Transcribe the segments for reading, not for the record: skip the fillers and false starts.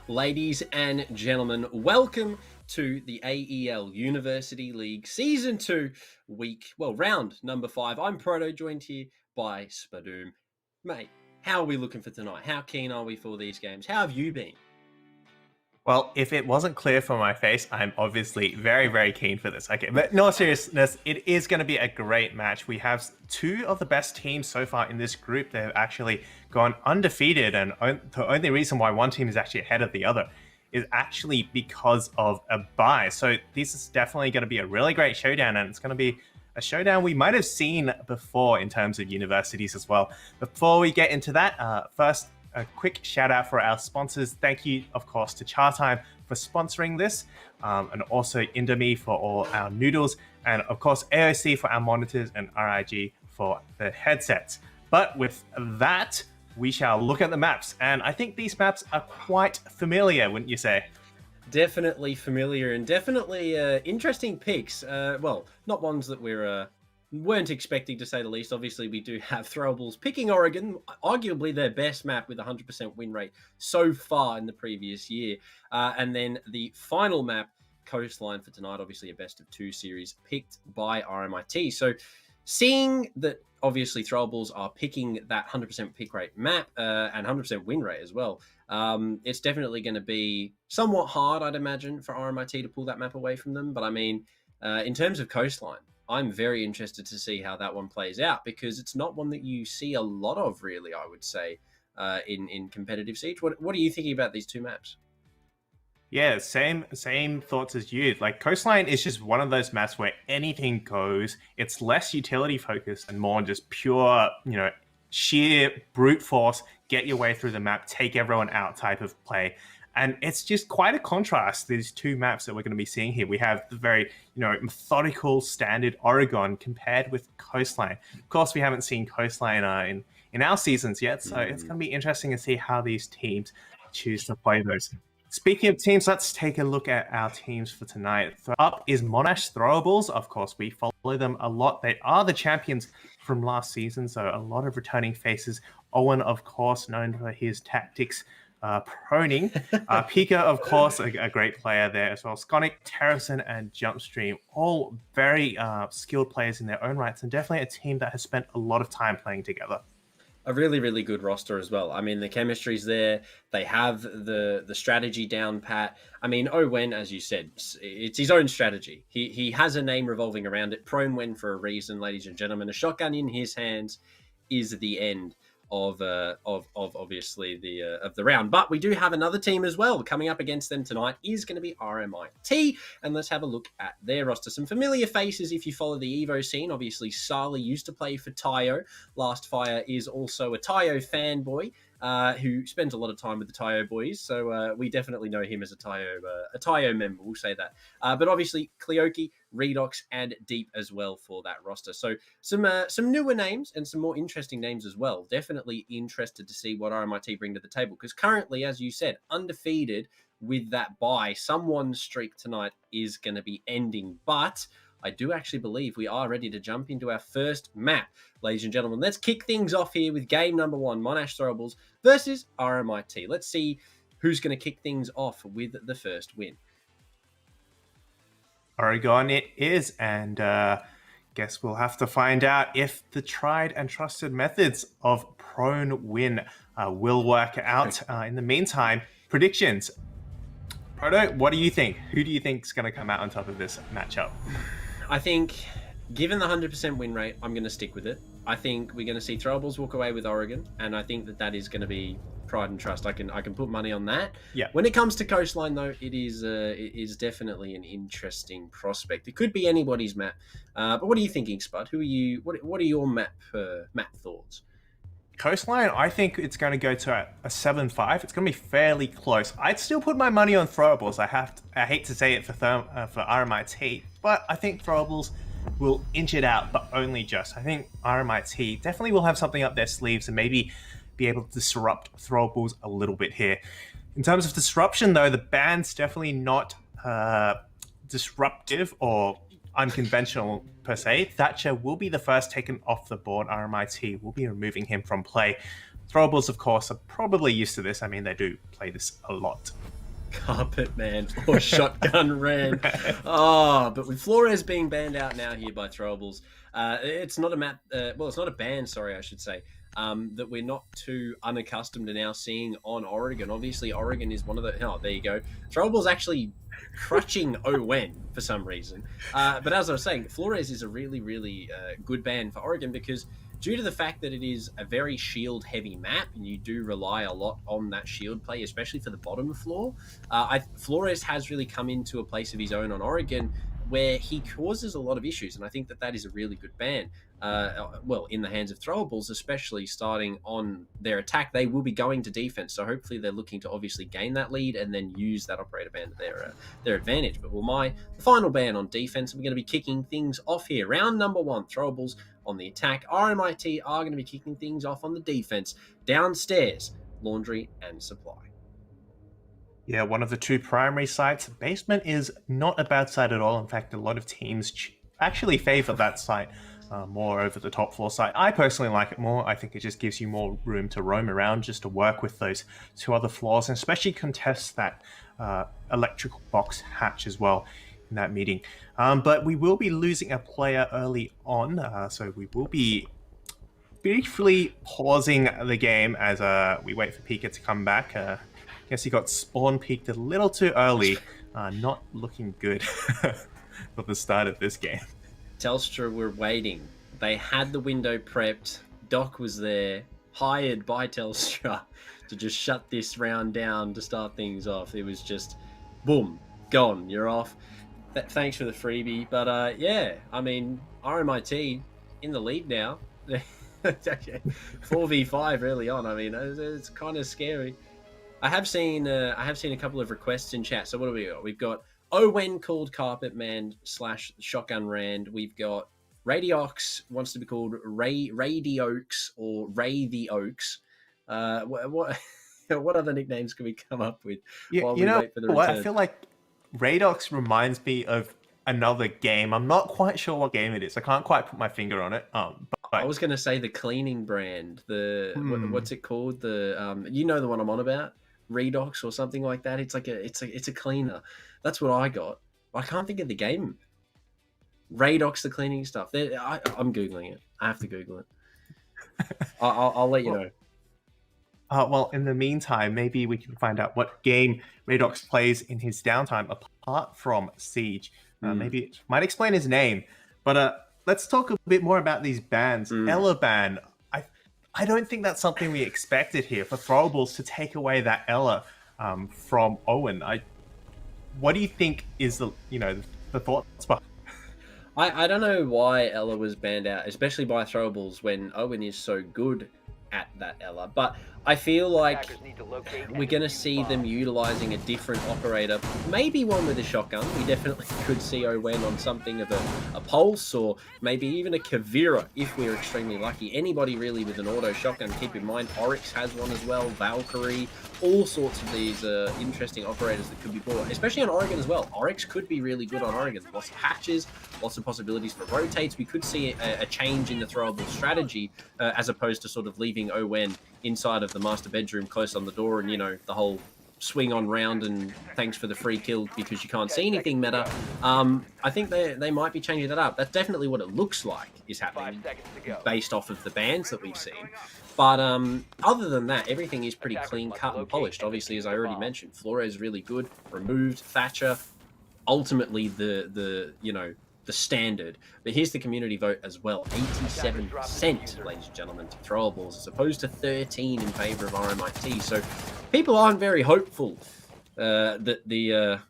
Ladies and gentlemen, welcome to the AEL University League Season 2 round number 5. I'm Proto, joined here by Spudoom. Mate, how are we looking for tonight? How keen are we for these games? How have you been? Well, if it wasn't clear from my face, I'm obviously very, very keen for this. Okay, but no seriousness, it is going to be a great match. We have two of the best teams so far in this group. They've actually gone undefeated, and the only reason why one team is actually ahead of the other is actually because of a bye. So this is definitely going to be a really great showdown, and it's going to be a showdown we might have seen before in terms of universities as well. Before we get into that, first, a quick shout out for our sponsors. Thank you, of course, to Chatime for sponsoring this, and also Indomie for all our noodles, and of course AOC for our monitors and RIG for the headsets. But with that, we shall look at the maps, and I think these maps are quite familiar, wouldn't you say? Definitely familiar and definitely interesting picks. Well, not ones that weren't expecting, to say the least. Obviously, we do have Throwables picking Oregon, arguably their best map with 100% win rate so far in the previous year. And then the final map, Coastline, for tonight, obviously a best of 2 series picked by RMIT. So seeing that obviously Throwables are picking that 100% pick rate map and 100% win rate as well, it's definitely going to be somewhat hard, I'd imagine, for RMIT to pull that map away from them. But I mean, in terms of Coastline, I'm very interested to see how that one plays out, because it's not one that you see a lot of, really, I would say, in competitive Siege. What are you thinking about these two maps? Yeah, same thoughts as you. Like, Coastline is just one of those maps where anything goes. It's less utility focused and more just pure, sheer brute force, get your way through the map, take everyone out type of play. And it's just quite a contrast, these two maps that we're going to be seeing here. We have the very, methodical standard Oregon compared with Coastline. Of course, we haven't seen Coastline in our seasons yet, so it's going to be interesting to see how these teams choose to play those. Speaking of teams, let's take a look at our teams for tonight. Up is Monash Throwables. Of course, we follow them a lot. They are the champions from last season, so a lot of returning faces. Owen, of course, known for his tactics. Proning. Pika, of course, a great player there as well. Skonic, Terracin, and Jumpstream, all very skilled players in their own rights, and definitely a team that has spent a lot of time playing together. A really, really good roster as well. I mean, the chemistry's there. They have the strategy down pat. I mean, Owen, as you said, it's his own strategy. He has a name revolving around it. Prone Wen for a reason, ladies and gentlemen. A shotgun in his hands is the end of obviously the round. But we do have another team as well. Coming up against them tonight is going to be RMIT, and let's have a look at their roster. Some familiar faces if you follow the Evo scene. Obviously, Sali used to play for Tayo. Last Fire is also a Tayo fanboy who spends a lot of time with the Tayo boys, so we definitely know him as a Tayo member, we'll say that. But obviously, Cleoki, Redox, and Deep as well for that roster. So some newer names and some more interesting names as well. Definitely interested to see what RMIT bring to the table, because currently, as you said, undefeated with that bye. Someone's streak tonight is going to be ending, but I do actually believe we are ready to jump into our first map. Ladies and gentlemen, let's kick things off here with game number 1, Monash Throwables versus RMIT. Let's see who's going to kick things off with the first win. Oregon it is, and guess we'll have to find out if the tried and trusted methods of Prone Win will work out. In the meantime, predictions. Proto, what do you think? Who do you think is going to come out on top of this matchup? I think, given the 100% win rate, I'm going to stick with it. I think we're going to see Throwables walk away with Oregon, and I think that is going to be pride and trust. I can put money on that. Yeah. When it comes to Coastline, though, it is definitely an interesting prospect. It could be anybody's map. But what are you thinking, Spud? Who are you? What are your map thoughts? Coastline, I think it's going to go to a 7-5. It's going to be fairly close. I'd still put my money on Throwables. I hate to say it for RMIT, but I think Throwables will inch it out, but only just. I think RMIT definitely will have something up their sleeves and maybe be able to disrupt Throwables a little bit here. In terms of disruption, though, the ban's definitely not disruptive or unconventional per se. Thatcher will be the first taken off the board. RMIT will be removing him from play. Throwables, of course, are probably used to this. I mean, they do play this a lot. Carpet Man or Shotgun Ran. Oh, but with Flores being banned out now here by Throwables, it's not a map. Well, it's not a ban. Sorry, I should say. That we're not too unaccustomed to now seeing on Oregon. Obviously, Oregon is one of the. Oh, there you go. Throwables actually crutching Owen for some reason. But as I was saying, Flores is a really, really good ban for Oregon because due to the fact that it is a very shield heavy map and you do rely a lot on that shield play, especially for the bottom floor, Flores has really come into a place of his own on Oregon where he causes a lot of issues. And I think that that is a really good ban. Well, in the hands of Throwables, especially starting on their attack, they will be going to defense. So hopefully they're looking to obviously gain that lead and then use that operator ban to their advantage. But the final ban on defense, we're going to be kicking things off here. Round number 1, Throwables on the attack. RMIT are going to be kicking things off on the defense. Downstairs, laundry and supply. Yeah, one of the 2 primary sites. Basement is not a bad site at all. In fact, a lot of teams actually favor that site more over the top floor site. I personally like it more. I think it just gives you more room to roam around, just to work with those 2 other floors, and especially contest that electrical box hatch as well in that meeting. But we will be losing a player early on, so we will be briefly pausing the game as we wait for Pika to come back. Guess he got spawn peaked a little too early. Not looking good for the start of this game. Telstra were waiting. They had the window prepped. Doc was there, hired by Telstra to just shut this round down to start things off. It was just, boom, gone. You're off. Thanks for the freebie. But yeah, I mean, RMIT in the lead now. 4v5 early on. I mean, it's kind of scary. I have seen a couple of requests in chat. So what do we got? We've got Owen called Carpet Man / Shotgun Rand. We've got Radiox wants to be called Radiox or Ray the Oaks. What other nicknames can we come up with while we wait for the return? I feel like Radiox reminds me of another game. I'm not quite sure what game it is. I can't quite put my finger on it. But I was going to say the cleaning brand. What's it called? You know the one I'm on about. Redox or something like that. It's a cleaner. That's what I got. I can't think of the game. Radox, the cleaning stuff. I'm googling it. I have to Google it. I'll let you know. Well, in the meantime, maybe we can find out what game Radox plays in his downtime apart from Siege. Maybe it might explain his name. But let's talk a bit more about these bans. Ella ban. I don't think that's something we expected here for Throwables to take away that Ella from Owen. What do you think is the thoughts behind? I don't know why Ella was banned out, especially by Throwables when Owen is so good at that Ella. But I feel like we're going to see them utilizing a different operator, maybe one with a shotgun. We definitely could see Owen on something of a Pulse or maybe even a Kavira if we're extremely lucky. Anybody really with an auto shotgun. Keep in mind, Oryx has one as well, Valkyrie, all sorts of these interesting operators that could be bought, especially on Oregon as well. Oryx could be really good on Oregon. Lots of hatches, lots of possibilities for rotates. We could see a change in the throwable strategy as opposed to sort of leaving Owen inside of the master bedroom close on the door and, the whole swing on round and thanks for the free kill because you can't see anything meta. I think they might be changing that up. That's definitely what it looks like is happening based off of the bans that we've seen. But other than that, everything is pretty clean cut and polished. Obviously, as I already mentioned, Flores really good, removed Thatcher, ultimately the standard. But here's the community vote as well. 87%, ladies and gentlemen, to Throwables, as opposed to 13 in favor of RMIT. So people aren't very hopeful that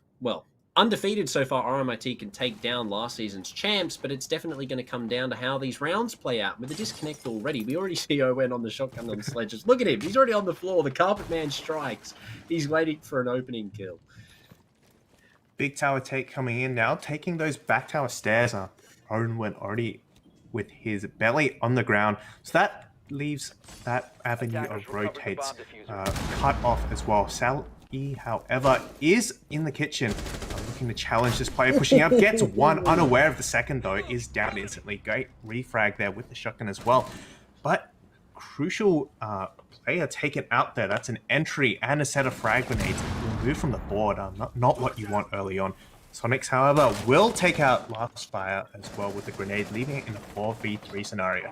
undefeated so far, RMIT can take down last season's champs, but it's definitely going to come down to how these rounds play out. With the disconnect already, we already see Owen on the shotgun on the sledges. Look at him. He's already on the floor. The Carpet Man strikes. He's waiting for an opening kill. Big tower take coming in now, taking those back tower stairs. Owen went already with his belly on the ground. So that leaves that avenue of rotates cut off as well. Sally, however, is in the kitchen looking to challenge this player, pushing up, gets one, unaware of the second though, is down instantly. Great refrag there with the shotgun as well. But crucial player taken out there. That's an entry and a set of frag grenades removed from the board. Not what you want early on. Sonics, however, will take out Last Fire as well with the grenade, leaving it in a 4v3 scenario.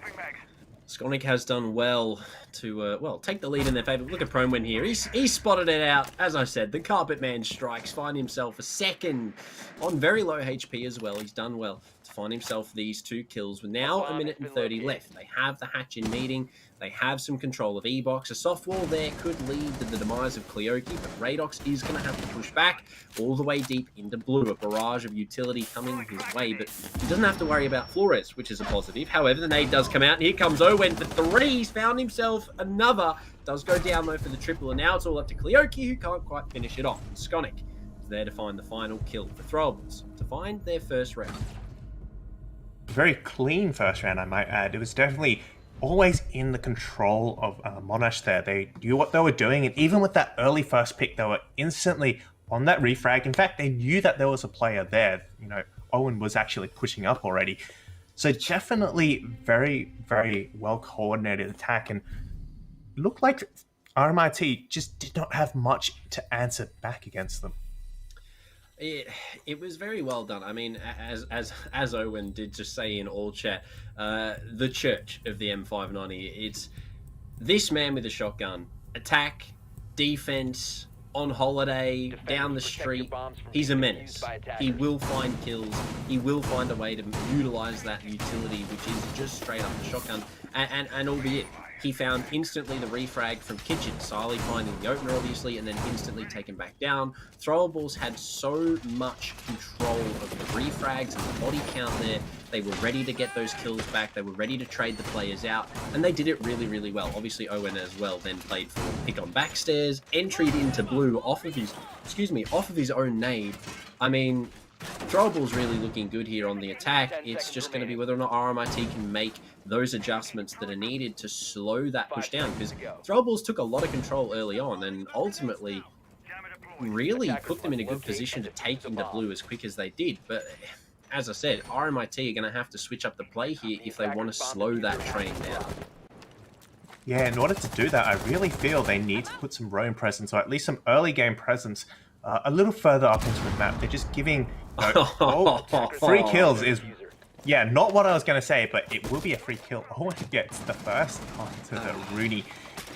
Skonic has done well to, take the lead in their favour. Look at Promwin here. He spotted it out. As I said, the Carpet Man strikes, find himself a second on very low HP as well. He's done well to find himself these 2 kills with now a minute and 30 left. They have the hatch in meeting. They have some control of E-Box. A soft wall there could lead to the demise of Kleoki, but Radox is going to have to push back all the way deep into blue. A barrage of utility coming his way, but he doesn't have to worry about Flores, which is a positive. However, the nade does come out, and here comes Owen for 3. He's found himself another. Does go down, though, for the triple, and now it's all up to Kleoki, who can't quite finish it off. Skonic is there to find the final kill for Throwables, to find their first round. Very clean first round, I might add. It was definitely always in the control of Monash there. They knew what they were doing, and even with that early first pick, they were instantly on that refrag. In fact, they knew that there was a player there. You know, Owen was actually pushing up already. So definitely very, very well coordinated attack, and looked like RMIT just did not have much to answer back against them. It was very well done. I mean, as Owen did just say in all chat, the church of the M590. It's this man with a shotgun, attack, defense, on holiday, down the street. He's a menace. He will find kills. He will find a way to utilize that utility, which is just straight up the shotgun. And albeit, he found instantly the refrag from Kitchen, Siley finding the opener, obviously, and then instantly taken back down. Throwables had so much control of the refrags and the body count there. They were ready to get those kills back. They were ready to trade the players out, and they did it really, really well. Obviously, Owen as well then played for pick on backstairs, entered into blue off of his own nade. I mean, Throwables really looking good here on the attack. It's just going to be whether or not RMIT can make those adjustments that are needed to slow that push down, because Throwables took a lot of control early on and ultimately really put them in a good position to take into blue as quick as they did. But as I said, RMIT are going to have to switch up the play here if they want to slow that train down. Yeah, in order to do that, I really feel they need to put some roam presence, or at least some early game presence, a little further up into the map. They're just giving 3 kills is, yeah, not what I was going to say, but it will be a free kill. Owen gets the first onto the Rooney.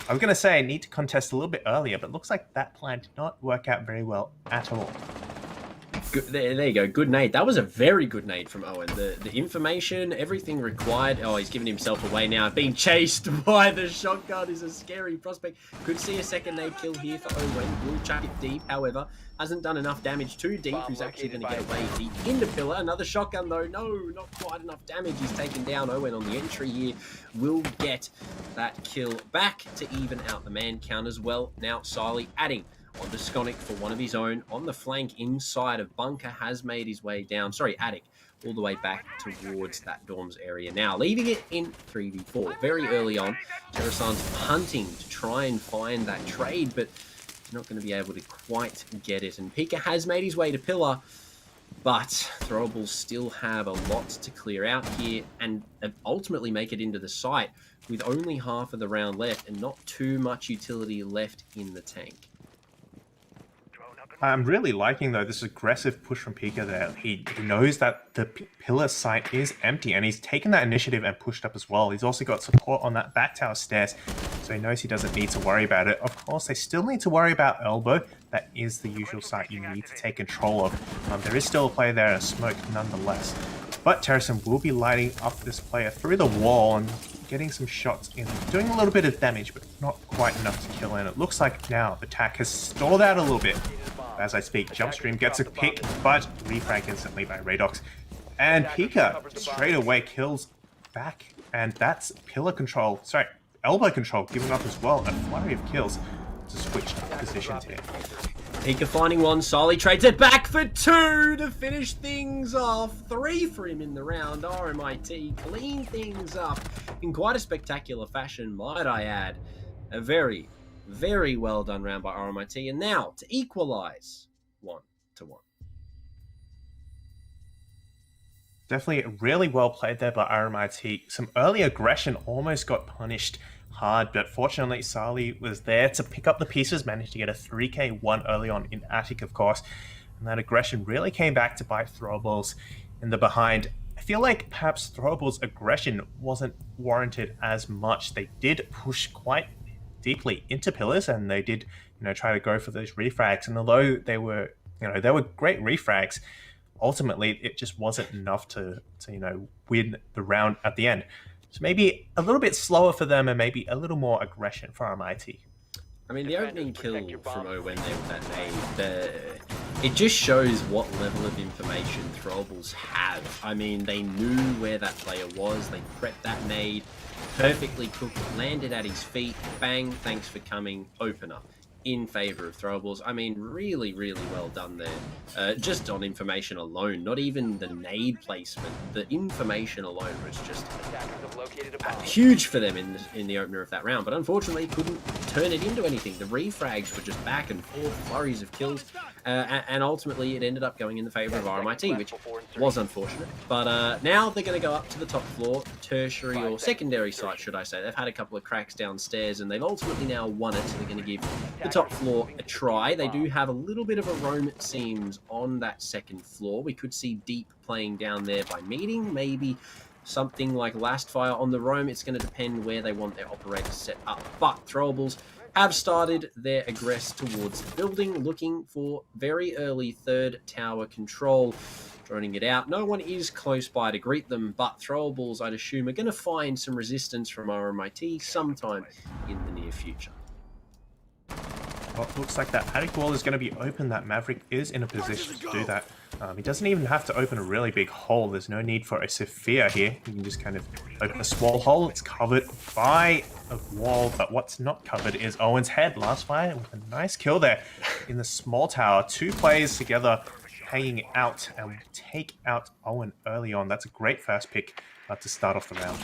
I was going to say I need to contest a little bit earlier, but looks like that plan did not work out very well at all. Good, there you go. Good nade. That was a very good nade from Owen. The information, everything required. Oh, he's giving himself away now. Being chased by the shotgun is a scary prospect. Could see a second nade kill here for Owen. Will chuck it deep, however. Hasn't done enough damage too deep. Who's actually going to get away deep into pillar. Another shotgun, though. No, not quite enough damage. He's taken down. Owen on the entry here will get that kill back to even out the man count as well. Now, Siley adding onto Skonic for one of his own on the flank inside of bunker, has made his way down, attic, all the way back towards that dorms area now, leaving it in 3v4. Very early on, Terasan's hunting to try and find that trade, but he's not going to be able to quite get it. And Pika has made his way to pillar, but Throwables still have a lot to clear out here and ultimately make it into the site with only half of the round left and not too much utility left in the tank. I'm really liking, though, this aggressive push from Pika there. He knows that the pillar site is empty, and he's taken that initiative and pushed up as well. He's also got support on that back tower stairs, so he knows he doesn't need to worry about it. Of course, they still need to worry about elbow. That is the usual site you need to take control of. There is still a player there and smoke nonetheless. But Terasan will be lighting up this player through the wall and getting some shots in, doing a little bit of damage, but not quite enough to kill in. It looks like now the attack has stalled out a little bit. As I speak, Jumpstream gets a pick, but refrag instantly by Radox. And Pika straight away kills back, and that's pillar control, elbow control given up as well. A flurry of kills to switch positions here. Pika finding one, Siley trades it back for 2 to finish things off. 3 for him in the round. RMIT clean things up in quite a spectacular fashion, might I add. A very, very well done round by RMIT. And now to equalize 1-1. Definitely really well played there by RMIT. Some early aggression almost got punished hard, but fortunately Sali was there to pick up the pieces, managed to get a 3k1 early on in Attic, of course, and that aggression really came back to bite Throwables in the behind. I feel like perhaps Throwables' aggression wasn't warranted as much. They did push quite deeply into pillars, and they did, try to go for those refrags. And although they were great refrags, ultimately it just wasn't enough to win the round at the end. So maybe a little bit slower for them, and maybe a little more aggression for RMIT. I mean, the opening kill from Owen there with that nade, it just shows what level of information Throwables have. I mean, they knew where that player was, they prepped that nade, perfectly cooked, landed at his feet, bang, thanks for coming, opener. In favor of Throwables. I mean, really, really well done there. Just on information alone, not even the nade placement. The information alone was just huge for them in the opener of that round. But unfortunately, couldn't turn it into anything. The refrags were just back and forth, flurries of kills, and ultimately it ended up going in the favor of RMIT, which was unfortunate. But now they're going to go up to the top floor, tertiary or secondary site, should I say. They've had a couple of cracks downstairs, and they've ultimately now won it. So they're going to give the top floor a try. They do have a little bit of a roam, it seems, on that second floor. We could see Deep playing down there by meeting, maybe something like Last Fire on the roam. It's going to depend where they want their operators set up. But Throwables have started their aggress towards the building, looking for very early third tower control, droning it out. No one is close by to greet them, but Throwables, I'd assume, are going to find some resistance from RMIT sometime in the near future. Well, it looks like that attic wall is going to be open. That Maverick is in a position to do that. He doesn't even have to open a really big hole. There's no need for a Sophia here. You can just kind of open a small hole. It's covered by a wall, but what's not covered is Owen's head. Last fire with a nice kill there in the small tower. Two players together hanging out, and take out Owen early on. That's a great first pick to start off the round.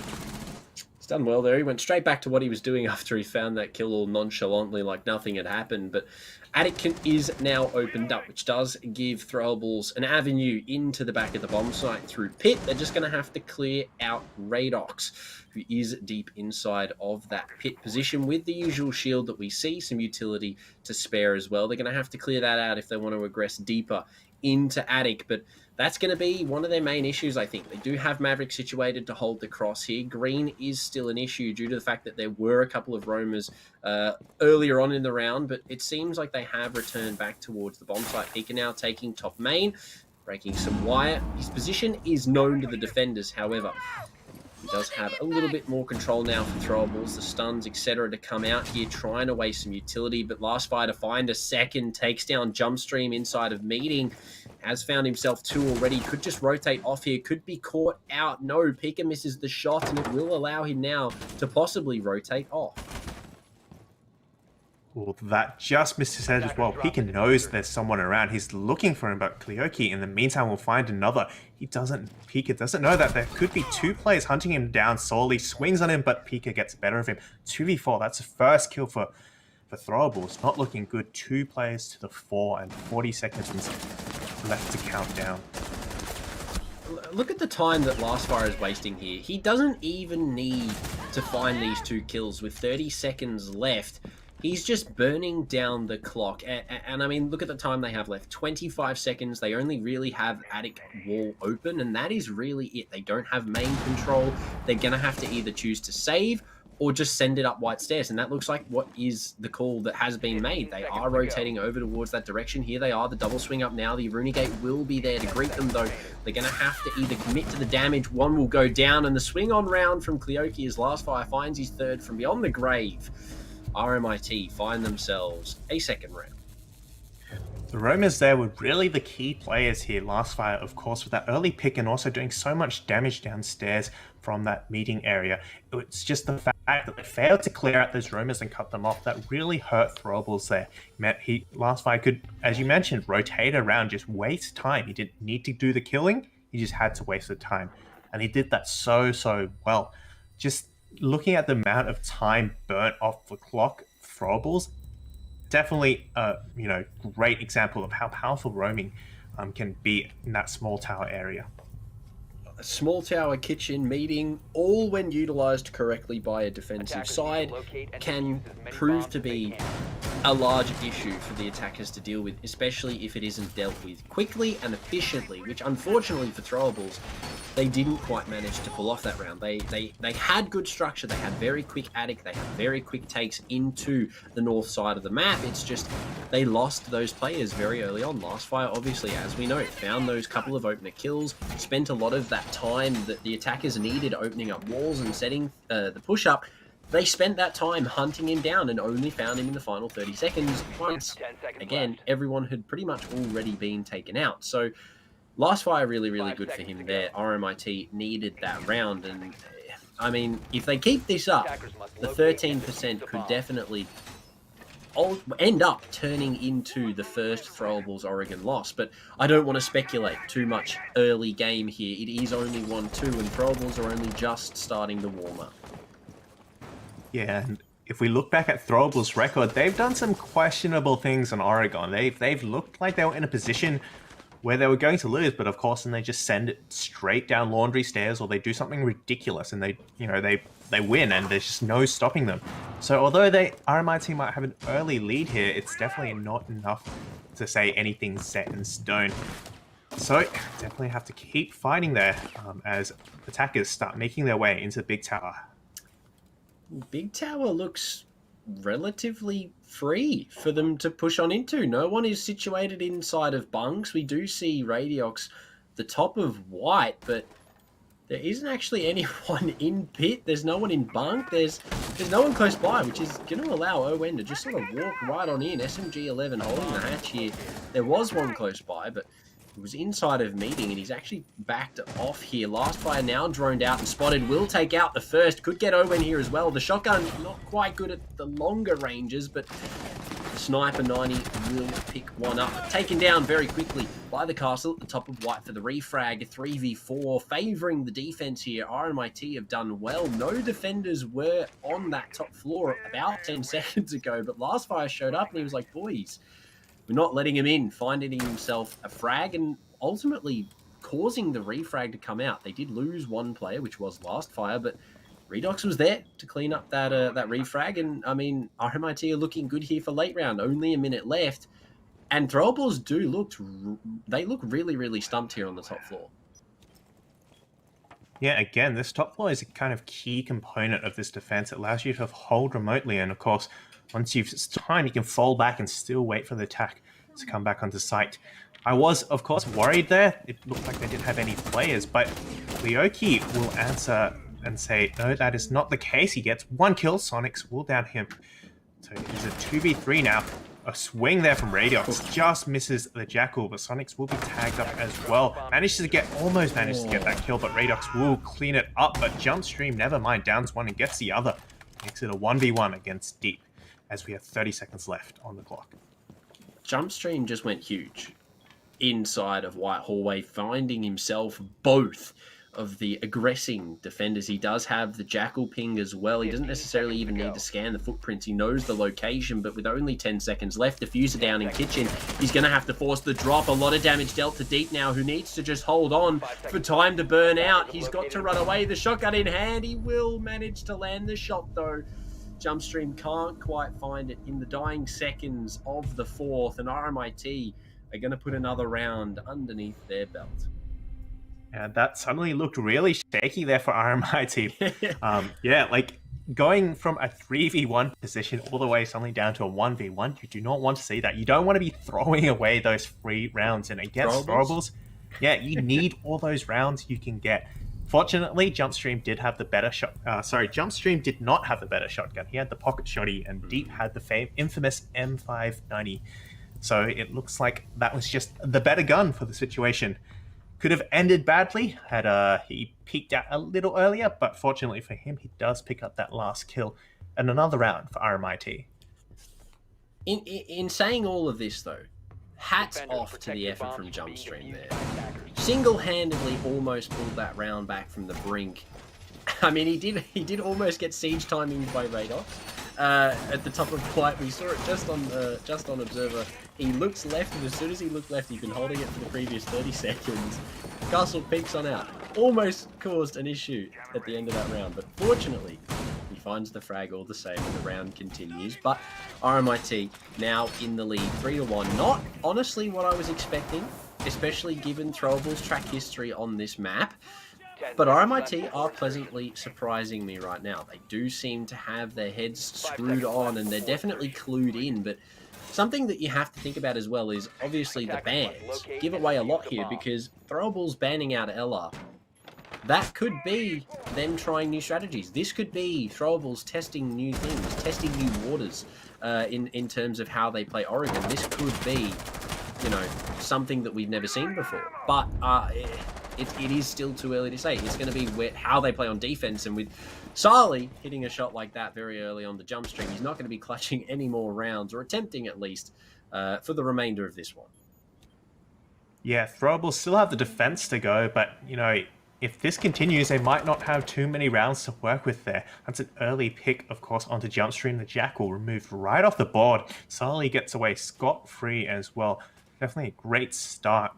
Done well there. He went straight back to what he was doing after he found that kill all nonchalantly, like nothing had happened. But Attic is now opened up, which does give Throwables an avenue into the back of the bomb site through pit. They're just going to have to clear out Radox, who is deep inside of that pit position with the usual shield that we see, some utility to spare as well. They're going to have to clear that out if they want to aggress deeper into Attic, but that's going to be one of their main issues, I think. They do have Maverick situated to hold the cross here. Green is still an issue due to the fact that there were a couple of roamers earlier on in the round, but it seems like they have returned back towards the bomb site. Pika now taking top main, breaking some wire. His position is known to the defenders, however. He does have a little bit more control now for Throwables, the stuns, etc. to come out here, trying to waste some utility, but Last Fire to find a second, takes down Jump Stream inside of meeting, has found himself two already, could just rotate off here, could be caught out. No, Pika misses the shot, and it will allow him now to possibly rotate off. Well, that just missed his head as well. Pika knows there's someone around. He's looking for him, but Kleoki, in the meantime, will find another. Pika doesn't know that there could be two players hunting him down solely. Swings on him, but Pika gets better of him. 2v4, that's the first kill for Throwables. Not looking good. Two players to the 4 and 40 seconds left to count down. Look at the time that Last Fire is wasting here. He doesn't even need to find these two kills with 30 seconds left. He's just burning down the clock. And I mean, look at the time they have left. 25 seconds. They only really have Attic wall open, and that is really it. They don't have main control. They're going to have to either choose to save or just send it up White Stairs. And that looks like what is the call that has been made. They are rotating over towards that direction. Here they are, the double swing up now. The Runegate will be there to greet them, though. They're going to have to either commit to the damage. One will go down, and the swing on round from Kleoki as Last Fire finds his third from beyond the grave. RMIT find themselves a second round. The roamers there were really the key players here. Last Fire, of course, with that early pick and also doing so much damage downstairs from that meeting area. It's just the fact that they failed to clear out those roamers and cut them off that really hurt Throwables there. Last Fire could, as you mentioned, rotate around, just waste time. He didn't need to do the killing. He just had to waste the time. And he did that so well. Just looking at the amount of time burnt off the clock, Throwables, definitely a great example of how powerful roaming can be in that small tower area. Small tower, kitchen, meeting, all when utilized correctly by a defensive side, can prove to be a large issue for the attackers to deal with, especially if it isn't dealt with quickly and efficiently, which unfortunately for Throwables, they didn't quite manage to pull off that round. They had good structure, they had very quick attic, they had very quick takes into the north side of the map. It's just they lost those players very early on. Last Fire, obviously, as we know, found those couple of opener kills, spent a lot of that time that the attackers needed opening up walls and setting the push-up. They spent that time hunting him down and only found him in the final 30 seconds once, again, everyone had pretty much already been taken out. So Last Fire really, really good for him there. RMIT needed that round. And, I mean, if they keep this up, the 13% could definitely end up turning into the first Throwables Oregon loss. But I don't want to speculate too much early game here. It is only 1-2, and Throwables are only just starting to warm up. Yeah, and if we look back at Throwables' record, they've done some questionable things on Oregon. They've looked like they were in a position where they were going to lose, but of course, then they just send it straight down laundry stairs, or they do something ridiculous, and they win, and there's just no stopping them. So although RMIT might have an early lead here, it's definitely not enough to say anything's set in stone. So definitely have to keep fighting there as attackers start making their way into the big tower. Big tower looks relatively free for them to push on into. No one is situated inside of bunks. We do see Radiox the top of white, but there isn't actually anyone in pit. There's no one in bunk. There's no one close by, which is going to allow ON to just sort of walk right on in. SMG11 holding the hatch here. There was one close by, but it was inside of meeting, and he's actually backed off here. Last Fire now droned out and spotted. Will take out the first. Could get Owen here as well. The shotgun not quite good at the longer ranges, but the Sniper 90 will pick one up. Taken down very quickly by the castle at the top of white for the refrag. 3v4, favouring the defense here. RMIT have done well. No defenders were on that top floor about 10 seconds ago, but Last Fire showed up and he was like, boys, we're not letting him in, finding himself a frag and ultimately causing the refrag to come out. They did lose one player, which was Last Fire, but Redox was there to clean up that refrag. And I mean, RMIT are looking good here for late round. Only a minute left, and Throwables they look really, really stumped here on the top floor. Yeah, again, this top floor is a kind of key component of this defense. It allows you to hold remotely, and of course, once you've time, you can fall back and still wait for the attack to come back onto site. I was, of course, worried there. It looked like they didn't have any players, but Leoki will answer and say, no, that is not the case. He gets one kill. Sonics will down him. So it is a 2v3 now. A swing there from Radiox just misses the Jackal, but Sonics will be tagged up as well. Almost managed to get that kill, but Radiox will clean it up. But Jumpstream, never mind, downs one and gets the other. Makes it a 1v1 against Deep, as we have 30 seconds left on the clock. Jumpstream just went huge inside of White Hallway, finding himself both of the aggressing defenders. He does have the Jackal ping as well. He doesn't necessarily even need to scan the footprints. He knows the location, but with only 10 seconds left, diffuser down in kitchen, he's going to have to force the drop. A lot of damage dealt to Deep now, who needs to just hold on for time to burn out. He's got to run away. The shotgun in hand. He will manage to land the shot, though. Jumpstream can't quite find it in the dying seconds of the fourth, and RMIT are going to put another round underneath their belt. And that suddenly looked really shaky there for RMIT. Yeah, like going from a 3v1 position all the way suddenly down to a 1v1, you do not want to see that. You don't want to be throwing away those free rounds. And against Throwables, yeah, you need all those rounds you can get. Fortunately, Jumpstream did have the better shot. Jumpstream did not have the better shotgun. He had the pocket shotty, and Deep had the infamous M590. So it looks like that was just the better gun for the situation. Could have ended badly had he peeked out a little earlier, but fortunately for him, he does pick up that last kill and another round for RMIT. In saying all of this, though, hats off to the effort from Jumpstream there. Single-handedly almost pulled that round back from the brink. I mean, he did almost get siege timing by Radox. at the top of the light. We saw it just on Observer. He looks left, and as soon as he looked left, he'd been holding it for the previous 30 seconds. Castle peeks on out. Almost caused an issue at the end of that round, but fortunately, he finds the frag all the same, and the round continues. But RMIT now in the lead, 3-1. Not honestly what I was expecting, especially given Throwables' track history on this map. But RMIT are pleasantly surprising me right now. They do seem to have their heads screwed on, and they're definitely clued in. But something that you have to think about as well is obviously the bans give away a lot here, because Throwables banning out Ella, that could be them trying new strategies. This could be Throwables testing new things, testing new waters in terms of how they play Oregon. This could be, you know, something that we've never seen before. But it is still too early to say. It's going to be how they play on defense, and with Sarli hitting a shot like that very early on the jump stream, he's not going to be clutching any more rounds, or attempting at least, for the remainder of this one. Yeah, Throwables still have the defense to go, but, you know, if this continues, they might not have too many rounds to work with there. That's an early pick, of course, onto jump stream. The Jackal removed right off the board. Sarli gets away scot-free as well. Definitely a great start.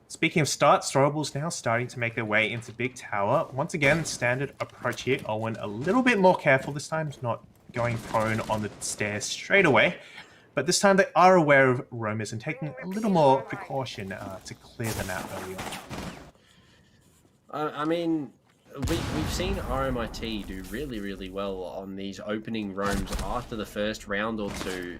Speaking of starts, Throwables now starting to make their way into Big Tower. Once again, standard approach here. Owen a little bit more careful this time, not going prone on the stairs straight away. But this time they are aware of roamers and taking a little more precaution to clear them out early on. I mean, we've seen RMIT do really, really well on these opening roams after the first round or two.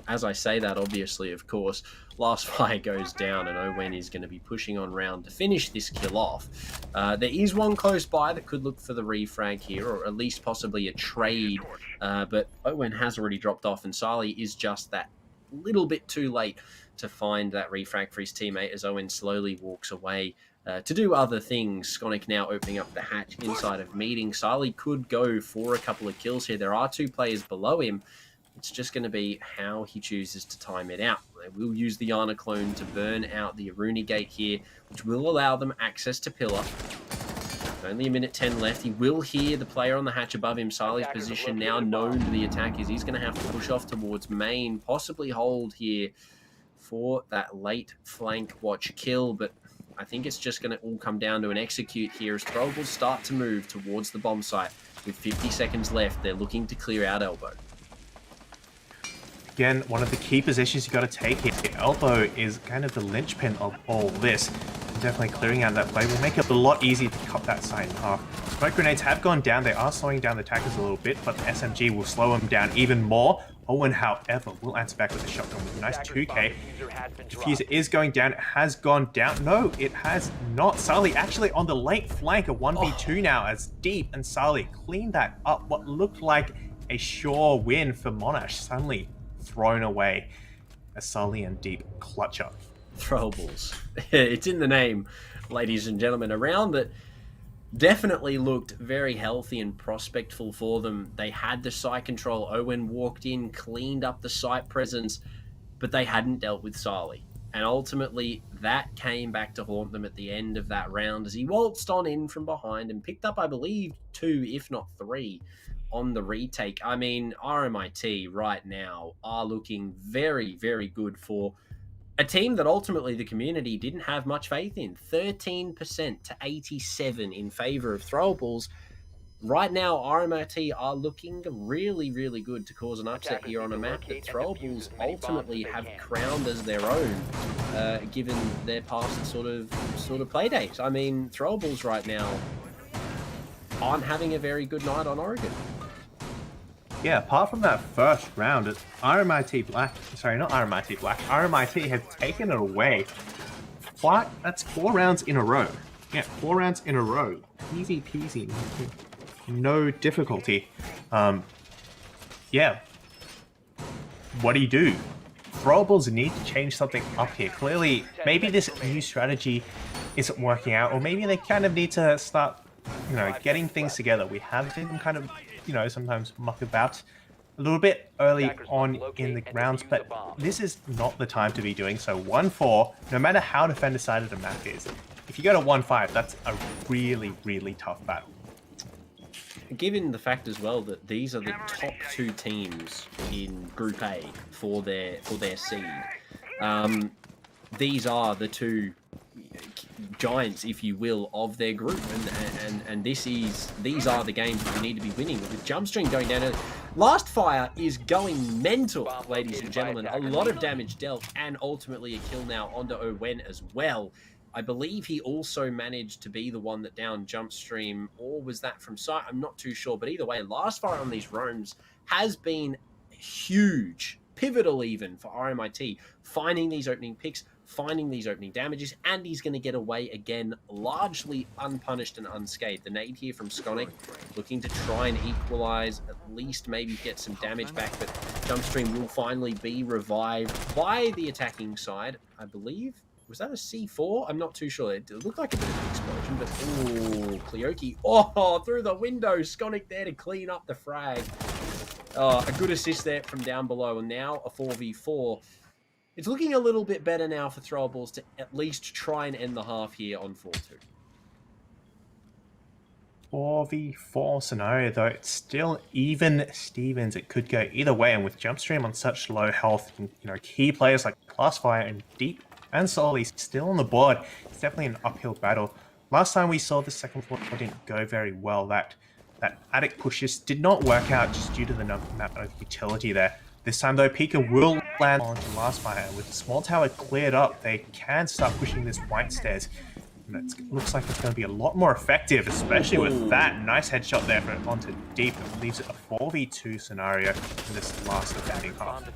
As I say that, obviously, of course, last fire goes down, and Owen is going to be pushing on round to finish this kill off. There is one close by that could look for the refrag here, or at least possibly a trade, but Owen has already dropped off, and Sarli is just that little bit too late to find that refrag for his teammate as Owen slowly walks away to do other things. Skonic now opening up the hatch inside of meeting. Sarli could go for a couple of kills here. There are two players below him. It's just going to be how he chooses to time it out. They will use the Yana clone to burn out the Aruni gate here, which will allow them access to Pillar. Only a minute 10 left. He will hear the player on the hatch above him. Sarli's position now known to the attackers. He's going to have to push off towards main, possibly hold here for that late flank watch kill, but I think it's just going to all come down to an execute here as Throwables start to move towards the bomb site. With 50 seconds left, they're looking to clear out Elbow. Again, one of the key positions you got to take here. Elbow is kind of the linchpin of all this. Definitely clearing out that play will make it a lot easier to cut that side in half. Smoke grenades have gone down. They are slowing down the attackers a little bit, but the SMG will slow them down even more. Owen, however, will answer back with a shotgun with a nice 2k. Diffuser is going down. It has gone down. No, it has not. Sarli actually on the late flank, a 1v2 now as Deep and Sarli cleaned that up. What looked like a sure win for Monash suddenly thrown away as Sarli and Deep clutch up. Throwables. It's in the name, ladies and gentlemen. A round that definitely looked very healthy and prospectful for them. They had the site control. Owen walked in, cleaned up the site presence, but they hadn't dealt with Sarli. And ultimately, that came back to haunt them at the end of that round as he waltzed on in from behind and picked up, I believe, 2, if not 3, on the retake. I mean, RMIT right now are looking very, very good for a team that ultimately the community didn't have much faith in. 13% to 87 in favor of Throwables. Right now, RMIT are looking really, really good to cause an upset here on a map that Throwables ultimately have crowned as their own, given their past sort of play dates. I mean, Throwables right now aren't having a very good night on Oregon. Yeah, apart from that first round, RMIT Black, sorry, not RMIT Black, RMIT have taken it away. What? That's 4 rounds in a row. Yeah, 4 rounds in a row. Easy peasy. No difficulty. Yeah. What do you do? Throwables need to change something up here. Clearly, maybe this new strategy isn't working out, or maybe they kind of need to start, you know, getting things together. We have seen them kind of, you know, sometimes muck about a little bit early on in the rounds, but this is not the time to be doing so. 1-4, no matter how defender-sided the map is, if you go to 1-5, that's a really, really tough battle. given the fact as well that these are the top 2 teams in Group A for their seed, these are the 2 giants, if you will, of their group, and these are the games that you need to be winning. With Jumpstream going down, Last Fire is going mental, ladies and gentlemen. A lot of damage dealt, and ultimately a kill now onto Owen as well. I believe he also managed to be the one that downed Jumpstream, or was that from sight? I'm not too sure, but either way, Last Fire on these roams has been huge, pivotal even for RMIT, finding these opening picks, finding these opening damages, and he's going to get away again, largely unpunished and unscathed. The nade here from Skonic, looking to try and equalize, at least maybe get some damage back, but Jumpstream will finally be revived by the attacking side, I believe. Was that a C4? I'm not too sure. It looked like a bit of an explosion, but oh, Kleoki, oh, through the window, Skonic there to clean up the frag. Oh, a good assist there from down below, and now a 4v4. It's looking a little bit better now for Throwables to at least try and end the half here on 4-2. 4v4 scenario, though, it's still even Stevens. It could go either way, and with Jumpstream on such low health, key players like Classfire and Deep and Solly still on the board, it's definitely an uphill battle. Last time we saw the second floor didn't go very well. That attic pushes did not work out just due to the amount of utility there. This time, though, Pika will land onto Last Fire. With the small tower cleared up, they can start pushing this white stairs. And it looks like it's going to be a lot more effective, especially with that nice headshot there onto Deep. It leaves it a 4v2 scenario in this last defending half.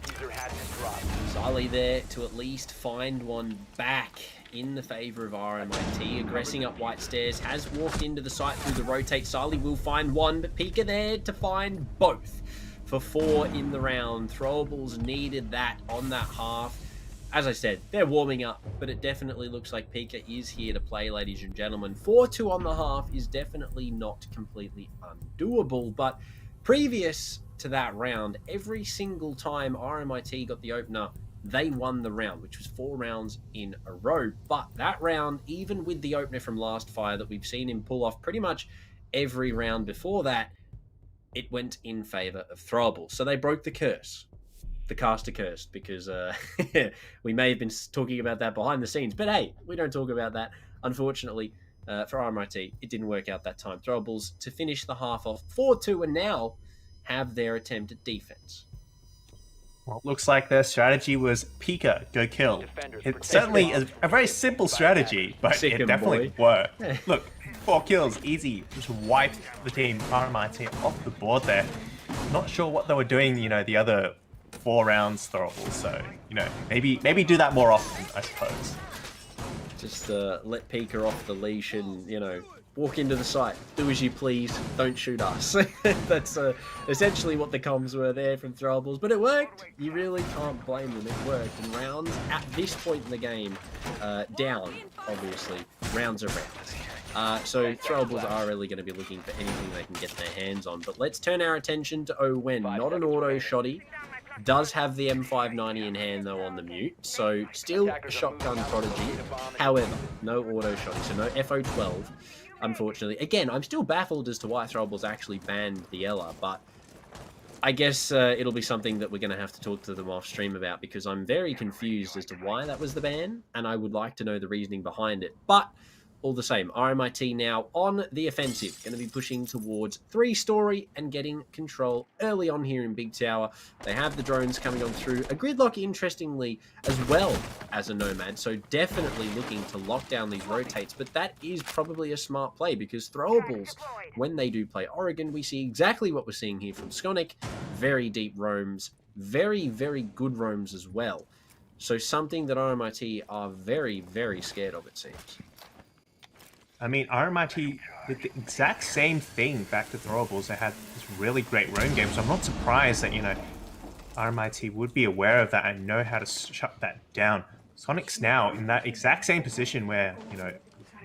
Sally there to at least find one back in the favour of RMIT. Aggressing up white stairs, has walked into the site through the rotate. Sally will find one, but Pika there to find both. For 4 in the round. Throwables needed that on that half. As I said, they're warming up, but it definitely looks like Pika is here to play, ladies and gentlemen. 4-2 on the half is definitely not completely undoable, but previous to that round, every single time RMIT got the opener, they won the round, which was 4 rounds in a row. But that round, even with the opener from Last Fire that we've seen him pull off pretty much every round before that, it went in favour of Throwables. So they broke the curse. The caster cursed, because we may have been talking about that behind the scenes. But hey, we don't talk about that. Unfortunately, for RMIT, it didn't work out that time. Throwables to finish the half off 4-2 and now have their attempt at defense. Well, it looks like their strategy was Pika, go kill. It's certainly a very simple strategy, but it definitely worked. Look, 4 kills, easy. Just wiped the team RMIT off the board there. Not sure what they were doing, the other 4 rounds Throwables. So, maybe do that more often, I suppose. Just let Pika off the leash and, walk into the site. Do as you please. Don't shoot us. That's essentially what the comms were there from Throwables. But it worked. You really can't blame them. It worked. And rounds, at this point in the game, down, obviously. Rounds are rounds. So Throwables are really going to be looking for anything they can get their hands on. But let's turn our attention to Owen. Not an auto shotty. Does have the M590 in hand, though, on the mute. So still a shotgun prodigy. However, no auto shotty. So no FO12. Unfortunately. Again, I'm still baffled as to why Throwables actually banned the Ella, but I guess it'll be something that we're going to have to talk to them off stream about, because I'm very confused as to why that was the ban, and I would like to know the reasoning behind it. But all the same, RMIT now on the offensive, going to be pushing towards 3-story and getting control early on here in Big Tower. They have the drones coming on through. A gridlock, interestingly, as well as a Nomad, so definitely looking to lock down these rotates, but that is probably a smart play, because Throwables, when they do play Oregon, we see exactly what we're seeing here from Skonic. Very deep roams, very, very good roams as well. So something that RMIT are very, very scared of, it seems. I mean, RMIT did the exact same thing back to Throwables. They had this really great roam game, so I'm not surprised that, RMIT would be aware of that and know how to shut that down. Sonic's now in that exact same position where,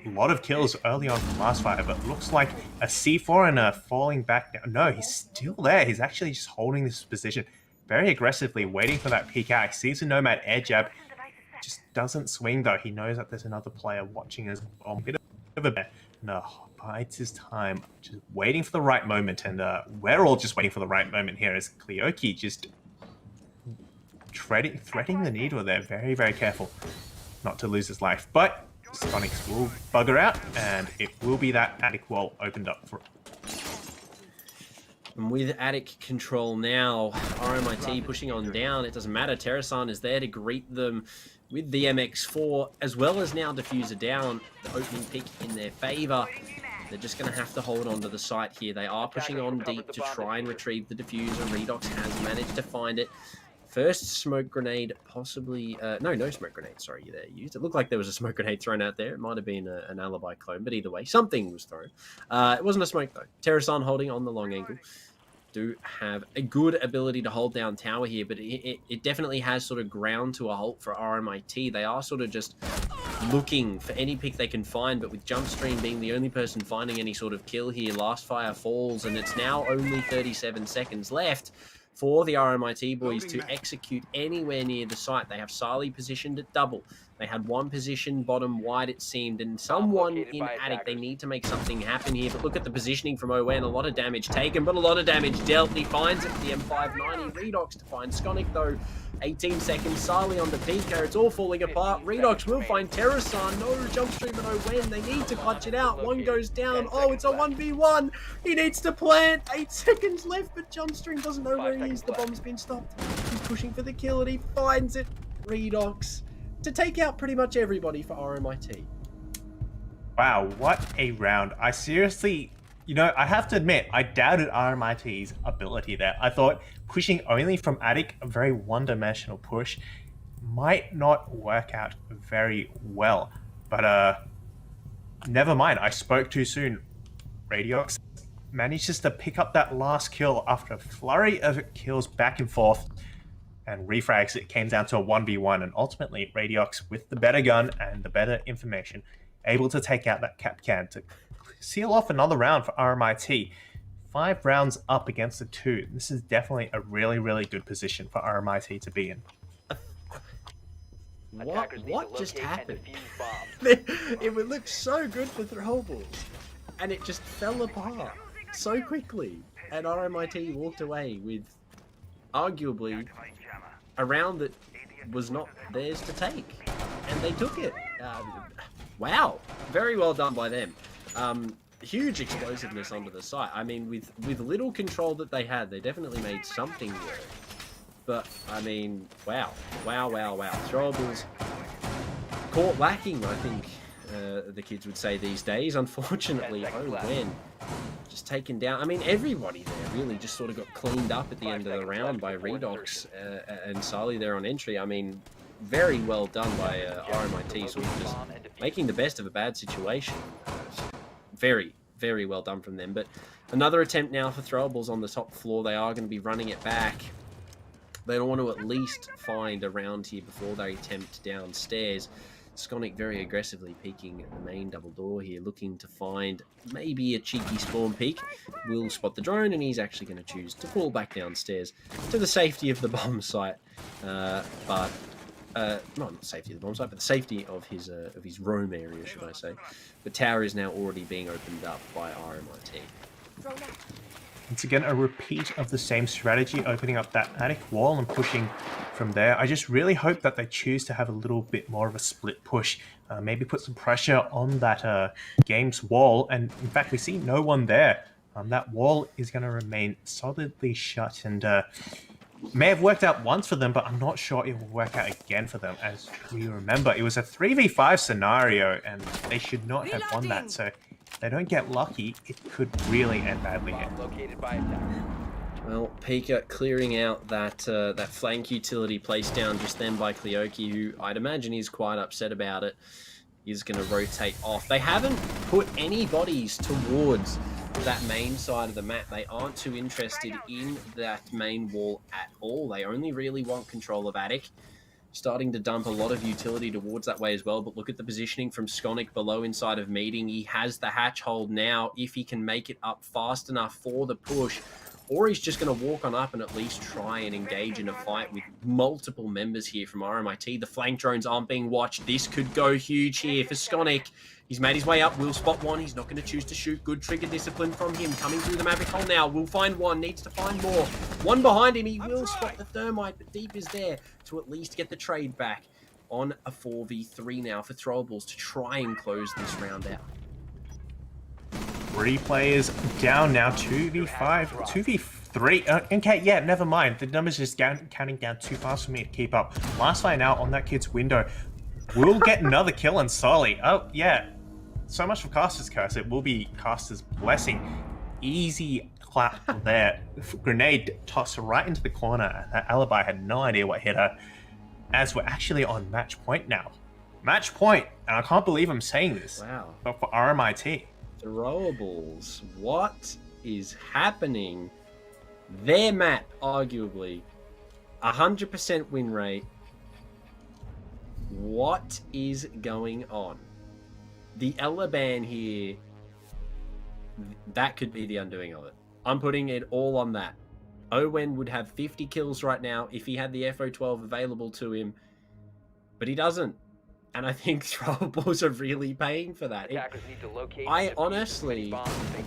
a lot of kills early on from Last Fire, but looks like a C4 and a falling back down. No, he's still there. He's actually just holding this position very aggressively, waiting for that peek out. He sees a Nomad air jab, just doesn't swing though. He knows that there's another player watching as well. Bit of a no, bides his time, just waiting for the right moment. And we're all just waiting for the right moment here as Kleoki just threading the needle there. Very, very careful not to lose his life. But Sonics will bugger out, and it will be that attic wall opened up for. And with attic control now, RMIT pushing on down. It doesn't matter. Terrasan is there to greet them with the MX4, as well as now Diffuser down. The opening pick in their favour. They're just going to have to hold on to the site here. They are pushing on deep to try and retrieve the Diffuser. Redox has managed to find it. First smoke grenade, possibly... no smoke grenade, sorry, there used. It looked like there was a smoke grenade thrown out there. It might have been an alibi clone, but either way, something was thrown. It wasn't a smoke, though. Terrasan holding on the long angle. Do have a good ability to hold down tower here, but it definitely has sort of ground to a halt for RMIT. They are sort of just looking for any pick they can find, but with Jumpstream being the only person finding any sort of kill here, last fire falls, and it's now only 37 seconds left for the RMIT boys to execute anywhere near the site. They have Sali positioned at double. They had one position bottom wide, it seemed, and someone in attic. They need to make something happen here, but look at the positioning from Owen. A lot of damage taken, but a lot of damage dealt. He finds it with the M590. Redox to find Skonic, though. 18 seconds, Sali on the Pico. It's all falling apart. Redox will find Terrasan. No Jumpstream and Owen. They need to clutch it out. One goes down. Oh, it's a 1v1. He needs to plant. 8 seconds left, but Jumpstream doesn't know where he is. The bomb's been stopped. He's pushing for the kill, and he finds it. Redox to take out pretty much everybody for RMIT. Wow, what a round. I seriously, I have to admit, I doubted RMIT's ability there. I thought pushing only from attic, a very one-dimensional push, might not work out very well. But never mind, I spoke too soon. Radiox manages to pick up that last kill after a flurry of kills back and forth. And refrags, it came down to a 1v1, and ultimately Radiox, with the better gun and the better information, able to take out that Capcan to seal off another round for RMIT. 5 rounds up against the 2. This is definitely a really, really good position for RMIT to be in. What just happened? It would look so good for Throwables, and it just fell apart so quickly, and RMIT walked away with arguably a round that was not theirs to take, and they took it. Wow, very well done by them. Huge explosiveness onto the site. I mean, with little control that they had, they definitely made something work. But I mean, wow. Throwables caught lacking, I think the kids would say these days. Unfortunately, Owen just taken down. I mean, everybody there really just sort of got cleaned up at the end of the round by Redox and Sali there on entry. I mean, very well done by RMIT, sort of just making the best of a bad situation. Very, very well done from them. But another attempt now for Throwables on the top floor. They are going to be running it back. They don't want to at least find a round here before they attempt downstairs. Skonic very aggressively peeking at the main double door here, looking to find maybe a cheeky spawn peek. Will spot the drone, and he's actually going to choose to fall back downstairs to the safety of the bomb site. Not safety of the bomb site, but the safety of his roam area, should I say. The tower is now already being opened up by RMIT. Once again, a repeat of the same strategy, opening up that attic wall and pushing from there. I just really hope that they choose to have a little bit more of a split push. Maybe put some pressure on that game's wall. And in fact, we see no one there. That wall is going to remain solidly shut, and may have worked out once for them, but I'm not sure it will work out again for them. As we remember, it was a 3v5 scenario, and they should not have won that. So if they don't get lucky, it could really end badly here. Well, Pika clearing out that flank utility placed down just then by Kleoki, who I'd imagine is quite upset about it, is going to rotate off. They haven't put any bodies towards that main side of the map. They aren't too interested in that main wall at all. They only really want control of attic. Starting to dump a lot of utility towards that way as well, but look at the positioning from Skonic below inside of meeting. He has the hatch hold now. If he can make it up fast enough for the push, or he's just going to walk on up and at least try and engage in a fight with multiple members here from RMIT. The flank drones aren't being watched. This could go huge here for Skonic. He's made his way up. Will spot one. He's not going to choose to shoot. Good trigger discipline from him. Coming through the Maverick hole now. Will find one. Needs to find more. One behind him. He will spot the thermite, but Deep is there to at least get the trade back on a 4v3 now for Throwables to try and close this round out. 3 players down now, 2v5, 2v3. Okay, yeah, never mind. The numbers just counting down too fast for me to keep up. Last fight now on that kid's window. We'll get another kill on Sully. Oh, yeah. So much for Caster's Curse. It will be Caster's Blessing. Easy clap there. Grenade tossed right into the corner. That Alibi had no idea what hit her. As we're actually on match point now. Match point. And I can't believe I'm saying this. Wow. But for RMIT. Throwables, what is happening? Their map, arguably, 100% win rate. What is going on? The Ella ban here, that could be the undoing of it. I'm putting it all on that. Owen would have 50 kills right now if he had the FO12 available to him, but he doesn't. And I think Throwables are really paying for that. I honestly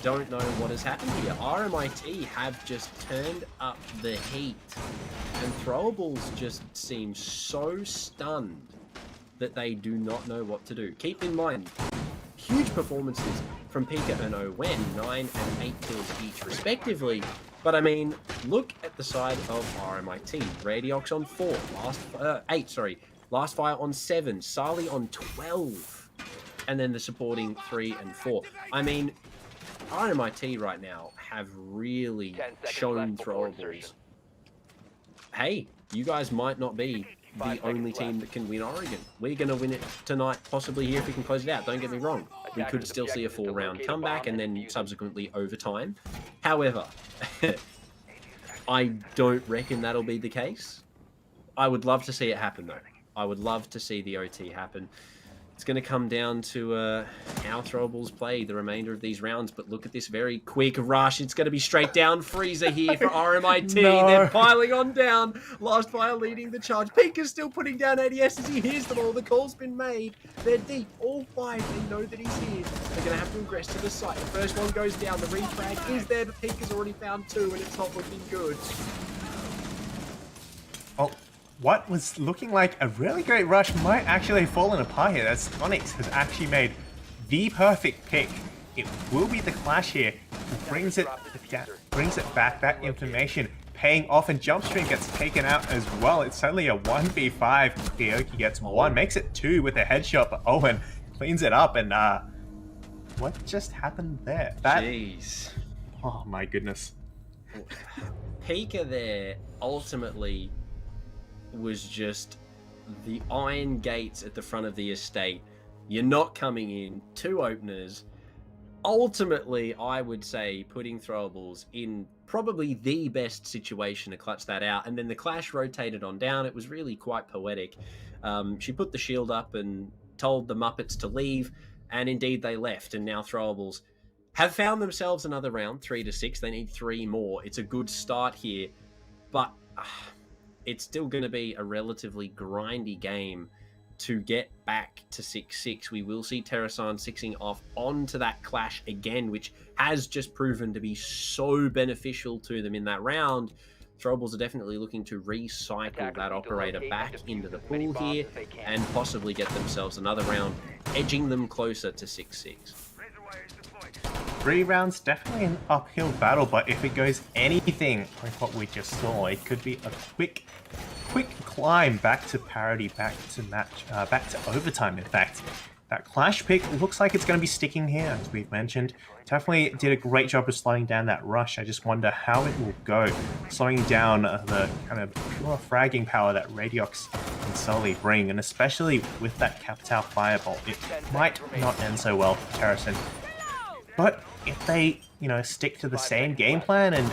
don't know what has happened here. RMIT have just turned up the heat. And Throwables just seem so stunned that they do not know what to do. Keep in mind, huge performances from Pika and Owen, 9 and 8 kills each respectively. But I mean, look at the side of RMIT. Radiox on 4, Last Fire on 7, Sali on 12, and then the supporting 3 and 4. I mean, RMIT right now have really shown Throwables, hey, you guys might not be the only team that can win Oregon. We're going to win it tonight, possibly here if we can close it out. Don't get me wrong. We could still see a 4-round comeback and then subsequently overtime. However, I don't reckon that'll be the case. I would love to see it happen, though. I would love to see the OT happen. It's going to come down to how Throwables play the remainder of these rounds, but look at this very quick rush. It's going to be straight down Freezer here for RMIT. No. They're piling on down. Last Fire leading the charge. Pika's still putting down ADS as he hears them all. The call's been made. They're deep. All 5, they know that he's here. They're going to have to ingress to the site. The first one goes down. The refrag is there, but Pika's already found 2, and it's not looking good. Oh. What was looking like a really great rush might actually have fallen apart here. That's Onyx has actually made the perfect pick. It will be the clash here. It brings it back. That information paying off, and Jumpstream gets taken out as well. It's only a 1v5. Aoki gets 1, makes it 2 with a headshot, but Owen cleans it up. And what just happened there? Jeez. Oh my goodness. Pika there ultimately was just the iron gates at the front of the estate. You're not coming in, 2 openers. Ultimately, I would say putting Throwables in probably the best situation to clutch that out. And then the clash rotated on down. It was really quite poetic. She put the shield up and told the Muppets to leave, and indeed they left. And now Throwables have found themselves another round, 3-6. They need 3 more. It's a good start here, but it's still going to be a relatively grindy game to get back to 6-6. We will see Terrasan 6ing off onto that clash again, which has just proven to be so beneficial to them in that round. Throwables are definitely looking to recycle that operator back into the pool here and possibly get themselves another round, edging them closer to 6-6. 3 rounds, definitely an uphill battle, but if it goes anything like what we just saw, it could be a quick climb back to parity, back to overtime. In fact, that clash pick looks like it's going to be sticking here, as we've mentioned. Definitely did a great job of slowing down that rush. I just wonder how it will go, slowing down the kind of pure fragging power that Radiox and Sully bring, and especially with that Capital Fireball, it might not end so well for Terrasan. But if they, stick to the same game plan and,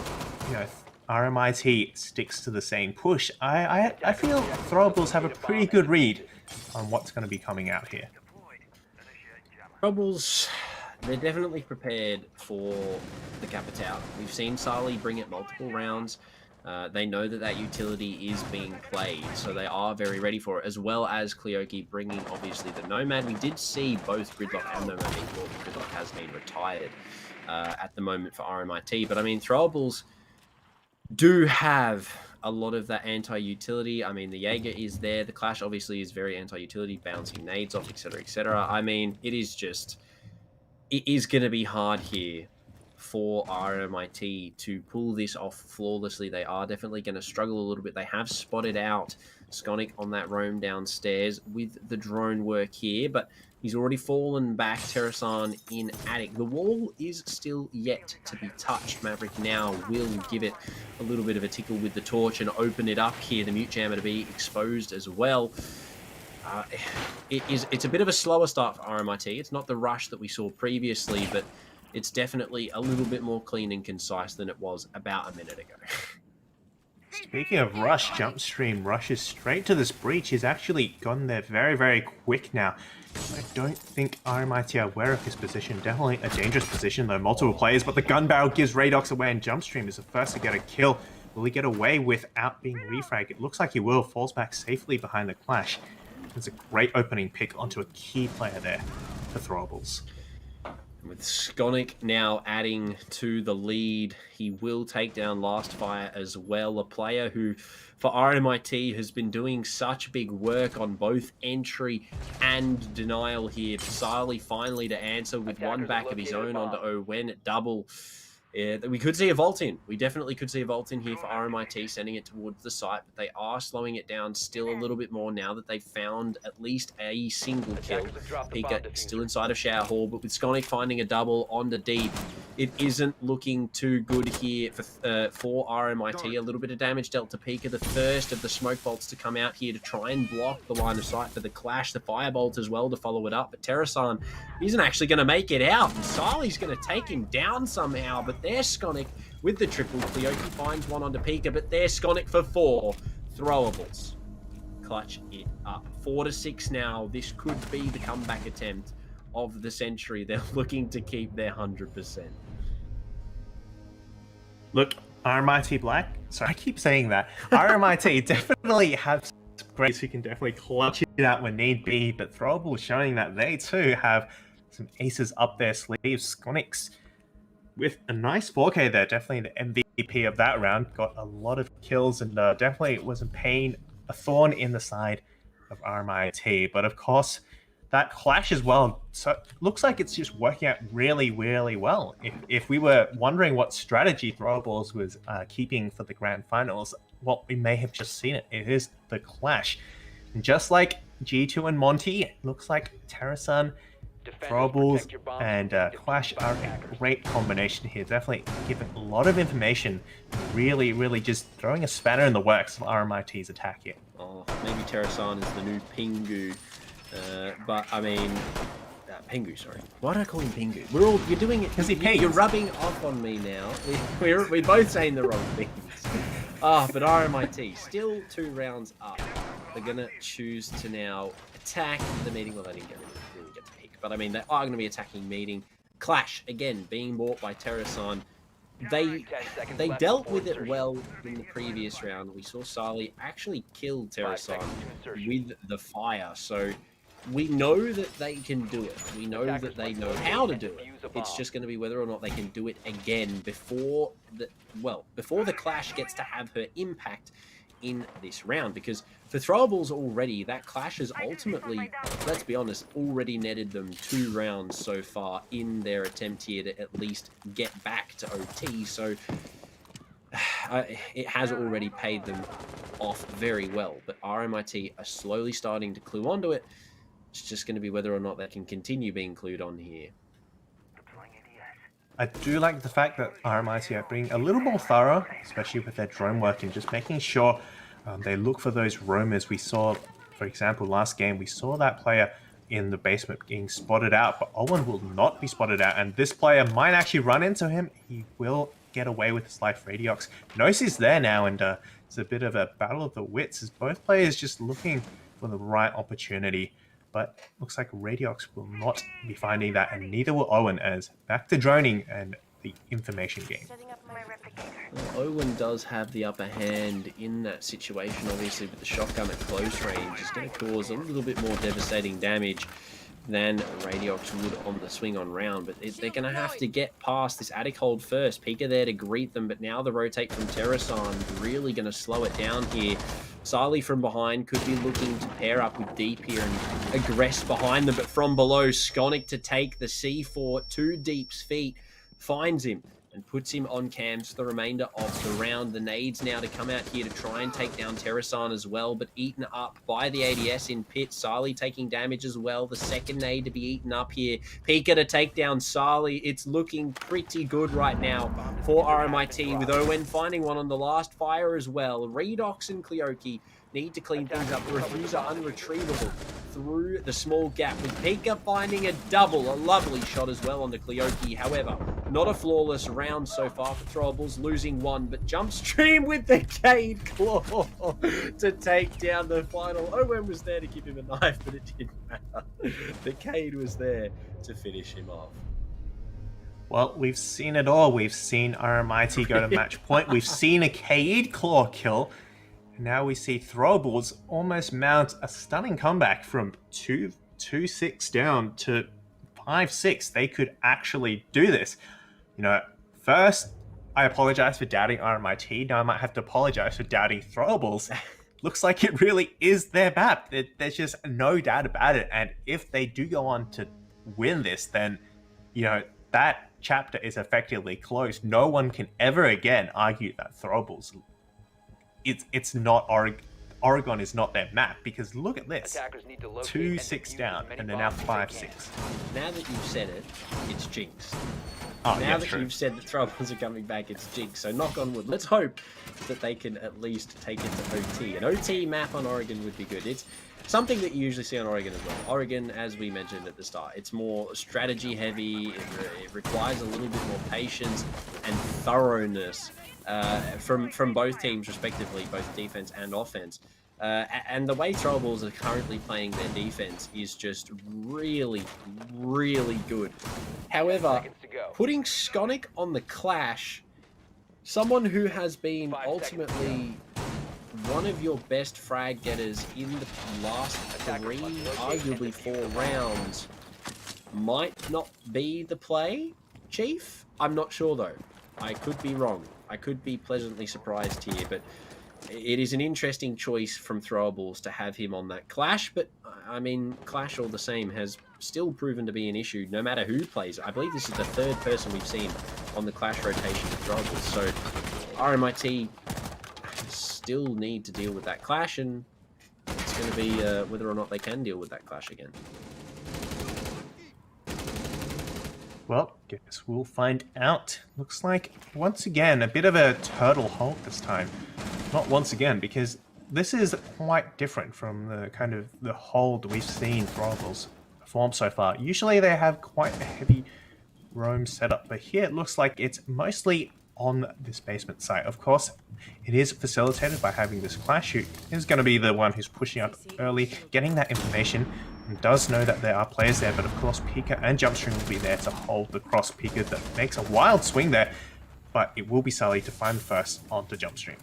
RMIT sticks to the same push, I feel Throwables have a pretty good read on what's going to be coming out here. Throwables They're definitely prepared for the Capitao. We've seen Sali bring it multiple rounds. They know that that utility is being played, so they are very ready for it, as well as Kleoki bringing, obviously, the Nomad. We did see both Gridlock and Nomad being brought. Gridlock has been retired at the moment for RMIT, but I mean, Throwables do have a lot of that anti-utility. I mean, the Jaeger is there. The Clash obviously is very anti-utility, bouncing nades off, etc., etc. I mean, it is going to be hard here for RMIT to pull this off flawlessly. They are definitely going to struggle a little bit. They have spotted out Skonic on that roam downstairs with the drone work here, but he's already fallen back. Terrasan in attic. The wall is still yet to be touched. Maverick now will give it a little bit of a tickle with the torch and open it up here. The mute jammer to be exposed as well. It's a bit of a slower start for RMIT. It's not the rush that we saw previously, but it's definitely a little bit more clean and concise than it was about a minute ago. Speaking of rush, Jumpstream rushes straight to this breach. He's actually gone there very, very quick now. I don't think RMIT are aware of his position. Definitely a dangerous position, though. Multiple players, but the gun barrel gives Radox away, and Jumpstream is the first to get a kill. Will he get away without being refragged? It looks like he will. Falls back safely behind the Clash. It's a great opening pick onto a key player there for Throwables. With Skonic now adding to the lead, he will take down Last Fire as well, a player who, for RMIT, has been doing such big work on both entry and denial here. Sali finally to answer with one back of his own onto Owen at double. Yeah, we could see a vault in. We definitely could see a vault in here for RMIT, sending it towards the site, but they are slowing it down still a little bit more now that they've found at least a single kill. Pika still inside of Shower Hall, but with Skonic finding a double on the deep, it isn't looking too good here for RMIT. A little bit of damage dealt to Pika, the first of the smoke bolts to come out here to try and block the line of sight for the Clash. The firebolt as well to follow it up, but Terrasan isn't actually going to make it out, and Sali's going to take him down somehow, but there's Skonic with the triple. Kleoki finds one onto Pika, but there's Skonic for 4. Throwables clutch it up. 4-6 now. This could be the comeback attempt of the century. They're looking to keep their 100%. Look, RMIT Black. Sorry, I keep saying that. RMIT definitely have greats who can definitely clutch it out when need be, but Throwables showing that they too have some aces up their sleeves. Skonic's with a nice 4K there, definitely the MVP of that round. Got a lot of kills and definitely was a thorn in the side of RMIT. But of course, that Clash as well, so looks like it's just working out really, really well. If we were wondering what strategy Throwables was keeping for the grand finals, well, we may have just seen it. It is the Clash. And just like G2 and Monty, it looks like Terrasan, Throwables, and Clash are a great combination here. Definitely giving a lot of information. Really, really just throwing a spanner in the works of RMIT's attack here. Oh, maybe Terrasan is the new Pingu. But I mean, Pingu, sorry. Why do I call him Pingu? You're doing it because you're rubbing off on me now. We're both saying the wrong things. But RMIT still 2 rounds up. They're gonna choose to now attack the meeting. Well, they didn't really get to pick, but I mean, they are going to be attacking meeting. Clash again being bought by Terrasan. They dealt with it well in the previous round. We saw Sali actually kill Terrasan with the fire, so we know that they can do it. We know that they know how to do it. It's just going to be whether or not they can do it again before the Clash gets to have her impact in this round, because for Throwables already, that Clash has ultimately, let's be honest, already netted them 2 rounds so far in their attempt here to at least get back to OT, so it has already paid them off very well, but RMIT are slowly starting to clue onto it. It's just going to be whether or not they can continue being clued on here. I do like the fact that RMIT are being a little more thorough, especially with their drone work, and just making sure they look for those roamers. We saw, for example, last game, we saw that player in the basement getting spotted out, but Owen will not be spotted out, and this player might actually run into him. He will get away with his life. Radiox knows he's there now, and it's a bit of a battle of the wits as both players just looking for the right opportunity. but looks like Radiox will not be finding that, and neither will Owen, as back to droning and the information game. Well, Owen does have the upper hand in that situation, obviously, with the shotgun at close range. It's going to cause a little bit more devastating damage than Radiox would on the swing on round, but they're going to have to get past this attic hold first. Pika there to greet them, but now the rotate from Terrasan really going to slow it down here. Sali from behind could be looking to pair up with Deep here and aggress behind them, but from below, Skonic to take the C4 to Deep's feet, finds him and puts him on cams for the remainder of the round. The nades now to come out here to try and take down Terrasan as well, but eaten up by the ADS in pit. Sali taking damage as well. The second nade to be eaten up here. Pika to take down Sali. It's looking pretty good right now for RMIT, with Owen finding one on the last fire as well. Redox and Kleoki need to clean things up. The Refuser unretrievable through the small gap, with Pika finding a double. A lovely shot as well on the Kleoki. However, not a flawless round so far for Throwables, losing one, but Jumpstream with the Cade Claw to take down the final. Owen was there to give him a knife, but it didn't matter. The Cade was there to finish him off. Well, we've seen it all. We've seen RMIT go to match point. We've seen a Cade Claw kill. And now we see Throwables almost mount a stunning comeback from 2-6 down to 5-6. They could actually do this. You know, first, I apologize for doubting RMIT. Now I might have to apologize for doubting Throwables. Looks like it really is their map. There's just no doubt about it. And if they do go on to win this, then, you know, that chapter is effectively closed. No one can ever again argue that Throwables, it's not Oregon is not their map, because look at this. 2-6 down, and they're now 5-6. Now that you've said it, it's jinx. Oh, now yeah, that true. you've said that Throwables are coming back, it's jinx. So knock on wood. Let's hope that they can at least take it to OT. An OT map on Oregon would be good. It's something that you usually see on Oregon as well. Oregon, as we mentioned at the start, it's more strategy heavy. It requires a little bit more patience and thoroughness from both teams, respectively, both defense and offense. And the way Throwables are currently playing their defense is just really, really good. However, putting Skonic on the Clash, someone who has been ultimately one of your best frag getters in the last 3, arguably 4 rounds, might not be the play, Chief? I'm not sure, though. I could be wrong. I could be pleasantly surprised here, but it is an interesting choice from Throwables to have him on that Clash, but I mean, Clash all the same has still proven to be an issue no matter who plays. I believe this is the 3rd person we've seen on the Clash rotation with Throwables, so RMIT still need to deal with that Clash, and it's going to be whether or not they can deal with that Clash again. Well, guess we'll find out. Looks like, once again, a bit of a turtle hold this time. Not once again, because this is quite different from the kind of the hold we've seen Throwables perform so far. Usually they have quite a heavy roam setup, but here it looks like it's mostly on this basement site. Of course, it is facilitated by having this Clash, who is going to be the one who's pushing up early, getting that information, and does know that there are players there, but of course Pika and Jumpstream will be there to hold the cross. Pika that makes a wild swing there, but it will be Sully to find the first onto Jumpstream.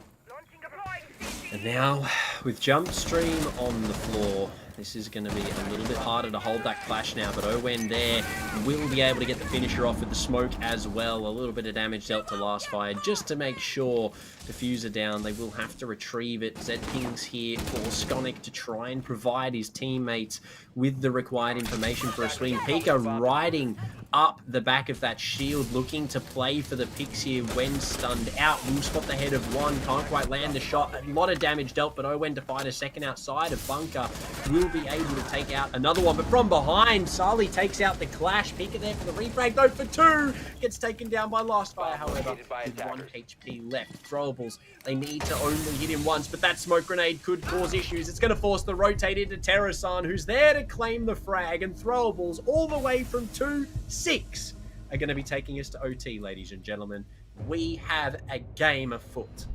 And now, with Jumpstream on the floor, this is going to be a little bit harder to hold that Clash now, but Owen there will be able to get the finisher off with the smoke as well. A little bit of damage dealt to last fire just to make sure Diffuser down. They will have to retrieve it. Zping's here for Skonic to try and provide his teammates with the required information for a swing. Pika riding up the back of that shield, looking to play for the picks here when stunned out. Will spot the head of one, can't quite land the shot. A lot of damage dealt, but Owen to find a second outside of bunker. Will be able to take out another one, but from behind, Sali takes out the Clash. Pika there for the refrag, though, for 2. Gets taken down by last fire, however, with 1 HP left. Throwables, they need to only hit him once, but that smoke grenade could cause issues. It's going to force the rotate into Terrasan, who's there to claim the frag, and Throwables, all the way from 2-6, are going to be taking us to OT, ladies and gentlemen. We have a game afoot.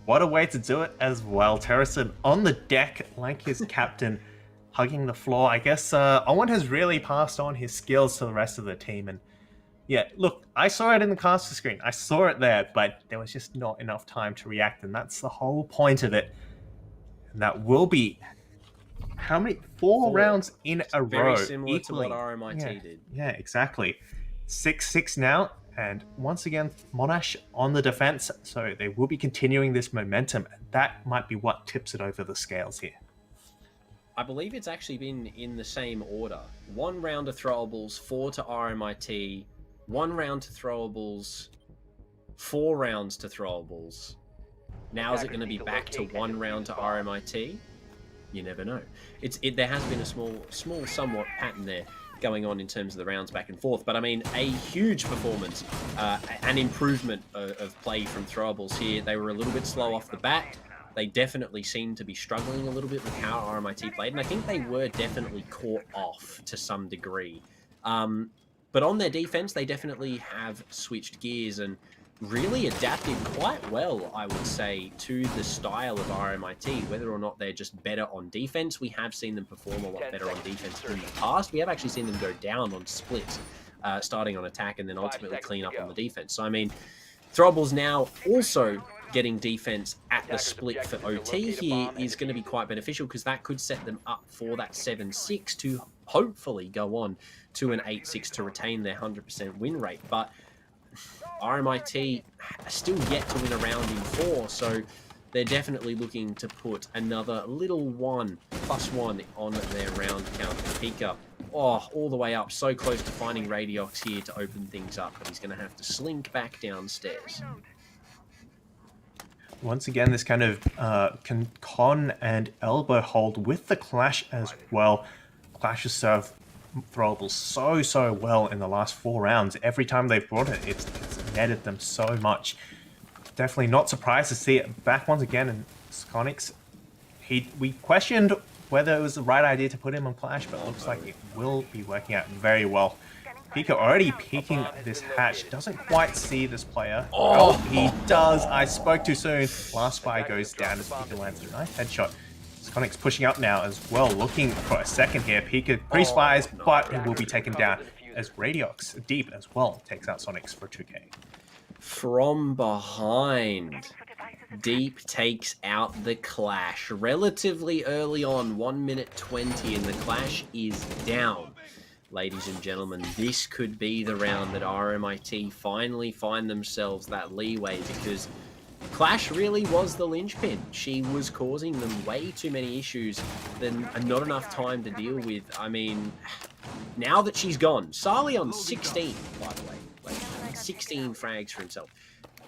What a way to do it as well. Terrasan on the deck like his captain, hugging the floor. I guess Owen has really passed on his skills to the rest of the team. And yeah, look, I saw it in the caster screen. I saw it there, but there was just not enough time to react. And that's the whole point of it. And that will be how many? Four rounds in a row. Very similar equaling. to what RMIT did. Yeah, exactly. 6-6 now. And once again, Monash on the defense. So they will be continuing this momentum. And that might be what tips it over the scales here. I believe it's actually been in the same order. 1 round to throwables, 4 to RMIT, 1 round to throwables, 4 rounds to throwables. Now is it going to be back to 1 round to RMIT? You never know. There has been a small somewhat pattern there going on in terms of the rounds back and forth. But I mean, a huge performance, an improvement of play from throwables here. They were a little bit slow off the bat. They definitely seemed to be struggling a little bit with how RMIT played, and I think they were definitely caught off to some degree. But on their defense, they definitely have switched gears and really adapted quite well, I would say, to the style of RMIT. Whether or not they're just better on defense, we have seen them perform a lot better on defense in the past. We have actually seen them go down on splits, starting on attack and then ultimately clean up on the defense. So, I mean, throwables now also getting defense at the split for OT here is going to be quite beneficial, because that could set them up for that 7-6 to hopefully go on to an 8-6 to retain their 100% win rate. But RMIT still yet to win a round in 4, so they're definitely looking to put another little +1 on their round count. Pika, all the way up, so close to finding Radiox here to open things up, but he's going to have to slink back downstairs. Once again, this kind of con and elbow hold with the Clash as well. Clash has served throwables so well in the last 4 rounds. Every time they've brought it, it's netted them so much. Definitely not surprised to see it back once again in Sconix. We questioned whether it was the right idea to put him on Clash, but it looks like it will be working out very well. Pika already peeking this hatch. Doesn't quite see this player. Oh, he does. I spoke too soon. Last spy goes down as Pika lands a nice headshot. Sconix pushing up now as well, looking for a second here. Pika pre-spies, but it will be taken down as Radiox, Deep as well, takes out Sconix for 2k. From behind, Deep takes out the Clash relatively early on, 1 minute 20, and the Clash is down. Ladies and gentlemen, this could be the round that RMIT finally find themselves that leeway, because Clash really was the linchpin. She was causing them way too many issues and not enough time to deal with. I mean, now that she's gone, Sarli on 16, by the way, like 16 frags for himself.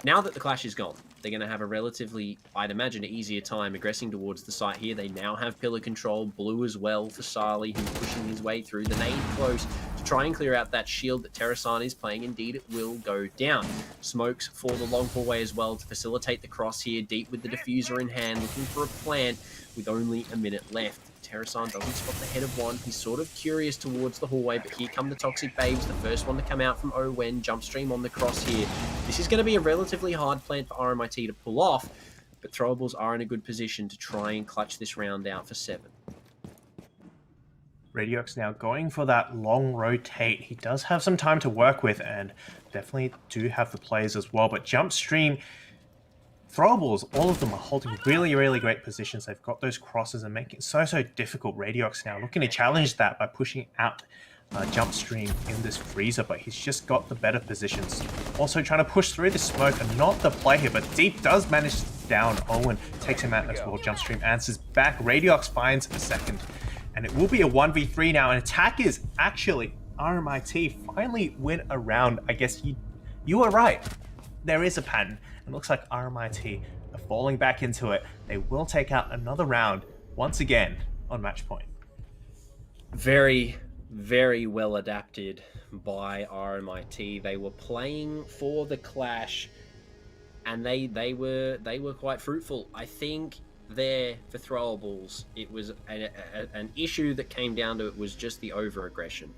Now that the Clash is gone, they're going to have a relatively, I'd imagine, easier time aggressing towards the site here. They now have pillar control, blue as well for Sarli, who's pushing his way through. The nade close to try and clear out that shield that Terrasan is playing. Indeed, it will go down. Smokes for the long hallway as well to facilitate the cross here. Deep with the diffuser in hand, looking for a plant with only a minute left. Terrasan doesn't spot the head of one. He's sort of curious towards the hallway, but here come the Toxic Babes, the first one to come out from Owen. Jump stream on the cross here. This is going to be a relatively hard plant for RMIT to pull off, but throwables are in a good position to try and clutch this round out for 7. Radiox now going for that long rotate. He does have some time to work with, and definitely do have the players as well, but Jump Stream, throwables, all of them are holding really great positions. They've got those crosses and making it so difficult. Radiox now looking to challenge that by pushing out Jump Stream in this freezer, but he's just got the better positions. Also trying to push through the smoke and not the play here, but Deep does manage to down Owen, takes him out as well. Jump Stream answers back. Radiox finds a second, and it will be a 1v3 now. And attackers, actually, RMIT finally win a round. I guess you were right. There is a pattern. It looks like RMIT are falling back into it. They will take out another round once again on match point. Very well adapted by RMIT. They were playing for the Clash, and they were quite fruitful. I think there for throwables, it was an issue that came down to it was just the over-aggression.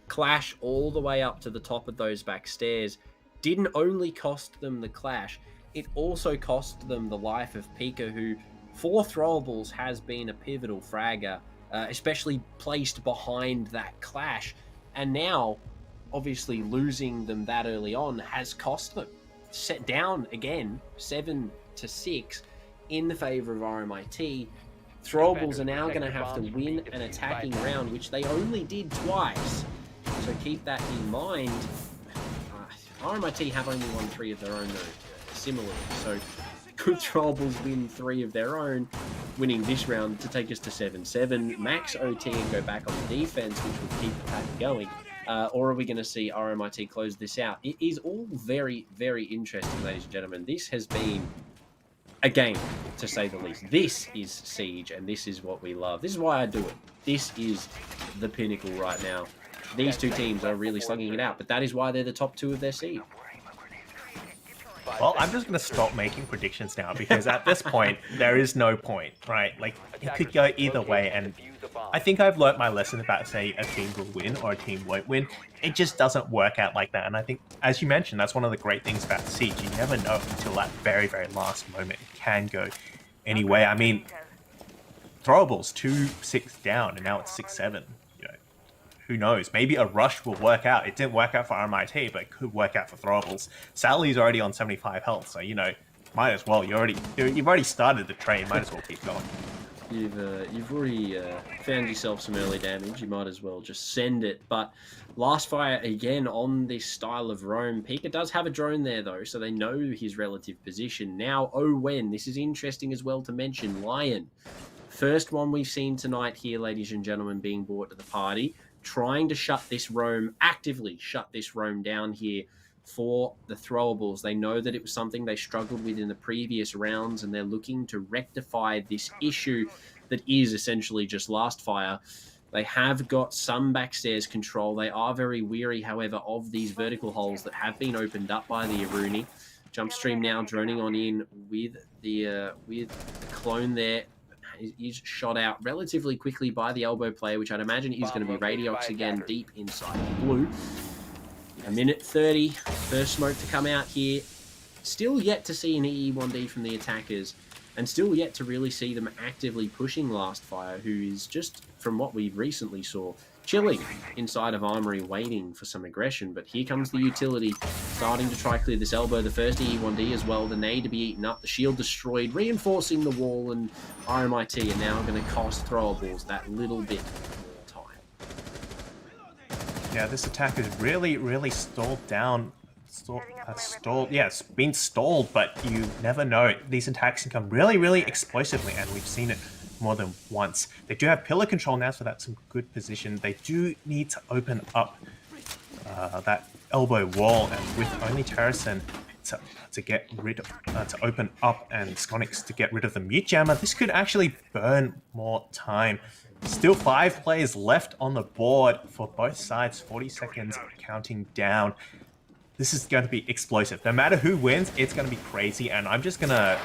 Clash all the way up to the top of those back stairs didn't only cost them the Clash, it also cost them the life of Pika, who, for throwables, has been a pivotal fragger especially placed behind that clash. And now, obviously, losing them that early on has cost them. Set down again, 7-6 in the favour of RMIT. Throwables are now going to have to win an attacking round, which they only did twice. So keep that in mind. RMIT have only won 3 of their own, though, similarly. So could Throwables win 3 of their own, winning this round to take us to 7-7, max OT and go back on the defense, which will keep the pack going? Or are we going to see RMIT close this out? It is all very, very interesting, ladies and gentlemen. This has been a game, to say the least. This is Siege, and this is what we love. This is why I do it. This is the pinnacle right now. These two teams are really slugging it out, but that is why they're the top 2 of their seed. Well, I'm just going to stop making predictions now, because at this point, there is no point, right? Like, it could go either way, and I think I've learnt my lesson about saying a team will win or a team won't win. It just doesn't work out like that, and I think, as you mentioned, that's one of the great things about Siege. You never know until that very, very last moment. It can go any way. I mean, Throwables 2-6 down, and now it's 6-7. Who knows? Maybe a rush will work out. It didn't work out for RMIT, but it could work out for Throwables. Sally's already on 75 health, so might as well. You've already started the train. Might as well keep going. You've already found yourself some early damage. You might as well just send it. But last fire again on this style of roam. Pika does have a drone there though, so they know his relative position. Now, Owen, this is interesting as well to mention. Lion, first one we've seen tonight here, ladies and gentlemen, being brought to the party. Trying to actively shut this roam down here for the Throwables. They know that it was something they struggled with in the previous rounds, and they're looking to rectify this issue that is essentially just last fire. They have got some backstairs control. They are very weary, however, of these vertical holes that have been opened up by the Uni. Jumpstream now droning on in with the clone there. Is shot out relatively quickly by the elbow player, which I'd imagine is going to be Radiox again deep inside the blue. A minute 30, first smoke to come out here. Still yet to see an EE1D from the attackers, and still yet to really see them actively pushing Last Fire, who is just, from what we recently saw, chilling inside of Armory, waiting for some aggression. But here comes the utility, starting to try clear this elbow. The first E1D as well, the nade to be eaten up, the shield destroyed, reinforcing the wall, and RMIT are now going to cost Throwables that little bit more time. Yeah, this attack is really, really stalled down. Stalled. Yeah, it's been stalled, but you never know. These attacks can come really, really explosively, and we've seen it more than once. They do have pillar control now, so that's some good position. They do need to open up that elbow wall, and with only Terracin to get rid of, to open up, and Sconix to get rid of the mute jammer, this could actually burn more time. Still 5 players left on the board for both sides, 40 seconds counting down. This is going to be explosive. No matter who wins, it's going to be crazy, and I'm just going to,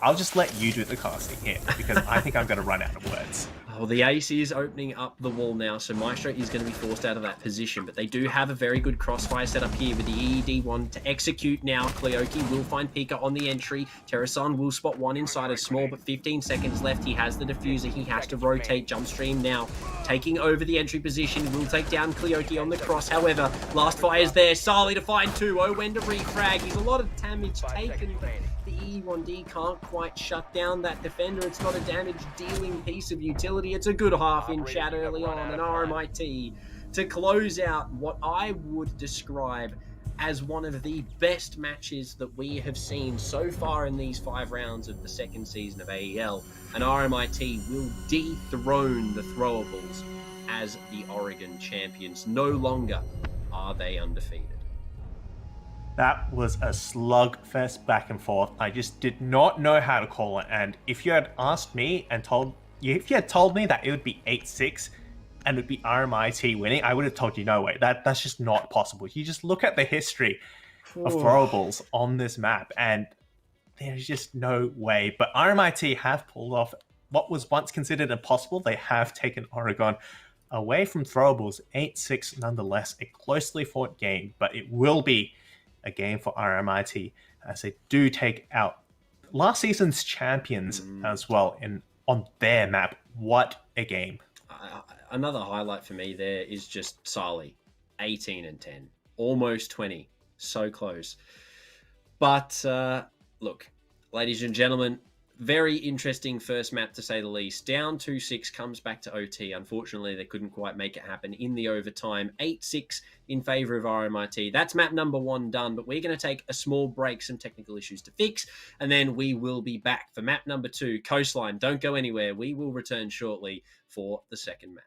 I'll just let you do the casting here, because I think I'm going to run out of words. Oh, the AC is opening up the wall now, so Maestro is going to be forced out of that position, but they do have a very good crossfire set up here with the EED1 to execute now. Kleoki will find Pika on the entry. Terrason will spot one inside of small, but 15 seconds left. He has the diffuser. He has to rotate. Jumpstream now taking over the entry position. Will take down Kleoki on the cross. However, last fire is there. Sali to find 2. Owen to refrag. He's a lot of damage taken. The E1D can't quite shut down that defender. It's not a damage-dealing piece of utility. It's a good half in chat early on, and RMIT to close out what I would describe as one of the best matches that we have seen so far in these 5 rounds of the second season of AEL, and RMIT will dethrone the Throwables as the Oregon champions. No longer are they undefeated. That was a slugfest back and forth. I just did not know how to call it. And if you had asked me and if you had told me that it would be 8-6 and it would be RMIT winning, I would have told you no way. That's just not possible. You just look at the history of Throwables on this map, and there's just no way. But RMIT have pulled off what was once considered impossible. They have taken Oregon away from Throwables, 8-6 nonetheless. A closely fought game, but it will be a game for RMIT as they do take out last season's champions as well on their map. What a game. Another highlight for me there is just Sali, 18 and 10, almost 20, so close. But look, ladies and gentlemen, very interesting first map to say the least. Down 2-6, comes back to OT. Unfortunately, they couldn't quite make it happen in the overtime. 8-6 in favor of RMIT. That's map number 1 done, but we're going to take a small break, some technical issues to fix, and then we will be back for map number 2, Coastline. Don't go anywhere. We will return shortly for the second map.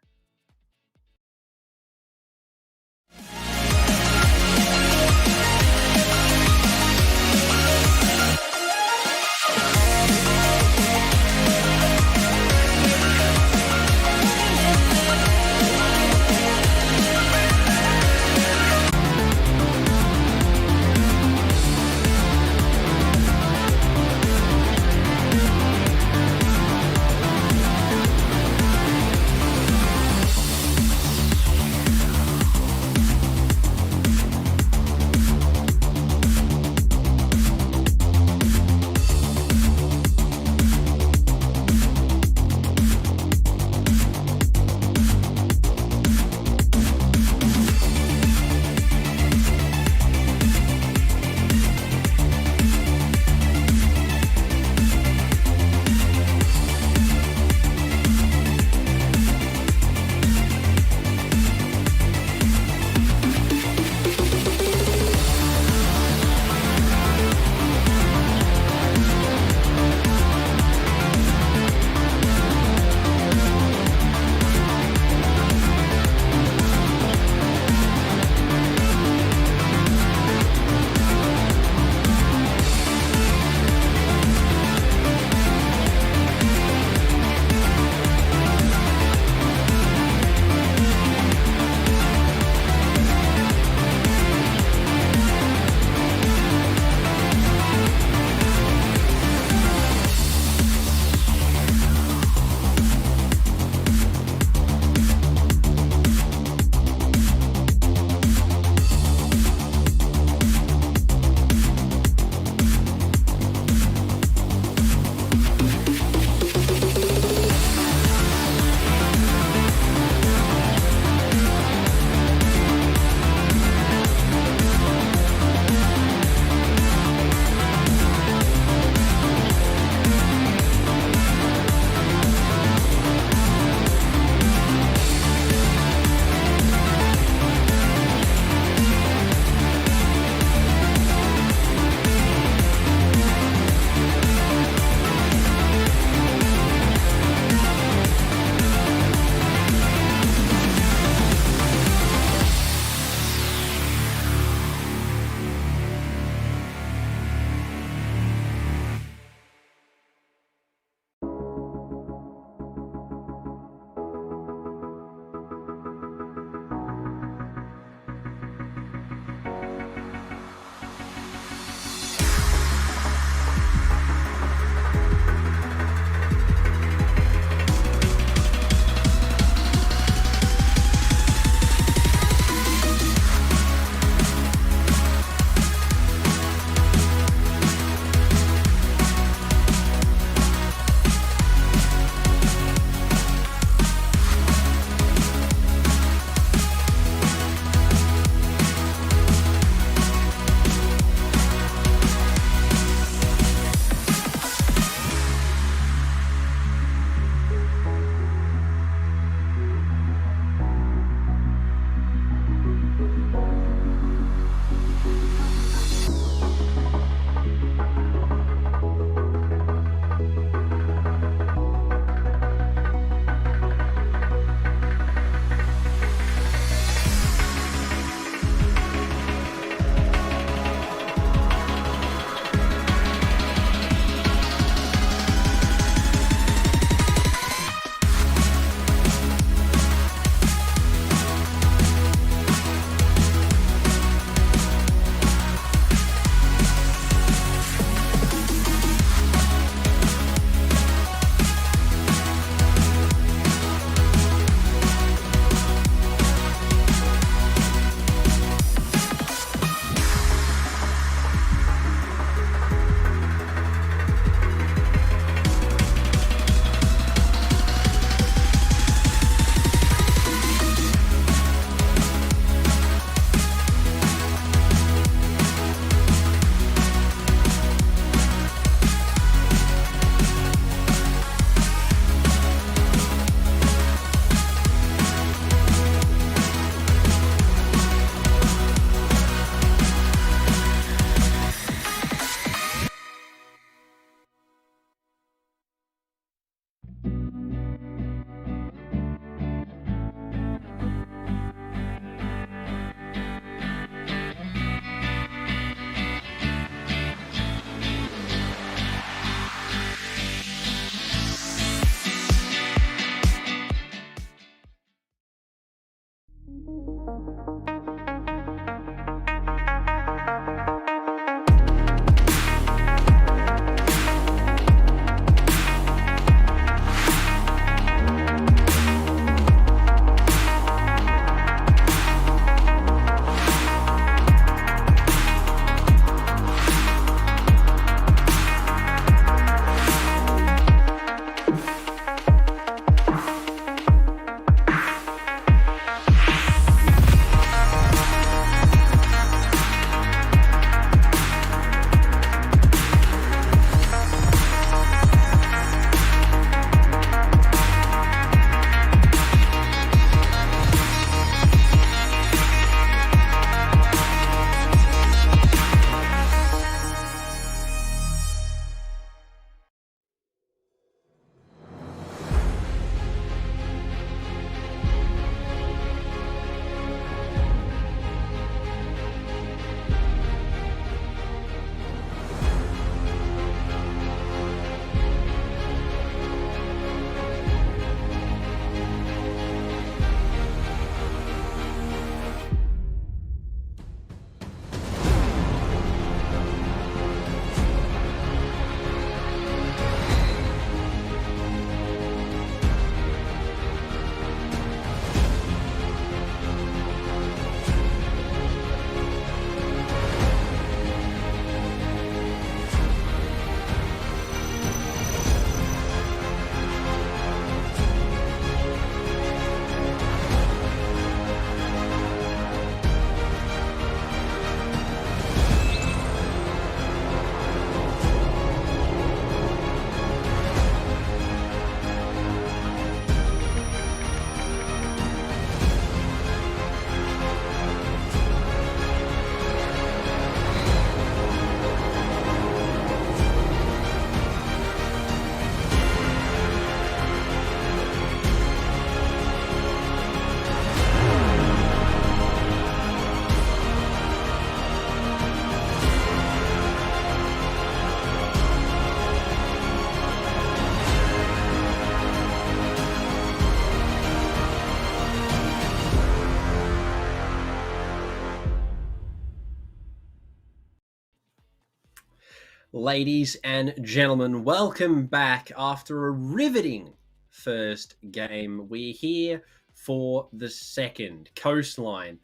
Ladies and gentlemen, welcome back after a riveting first game. We're here for the second. Coastline,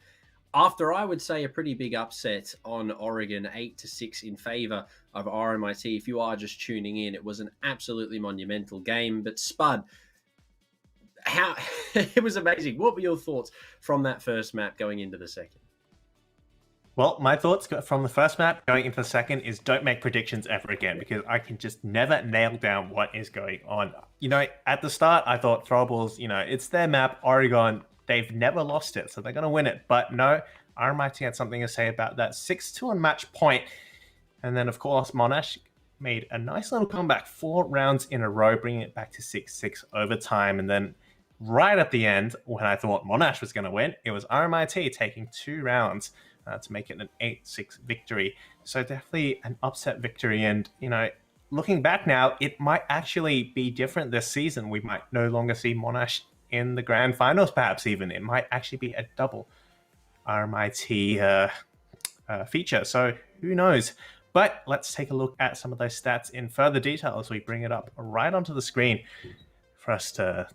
after I would say a pretty big upset on Oregon, 8-6 in favor of RMIT. If you are just tuning in, it was an absolutely monumental game. But Spud, how it was amazing. What were your thoughts from that first map going into the second? Well, my thoughts from the first map going into the second is don't make predictions ever again because I can just never nail down what is going on. At the start, I thought Throwables, it's their map, Oregon, they've never lost it, so they're going to win it. But no, RMIT had something to say about that 6-2 on match point. And then, of course, Monash made a nice little comeback, 4 rounds in a row, bringing it back to 6-6 overtime. And then right at the end, when I thought Monash was going to win, it was RMIT taking 2 rounds to make it an 8-6 victory. So definitely an upset victory. And, looking back now, it might actually be different this season. We might no longer see Monash in the grand finals, perhaps even. It might actually be a double RMIT feature. So who knows? But let's take a look at some of those stats in further detail as we bring it up right onto the screen for us to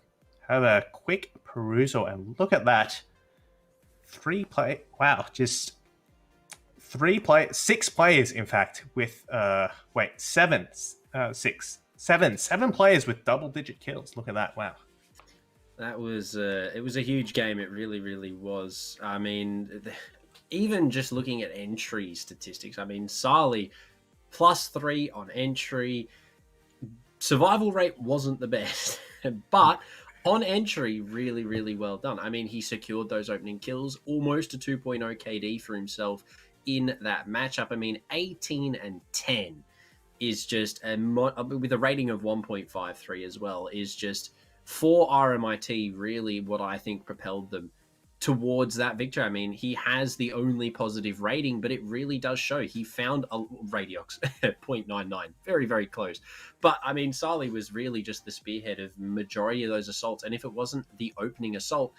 have a quick perusal and look at that. 6 players, in fact, with seven players with double-digit kills. Look at that! Wow, That was it was a huge game. It really, really was. I mean, even just looking at entry statistics, I mean, Sarli +3 on entry. Survival rate wasn't the best, but on entry, really, really well done. I mean, he secured those opening kills, almost a 2.0 KD for himself in that matchup. I mean, 18-10 is just with a rating of 1.53 as well, is just for RMIT really what I think propelled them towards that victory. I mean, he has the only positive rating, but it really does show. He found a Radiox 0.99, very, very close. But I mean, Sarli was really just the spearhead of majority of those assaults. And if it wasn't the opening assault,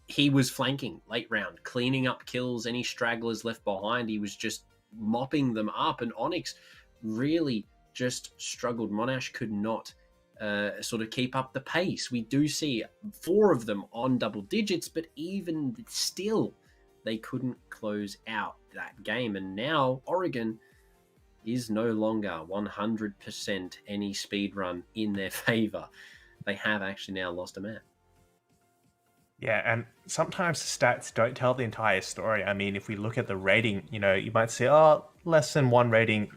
he was flanking late round, cleaning up kills, any stragglers left behind. He was just mopping them up. And Onyx really just struggled. Monash could not sort of keep up the pace. We do see 4 of them on double digits, but even still, they couldn't close out that game. And now Oregon is no longer 100% any speed run in their favor. They have actually now lost a map. yeah, and sometimes the stats don't tell the entire story. I mean, if we look at the rating, you might say, oh, less than 1 rating,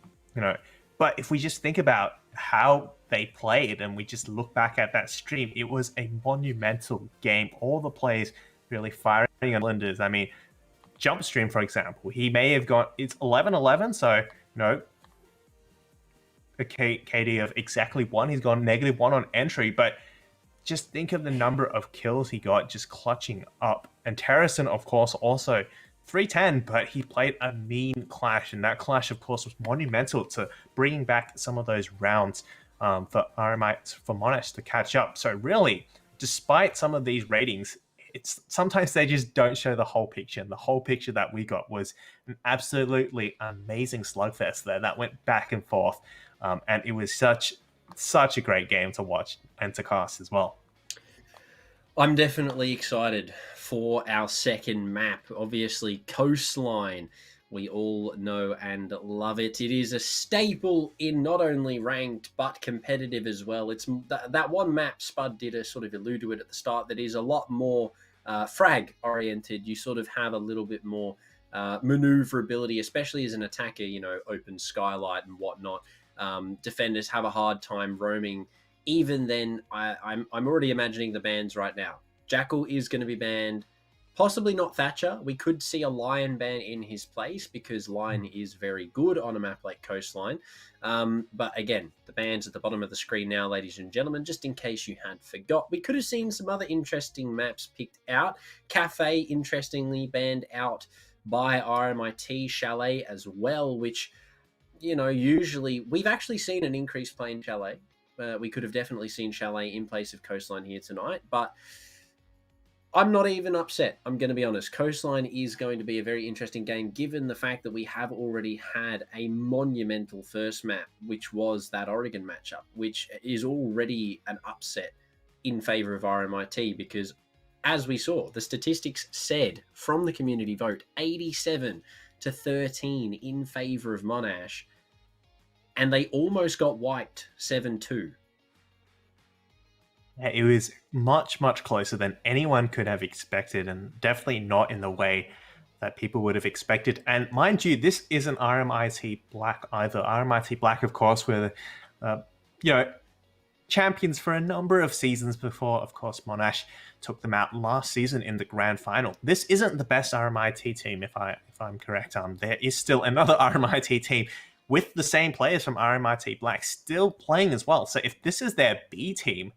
but if we just think about how they played and we just look back at that stream, it was a monumental game. All the players really firing on cylinders. I mean, Jump Stream, for example, he may have got, it's 11-11, so, a KD of exactly 1. He's gone -1 on entry, but just think of the number of kills he got just clutching up. And Terracin, of course, also 310, but he played a mean clash, and that clash, of course, was monumental to bringing back some of those rounds for Monash to catch up. So really, despite some of these ratings, it's sometimes they just don't show the whole picture. And the whole picture that we got was an absolutely amazing slugfest there that went back and forth, and it was such a great game to watch and to cast as well. I'm definitely excited for our second map. Obviously, Coastline, we all know and love it. It is a staple in not only ranked, but competitive as well. It's that one map, Spud did a sort of allude to it at the start, that is a lot more frag-oriented. You sort of have a little bit more maneuverability, especially as an attacker, open skylight and whatnot. Defenders have a hard time roaming. Even then, I'm already imagining the bans right now. Jackal is going to be banned. Possibly not Thatcher. We could see a Lion ban in his place because Lion is very good on a map like Coastline. But again, the bans at the bottom of the screen now, ladies and gentlemen, just in case you had forgot. We could have seen some other interesting maps picked out. Cafe, interestingly, banned out by RMIT. Chalet as well, which, usually we've actually seen an increased play in Chalet. We could have definitely seen Chalet in place of Coastline here tonight, but I'm not even upset. I'm going to be honest. Coastline is going to be a very interesting game, given the fact that we have already had a monumental first map, which was that Oregon matchup, which is already an upset in favor of RMIT because, as we saw, the statistics said from the community vote 87-13 in favor of Monash, and they almost got wiped 7-2. Yeah, it was much, much closer than anyone could have expected, and definitely not in the way that people would have expected. And mind you, this isn't RMIT Black either. RMIT Black, of course, were champions for a number of seasons before, of course, Monash took them out last season in the grand final. This isn't the best RMIT team, if I'm correct. There is still another RMIT team with the same players from RMIT Black still playing as well. So if this is their B team,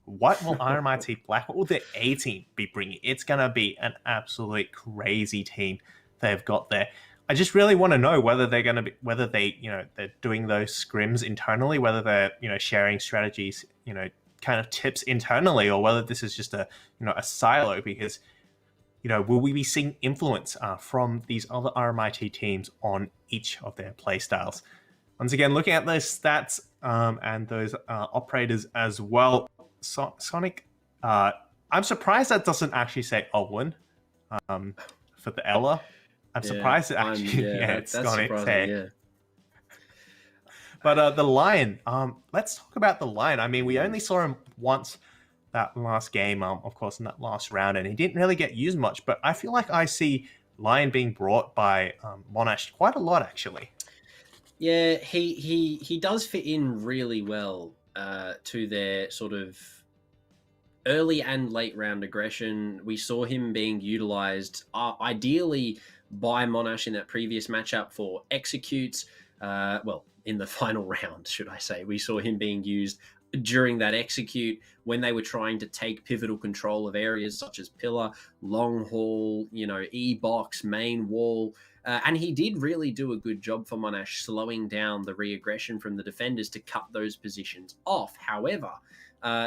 what will RMIT Black, what will their A team be bringing? It's going to be an absolute crazy team they've got there. I just really want to know whether they're going to be, whether they, they're doing those scrims internally, whether they're, sharing strategies, kind of tips internally, or whether this is just a silo, because, will we be seeing influence from these other RMIT teams on each of their playstyles? Once again, looking at those stats and those operators as well, Sonic, I'm surprised that doesn't actually say Owen for the Ella. I'm surprised it actually, it's got it there. Yeah. But the Lion, let's talk about the Lion. I mean, we only saw him once that last game, of course, in that last round, and he didn't really get used much. But I feel like I see Lion being brought by Monash quite a lot, actually. Yeah, he does fit in really well to their sort of early and late round aggression. We saw him being utilized ideally by Monash in that previous matchup for executes. In the final round, should I say. We saw him being used during that execute when they were trying to take pivotal control of areas such as pillar, long haul, E-box, main wall. And he did really do a good job for Monash, slowing down the re-aggression from the defenders to cut those positions off. However,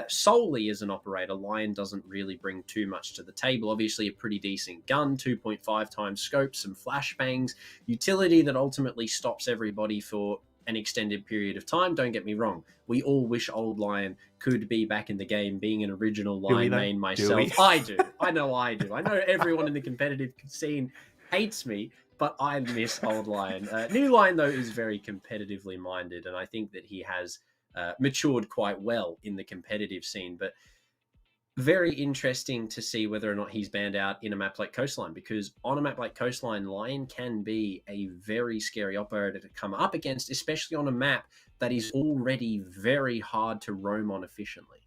solely as an operator, Lion doesn't really bring too much to the table. Obviously, a pretty decent gun, 2.5 times scope, some flashbangs, utility that ultimately stops everybody for an extended period of time. Don't get me wrong. We all wish old Lion could be back in the game, being an original Lion main myself. I do. I know I do. I know everyone in the competitive scene hates me, but I miss old Lion. New Lion, though, is very competitively minded, and I think that he has matured quite well in the competitive scene. But very interesting to see whether or not he's banned out in a map like Coastline, because on a map like Coastline, Lion can be a very scary operator to come up against, especially on a map that is already very hard to roam on efficiently.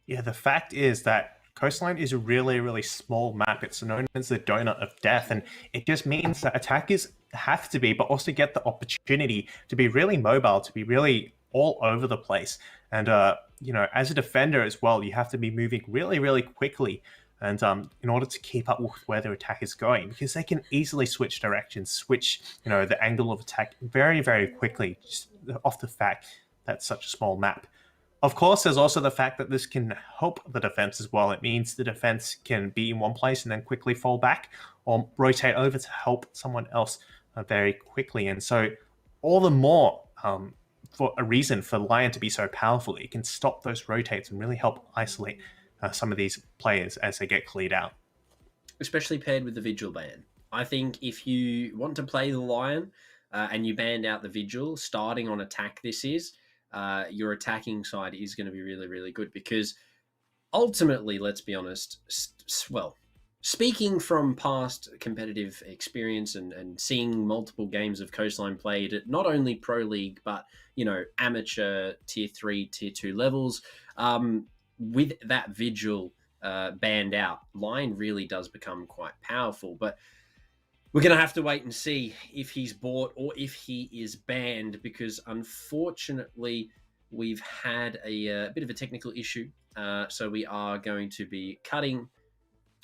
Yeah, the fact is that Coastline is a really, really small map. It's known as the donut of death, and it just means that attackers have to be, but also get the opportunity to be really mobile, to be really all over the place. And, as a defender as well, you have to be moving really, really quickly and in order to keep up with where their attack is going, because they can easily switch directions, switch, the angle of attack very, very quickly, just off the fact that it's such a small map. Of course, there's also the fact that this can help the defense as well. It means the defense can be in one place and then quickly fall back or rotate over to help someone else very quickly. And so all the more for a reason for Lion to be so powerful, it can stop those rotates and really help isolate some of these players as they get cleared out. Especially paired with the Vigil ban. I think if you want to play the Lion and you banned out the Vigil, starting on attack your attacking side is going to be really, really good, because ultimately, let's be honest, speaking from past competitive experience and seeing multiple games of Coastline played at not only Pro League, but, amateur tier 3, tier 2 levels, with that Vigil banned out, Lion really does become quite powerful. But we're going to have to wait and see if he's bought or if he is banned, because unfortunately we've had a bit of a technical issue. So we are going to be cutting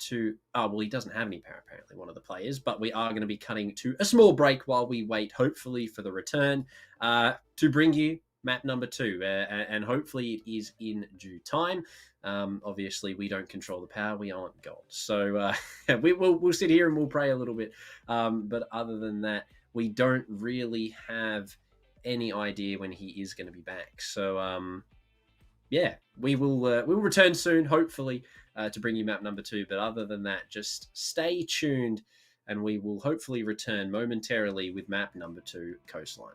to... he doesn't have any power, apparently, one of the players, but we are going to be cutting to a small break while we wait, hopefully, for the return to bring you map number 2, and hopefully it is in due time. Obviously, we don't control the power; we aren't God, so we'll sit here and we'll pray a little bit. But other than that, we don't really have any idea when he is going to be back. So yeah, we will return soon, hopefully, to bring you map number 2. But other than that, just stay tuned, and we will hopefully return momentarily with map number 2, Coastline.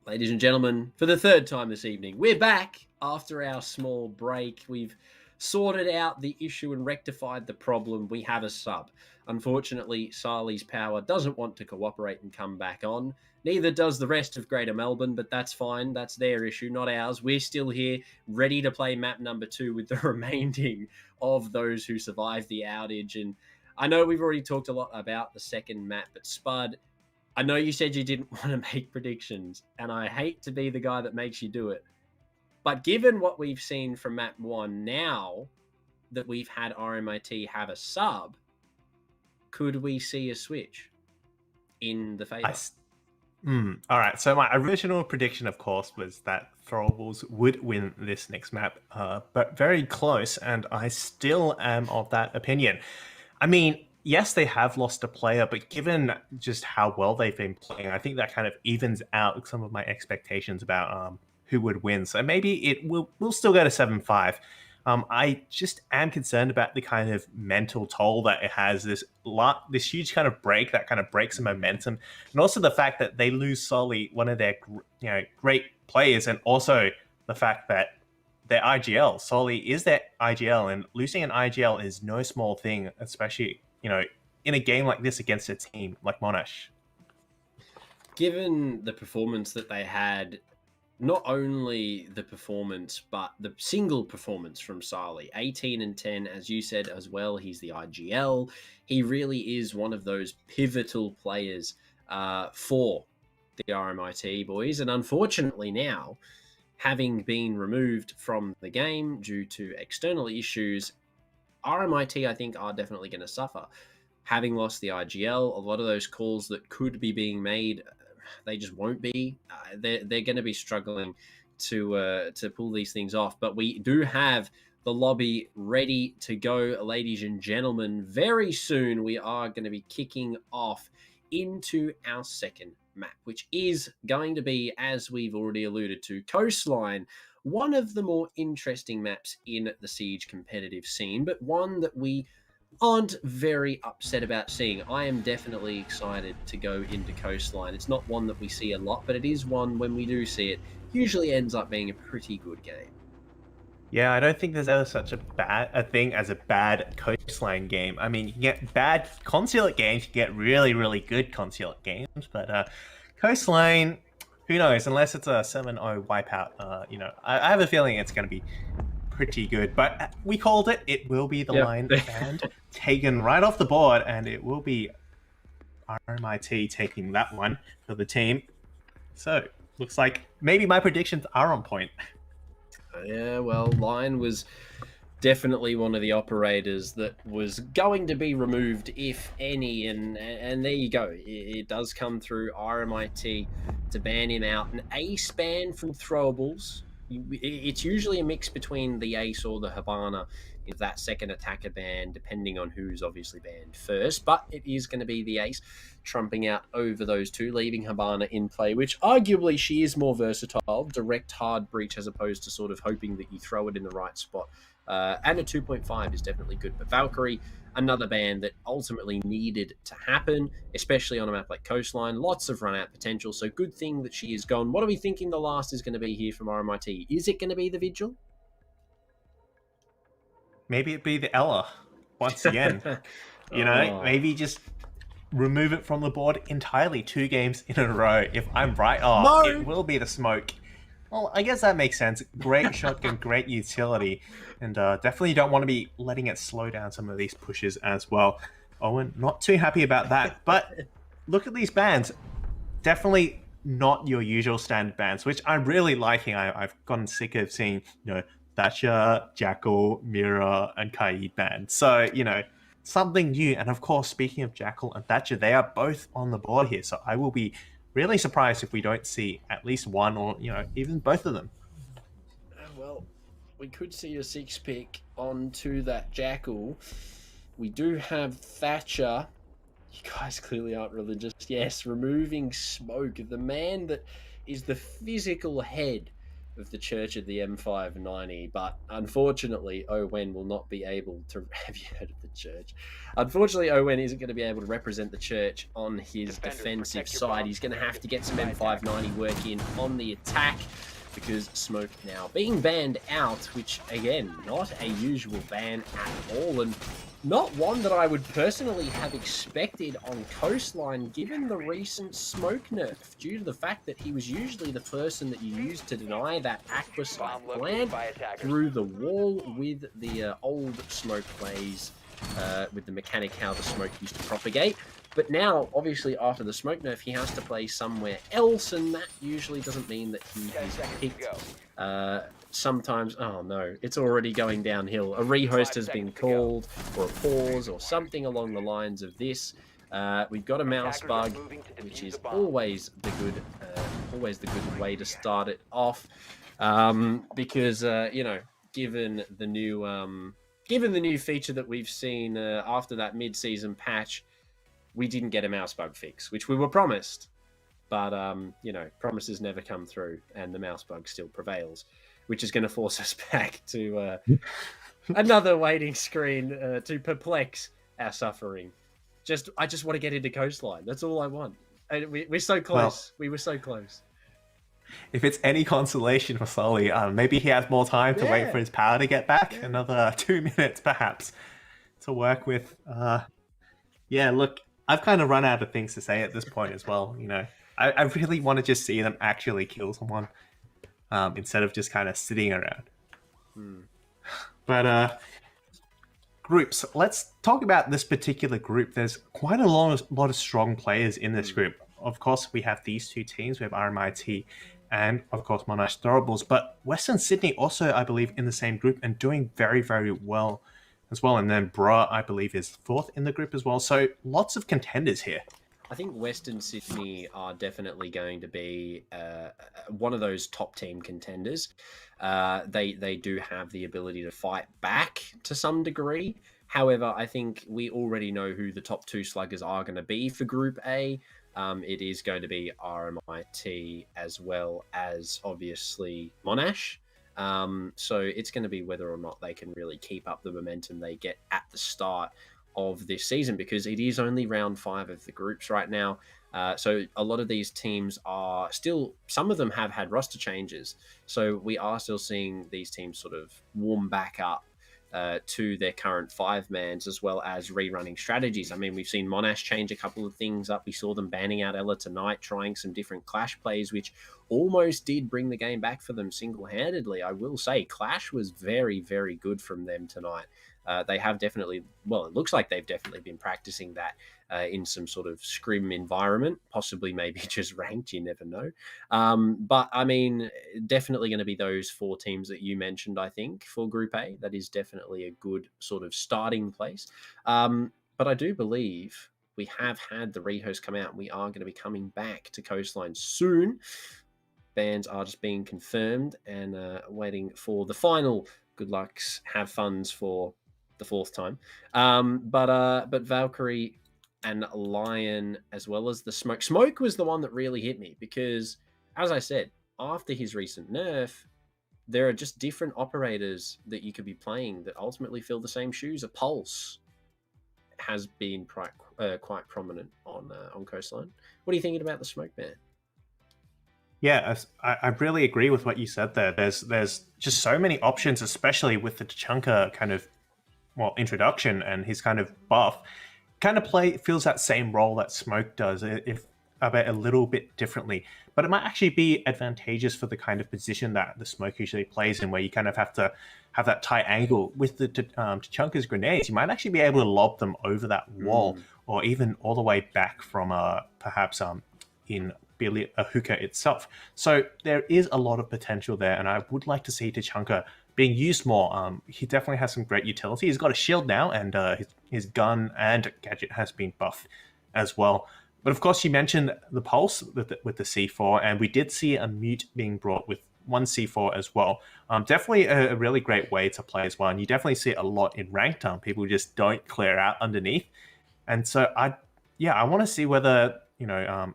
Ladies and gentlemen, for the third time this evening, we're back after our small break. We've sorted out the issue and rectified the problem. We have a sub. Unfortunately, Sarli's power doesn't want to cooperate and come back on. Neither does the rest of Greater Melbourne, but that's fine. That's their issue, not ours. We're still here, ready to play map number 2 with the remaining of those who survived the outage. And I know we've already talked a lot about the second map, but Spud, I know you said you didn't want to make predictions, and I hate to be the guy that makes you do it. But given what we've seen from map 1 now, that we've had RMIT have a sub, could we see a switch in the favour? All right, so my original prediction, of course, was that Throwables would win this next map, but very close, and I still am of that opinion. I mean, yes, they have lost a player, but given just how well they've been playing, I think that kind of evens out some of my expectations about who would win. So maybe we'll still go to 7-5. I just am concerned about the kind of mental toll that it has, this huge kind of break that kind of breaks the momentum, and also the fact that they lose Solly, one of their great players, and also the fact that their IGL, Solly is their IGL, and losing an IGL is no small thing, especially in a game like this against a team like Monash. Given the performance that they had, not only the performance, but the single performance from Sarli, 18 and 10, as you said as well, he's the IGL. He really is one of those pivotal players for the RMIT boys. And unfortunately now, having been removed from the game due to external issues, RMIT, I think, are definitely going to suffer. Having lost the IGL, a lot of those calls that could be being made, they just won't be. They're going to be struggling to pull these things off. But we do have the lobby ready to go, ladies and gentlemen. Very soon we are going to be kicking off into our second map, which is going to be, as we've already alluded to, Coastline. One of the more interesting maps in the Siege competitive scene, but one that we aren't very upset about seeing. I am definitely excited to go into Coastline. It's not one that we see a lot, but it is one when we do see it, usually ends up being a pretty good game. Yeah, I don't think there's ever such a thing as a bad Coastline game. I mean, you can get bad consulate games, you can get really, really good consulate games, but Coastline, who knows? Unless it's a 7-0 wipeout, I have a feeling it's going to be pretty good. But we called it. It will be the Yep. line band taken right off the board, and it will be RMIT taking that one for the team. So looks like maybe my predictions are on point. Yeah, well, Lion was definitely one of the operators that was going to be removed, if any, and there you go. It does come through RMIT to ban him out. An ace ban from Throwables. It's usually a mix between the ace or the Habana if that second attacker ban, depending on who's obviously banned first. But it is going to be the ace trumping out over those two, leaving Habana in play, which arguably she is more versatile. Direct hard breach as opposed to sort of hoping that you throw it in the right spot. And a 2.5 is definitely good. But Valkyrie, another ban that ultimately needed to happen, especially on a map like Coastline. Lots of run-out potential, so good thing that she is gone. What are we thinking the last is going to be here from RMIT? Is it going to be the Vigil? Maybe it'd be the Ella once again. Maybe just remove it from the board entirely 2 games in a row. If I'm right, it will be the smoke. Well, I guess that makes sense. Great shotgun, great utility, and definitely don't want to be letting it slow down some of these pushes as well. Owen, not too happy about that, but look at these bans. Definitely not your usual standard bans, which I'm really liking. I've gotten sick of seeing, Thatcher, Jackal, Mira, and Kaid banned. So, something new. And of course, speaking of Jackal and Thatcher, they are both on the board here. So I will be really surprised if we don't see at least one or, even both of them. Well, we could see a 6-pick onto that Jackal. We do have Thatcher. You guys clearly aren't religious. Yes, removing Smoke, the man that is the physical head of the Church of the M590, but unfortunately, Owen will not be able to. Have you heard of the Church? Unfortunately, Owen isn't going to be able to represent the Church on his defensive side. He's going to have to get some M590 work in on the attack, because Smoke now being banned out, which again, not a usual ban at all, and not one that I would personally have expected on Coastline, given the recent Smoke nerf, due to the fact that he was usually the person that you used to deny that Aquasite plant through the wall with the old Smoke plays, with the mechanic how the Smoke used to propagate. But now, obviously, after the Smoke nerf, he has to play somewhere else, and that usually doesn't mean that he is picked. Sometimes, oh no, it's already going downhill. A rehost has been called, or a pause, or something along the lines of this. We've got a mouse bug, which is always the good way to start it off, because given the new feature that we've seen after that mid-season patch, we didn't get a mouse bug fix, which we were promised, but promises never come through, and the mouse bug still prevails, which is going to force us back to another waiting screen to perplex our suffering. I just want to get into Coastline. That's all I want. And we're so close. We were so close. If it's any consolation for Sully, maybe he has more time to wait for his power to get back. Yeah. Another 2 minutes, perhaps, to work with. Look, I've kind of run out of things to say at this point as well. I really want to just see them actually kill someone, instead of just kind of sitting around. But groups. Let's talk about this particular group. There's quite a lot of strong players in this group. Of course, we have these 2 teams. We have RMIT and, of course, Monash Throwables. But Western Sydney also, I believe, in the same group and doing very, very well as well. And then Bra, I believe, is 4th in the group as well. So lots of contenders here. I think Western Sydney are definitely going to be one of those top team contenders. They do have the ability to fight back to some degree. However, I think we already know who the top 2 sluggers are going to be for Group A. It is going to be RMIT as well as, obviously, Monash. So it's going to be whether or not they can really keep up the momentum they get at the start of this season, because it is only round 5 of the groups right now. So a lot of these teams are still, some of them have had roster changes. So we are still seeing these teams sort of warm back up to their current 5-mans, as well as rerunning strategies. I mean, we've seen Monash change a couple of things up. We saw them banning out Ella tonight, trying some different Clash plays, which almost did bring the game back for them single-handedly. I will say Clash was very, very good from them tonight. They have definitely, well, it looks like they've definitely been practicing that in some sort of scrim environment, possibly maybe just ranked, you never know. But I mean, definitely going to be those 4 teams that you mentioned, I think, for Group A. That is definitely a good sort of starting place. But I do believe we have had the rehost come out, and we are going to be coming back to Coastline soon. Bans are just being confirmed, and waiting for the final good lucks, have funs for the 4th time. But Valkyrie and Lion, as well as the Smoke. Smoke was the one that really hit me, because, as I said, after his recent nerf, there are just different operators that you could be playing that ultimately fill the same shoes. A Pulse has been quite prominent on Coastline. What are you thinking about the Smoke ban? Yeah, I really agree with what you said there. There's just so many options, especially with the Tachanka kind of, well, introduction and his kind of buff. Kind of feels that same role that Smoke does, if a little bit differently. But it might actually be advantageous for the kind of position that the Smoke usually plays in, where you kind of have to have that tight angle. With the Tachanka's grenades, you might actually be able to lob them over that wall, or even all the way back from perhaps in a hookah itself. So there is a lot of potential there, and I would like to see Tachanka being used more. He definitely has some great utility. He's got a shield now, and his gun and gadget has been buffed as well. But of course, you mentioned the Pulse with the C4, and we did see a Mute being brought with 1 C4 as well. Definitely a really great way to play as well, and you definitely see it a lot in ranked. People just don't clear out underneath, and so I want to see whether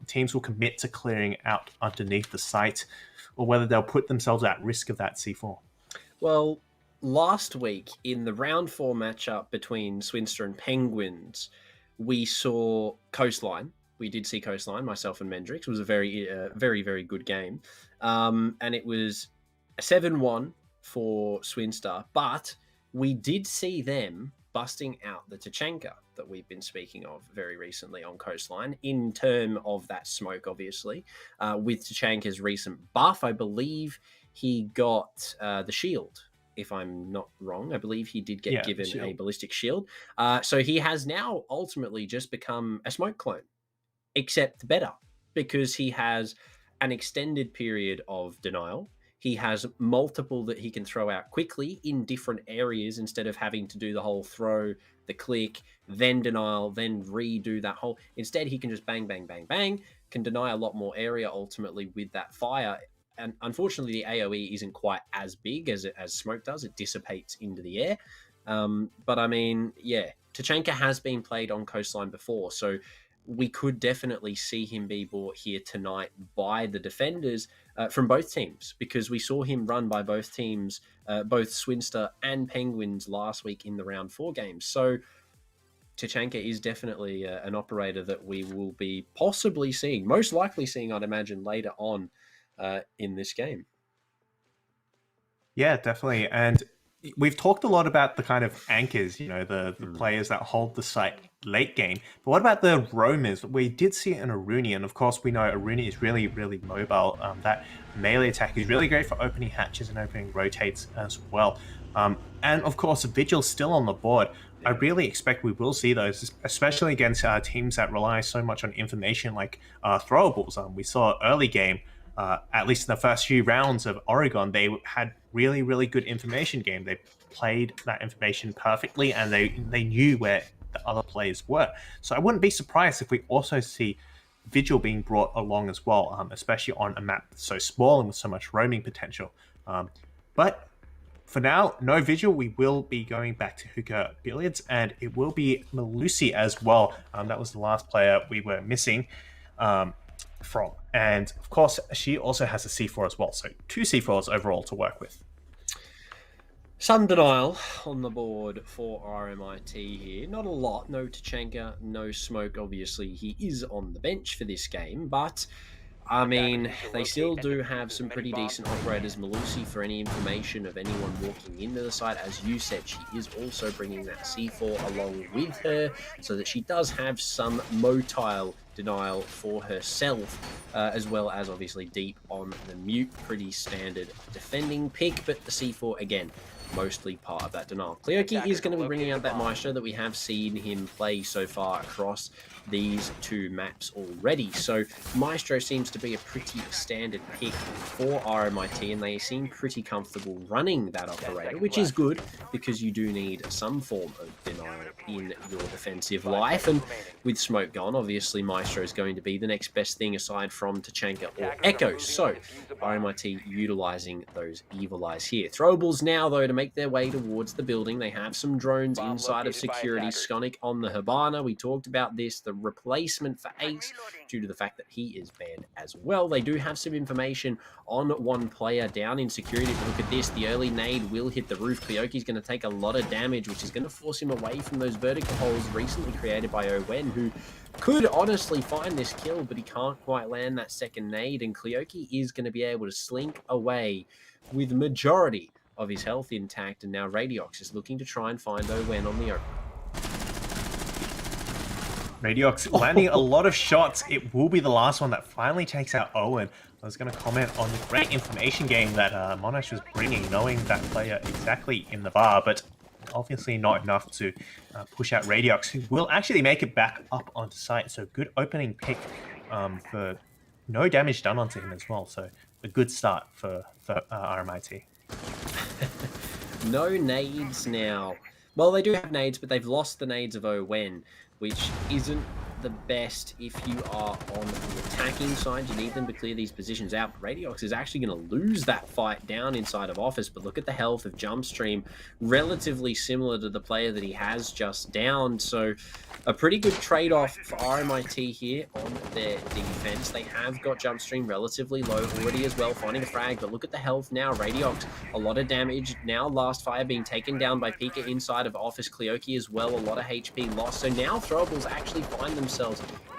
teams will commit to clearing out underneath the site, or whether they'll put themselves at risk of that C4. Well, last week in the round 4 matchup between Swinster and Penguins, we saw Coastline. We did see Coastline, myself and Mendrix. It was a very, very, very good game. And it was a 7-1 for Swinster, but we did see them busting out the Tachanka that we've been speaking of very recently on Coastline, in term of that Smoke, obviously. With Tachanka's recent buff, I believe he got the shield, if I'm not wrong. I believe he did get given a ballistic shield. So he has now ultimately just become a Smoke clone, except better, because he has an extended period of denial. He has multiple that he can throw out quickly in different areas, instead of having to do the whole throw, the click, then denial, then redo that whole. Instead, he can just bang, bang, bang, bang, can deny a lot more area ultimately with that fire. And unfortunately, the AoE isn't quite as big as Smoke does. It dissipates into the air. But I mean, yeah, Tachanka has been played on Coastline before, so we could definitely see him be bought here tonight by the defenders from both teams, because we saw him run by both teams, both Swinster and Penguins last week in the round 4 games. So Tachanka is definitely an operator that we will be possibly seeing, most likely seeing, I'd imagine, later on in this game. Yeah, definitely. And we've talked a lot about the kind of anchors, the players that hold the site late game. But what about the roamers? We did see it in Aruni, and of course we know Aruni is really, really mobile. That melee attack is really great for opening hatches and opening rotates as well. And of course, Vigil's still on the board. I really expect we will see those, especially against teams that rely so much on information like Throwables. We saw early game, at least in the first few rounds of Oregon, they had really, really good information game. They played that information perfectly, and they knew where the other players were. So I wouldn't be surprised if we also see Vigil being brought along as well, especially on a map so small and with so much roaming potential. But for now, no Vigil. We will be going back to Hookah Billiards, and it will be Malusi as well. That was the last player we were missing from. And of course, she also has a C4 as well. So 2 C4s overall to work with. Some denial on the board for RMIT here. Not a lot. No Tachanka, no Smoke. Obviously, he is on the bench for this game, but I mean, they still do have some pretty decent operators. Malusi, for any information of anyone walking into the site, as you said, she is also bringing that C4 along with her, so that she does have some motile denial for herself, as well as obviously deep on the mute. Pretty standard defending pick, but the C4 again, mostly part of that denial. Kleoki is going to be bringing out that Maestro that we have seen him play so far across these two maps already. So Maestro seems to be a pretty standard pick for RMIT, and they seem pretty comfortable running that operator, which is good because you do need some form of denial in your defensive life. And with Smoke gone, obviously Maestro is going to be the next best thing aside from Tachanka or Echo. So RMIT utilizing those evil eyes here. Throwables now, though, to make their way towards the building. They have some drones inside of security. Skonic on the Habana. We talked about this, the replacement for Ace, due to the fact that he is banned as well. They do have some information on one player down in security. If you look at this, the early nade will hit the roof. Kleoki's going to take a lot of damage, which is going to force him away from those vertical holes recently created by Owen, who could honestly find this kill, but he can't quite land that second nade, and Kleoki is going to be able to slink away with the majority of his health intact, and now Radiox is looking to try and find Owen on the open. Radiox landing a lot of shots. It will be the last one that finally takes out Owen. I was going to comment on the great information game that Monash was bringing, knowing that player exactly in the bar, but obviously not enough to push out Radiox, who will actually make it back up onto site. So good opening pick for no damage done onto him as well. So a good start for RMIT. No nades now. Well, they do have nades, but they've lost the nades of Owen, which isn't the best if you are on the attacking side. You need them to clear these positions out. Radiox is actually going to lose that fight down inside of Office, but look at the health of Jumpstream, relatively similar to the player that he has just downed. So a pretty good trade-off for RMIT here on their defense. They have got Jumpstream relatively low already as well, finding a frag, but look at the health now. Radiox, a lot of damage. Now Last Fire being taken down by Pika inside of Office. Kleoki as well, a lot of HP lost. So now Throwables actually find themselves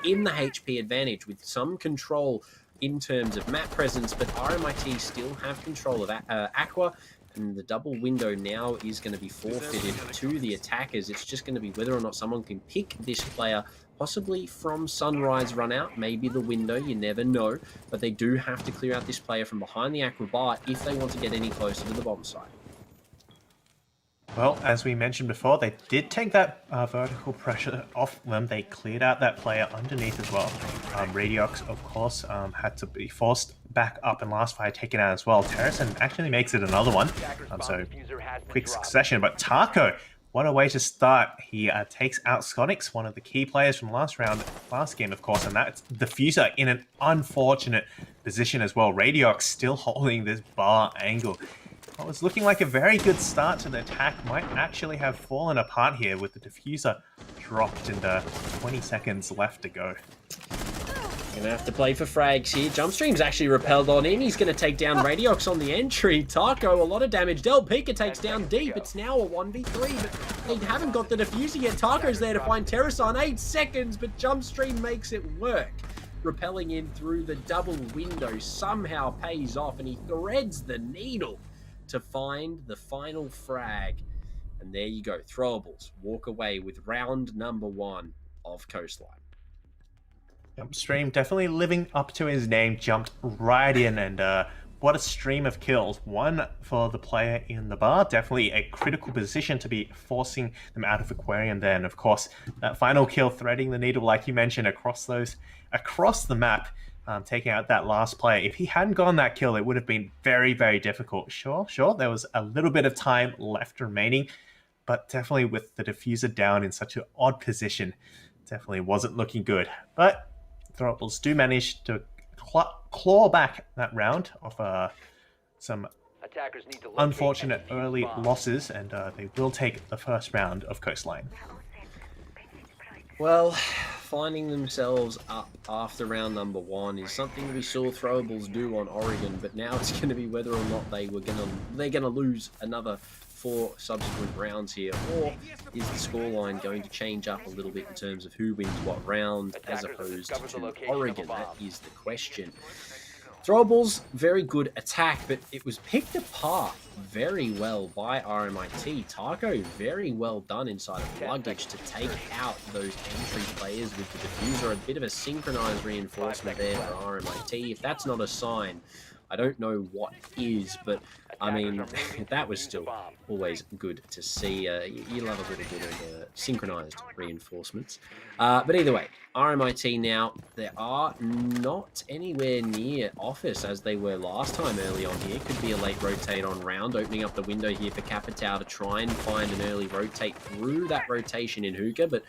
in the HP advantage with some control in terms of map presence, but RMIT still have control of Aqua, and the double window now is going to be forfeited to the attackers. It's just going to be whether or not someone can pick this player, possibly from Sunrise run out, maybe the window, you never know, but they do have to clear out this player from behind the Aqua bar if they want to get any closer to the bomb site. Well, as we mentioned before, they did take that vertical pressure off them. They cleared out that player underneath as well. Radiox, of course, had to be forced back up, and Last Fire taken out as well. Terracin actually makes it another one, so quick succession. But Taco, what a way to start. He takes out Sconix, one of the key players from last game, of course, and that's Diffuser in an unfortunate position as well. Radiox still holding this bar angle. What was looking like a very good start to the attack might actually have fallen apart here with the Diffuser dropped and 20 seconds left to go. Gonna have to play for frags here. Jumpstream's actually repelled on in. He's gonna take down Radiox on the entry. Taco, a lot of damage. Del Pika takes down deep. It's now a 1v3, but they haven't got the Diffuser yet. Taco's there to find Terrason. 8 seconds, but Jumpstream makes it work. Repelling in through the double window somehow pays off, and he threads the needle to find the final frag. And there you go. Throwables walk away with round number 1 of Coastline. Jumpstream definitely living up to his name, jumped right in, and what a stream of kills. One for the player in the bar, definitely a critical position to be forcing them out of Aquarium there. And of course, that final kill threading the needle, like you mentioned, across the map, taking out that last player. If he hadn't gotten that kill, it would have been very, very difficult. Sure, there was a little bit of time left remaining, but definitely with the Diffuser down in such an odd position, definitely wasn't looking good. But Throwables do manage to claw back that round of some unfortunate early losses, and they will take the first round of Coastline. Well, finding themselves up after round number 1 is something we saw Throwables do on Oregon, but now it's going to be whether or not they're going to lose another for subsequent rounds here, or is the scoreline going to change up a little bit in terms of who wins what round as opposed to Oregon? That is the question. Throwables, very good attack, but it was picked apart very well by RMIT. Taco, very well done inside of luggage to take out those entry players with the diffuser. A bit of a synchronized reinforcement there for RMIT. If that's not a sign, I don't know what is, but I mean, that was still always good to see. You love a little bit of synchronized reinforcements. But either way, RMIT now, they are not anywhere near office as they were last time early on here. Could be a late rotate on round, opening up the window here for Capitao to try and find an early rotate through that rotation in hookah, but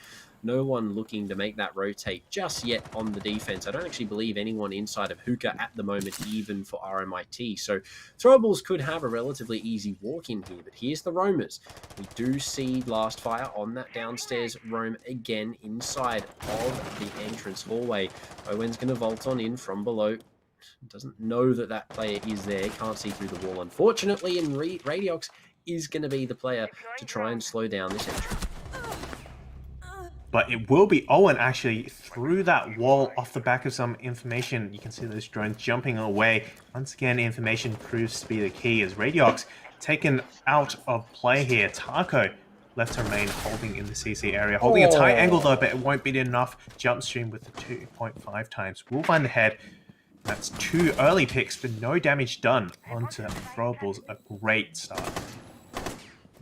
no one looking to make that rotate just yet on the defense. I don't actually believe anyone inside of hookah at the moment, even for RMIT. So Throwables could have a relatively easy walk in here, but here's the roamers. We do see Last Fire on that downstairs roam again inside of the entrance hallway. Owen's going to vault on in from below. Doesn't know that that player is there. Can't see through the wall, unfortunately, and Radiox is going to be the player to try and slow down this entry. But it will be Owen actually through that wall off the back of some information. You can see those drones jumping away. Once again, information proves to be the key as Radiox taken out of play here. Taco left to remain holding in the CC area. Holding a tight angle though, but it won't be enough. Jump stream with the 2.5 times. Will find the head. That's 2 early picks, but no damage done onto Throwables. A great start.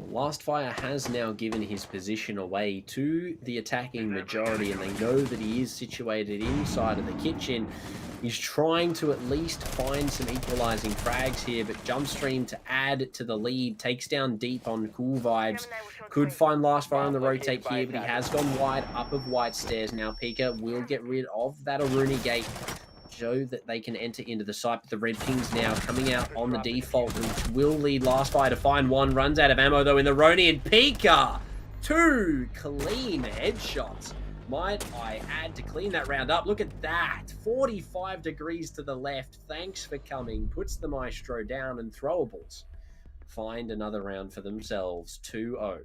Last Fire has now given his position away to the attacking majority, and they know that he is situated inside of the kitchen. He's trying to at least find some equalizing frags here, but Jump Stream to add to the lead, takes down deep on Cool Vibes. Could find Last Fire on the rotate here, but he has gone wide up of White Stairs. Now Pika will get rid of that Aruni gate, show that they can enter into the site, but the red pings now coming out on the default, which will lead Last Fire to find one. Runs out of ammo though in the Roni, and Pika, 2 clean headshots. Might I add to clean that round up? Look at that, 45 degrees to the left. Thanks for coming. Puts the Maestro down, and Throwables find another round for themselves. 2-0.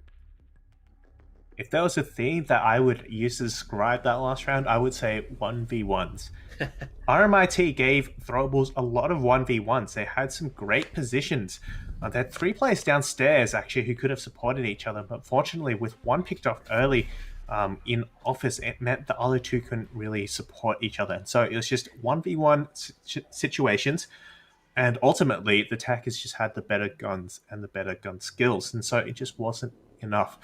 If there was a theme that I would use to describe that last round, I would say 1v1s. RMIT gave Throwables a lot of 1v1s. They had some great positions. They had 3 players downstairs, actually, who could have supported each other. But fortunately, with one picked off early in office, it meant the other 2 couldn't really support each other. So it was just 1v1 situations. And ultimately, the Tackers just had the better guns and the better gun skills. And so it just wasn't enough.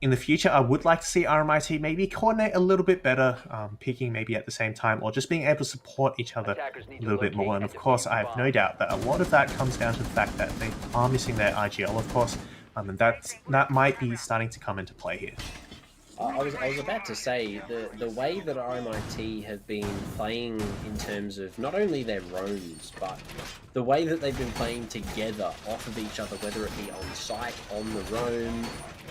In the future, I would like to see RMIT maybe coordinate a little bit better, peaking maybe at the same time, or just being able to support each other a little bit more. And of course, I have no doubt that a lot of that comes down to the fact that they are missing their IGL, of course, and that might be starting to come into play here. I was about to say, the way that RMIT have been playing in terms of not only their roams, but the way that they've been playing together off of each other, whether it be on site, on the roam,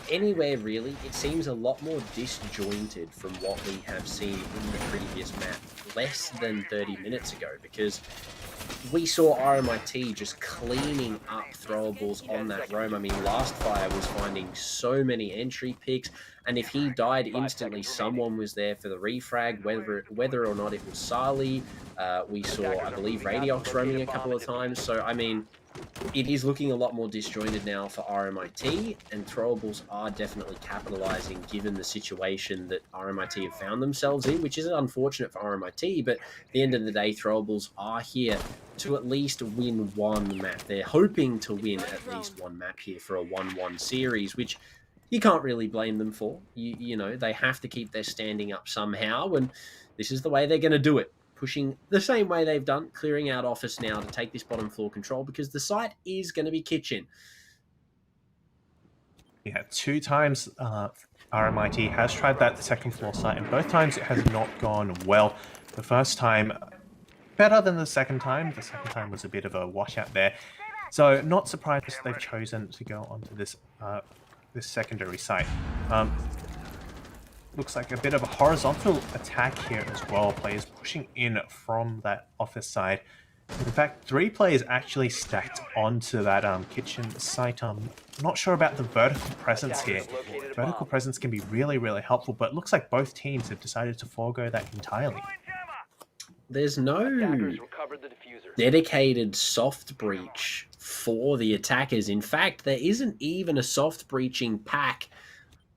anywhere really, it seems a lot more disjointed from what we have seen in the previous map less than 30 minutes ago, because we saw RMIT just cleaning up Throwables on that roam. I mean, Last Fire was finding so many entry picks, and if he died instantly, someone was there for the refrag, whether or not it was Sali. We saw, I believe, Radiox roaming a couple of times. So, I mean, it is looking a lot more disjointed now for RMIT, and Throwables are definitely capitalizing given the situation that RMIT have found themselves in, which is unfortunate for RMIT, but at the end of the day, Throwables are here to at least win one map. They're hoping to win at least one map here for a 1-1 series, which you can't really blame them for. You know, they have to keep their standing up somehow, and this is the way they're going to do it. Pushing the same way they've done, clearing out office now to take this bottom floor control, because the site is going to be kitchen. Yeah, 2 times RMIT has tried that second floor site, and both times it has not gone well. The first time, better than the second time. The second time was a bit of a washout there. So not surprised they've chosen to go onto this this secondary site. Looks like a bit of a horizontal attack here as well. Players pushing in from that office side. In fact, 3 players actually stacked onto that kitchen site. Not sure about the vertical presence here. Vertical presence can be really, really helpful, but it looks like both teams have decided to forego that entirely. There's no dedicated soft breach for the attackers. In fact, there isn't even a soft breaching pack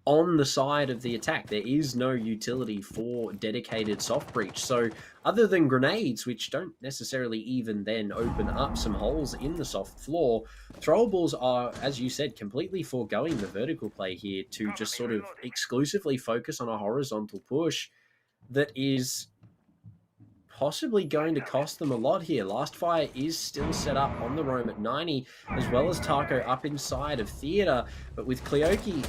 on the side of the attack. There is no utility for dedicated soft breach. So other than grenades, which don't necessarily even then open up some holes in the soft floor, throwables are, as you said, completely foregoing the vertical play here to just sort of exclusively focus on a horizontal push that is possibly going to cost them a lot here. Last Fire is still set up on the roam at 90, as well as Taco up inside of Theatre, but with Kleoki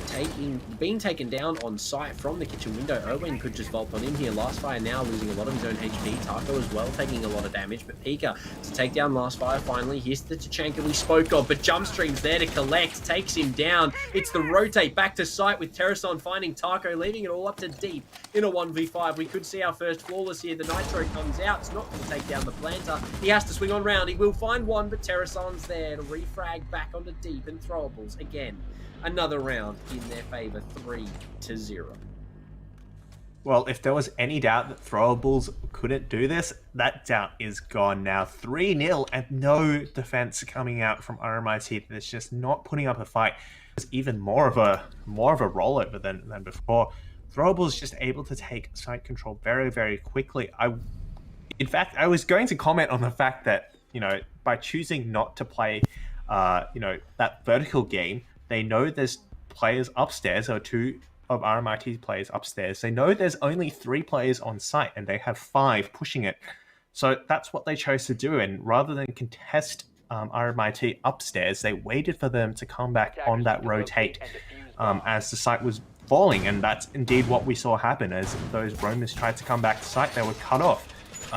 being taken down on site from the kitchen window, Erwin could just vault on in here. Last Fire now losing a lot of his own HP, Taco as well taking a lot of damage, but Pika to take down Last Fire finally. Here's the Tachanka we spoke of, but Jumpstream's there to collect, takes him down. It's the rotate back to site with Terrason finding Taco, leaving it all up to Deep in a 1v5. We could see our first flawless here. The Nitro comes out. It's not going to take down the planter. He has to swing on round. He will find one, but Terrason's there to refrag back onto Deep, and throwables again. Another round in their favor, 3-0. Well, if there was any doubt that throwables couldn't do this, that doubt is gone now. 3-0 and no defense coming out from RMIT. That's just not putting up a fight. It's even more of a rollover than before. Throwables just able to take site control very, very quickly. In fact, I was going to comment on the fact that, by choosing not to play, that vertical game, they know there's players upstairs, or 2 of RMIT's players upstairs. They know there's only 3 players on site, and they have 5 pushing it. So that's what they chose to do. And rather than contest RMIT upstairs, they waited for them to come back on that rotate as the site was falling. And that's indeed what we saw happen. As those roamers tried to come back to site, they were cut off.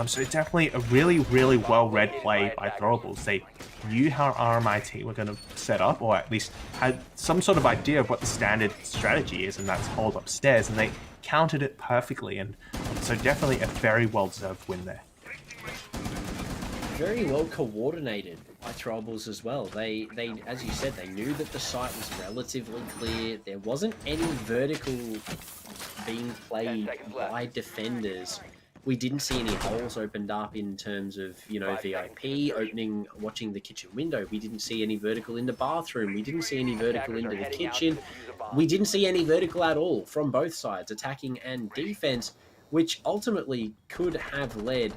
So definitely a really, really well-read play by throwables. They knew how RMIT were going to set up, or at least had some sort of idea of what the standard strategy is, and that's hold upstairs, and they countered it perfectly. And so definitely a very well-deserved win there. Very well coordinated by throwables as well. They, as you said, they knew that the site was relatively clear. There wasn't any vertical being played by defenders. We didn't see any holes opened up in terms of, VIP opening, watching the kitchen window. We didn't see any vertical in the bathroom. We didn't see any vertical into the kitchen. We didn't see any vertical at all from both sides, attacking and defense, which ultimately could have led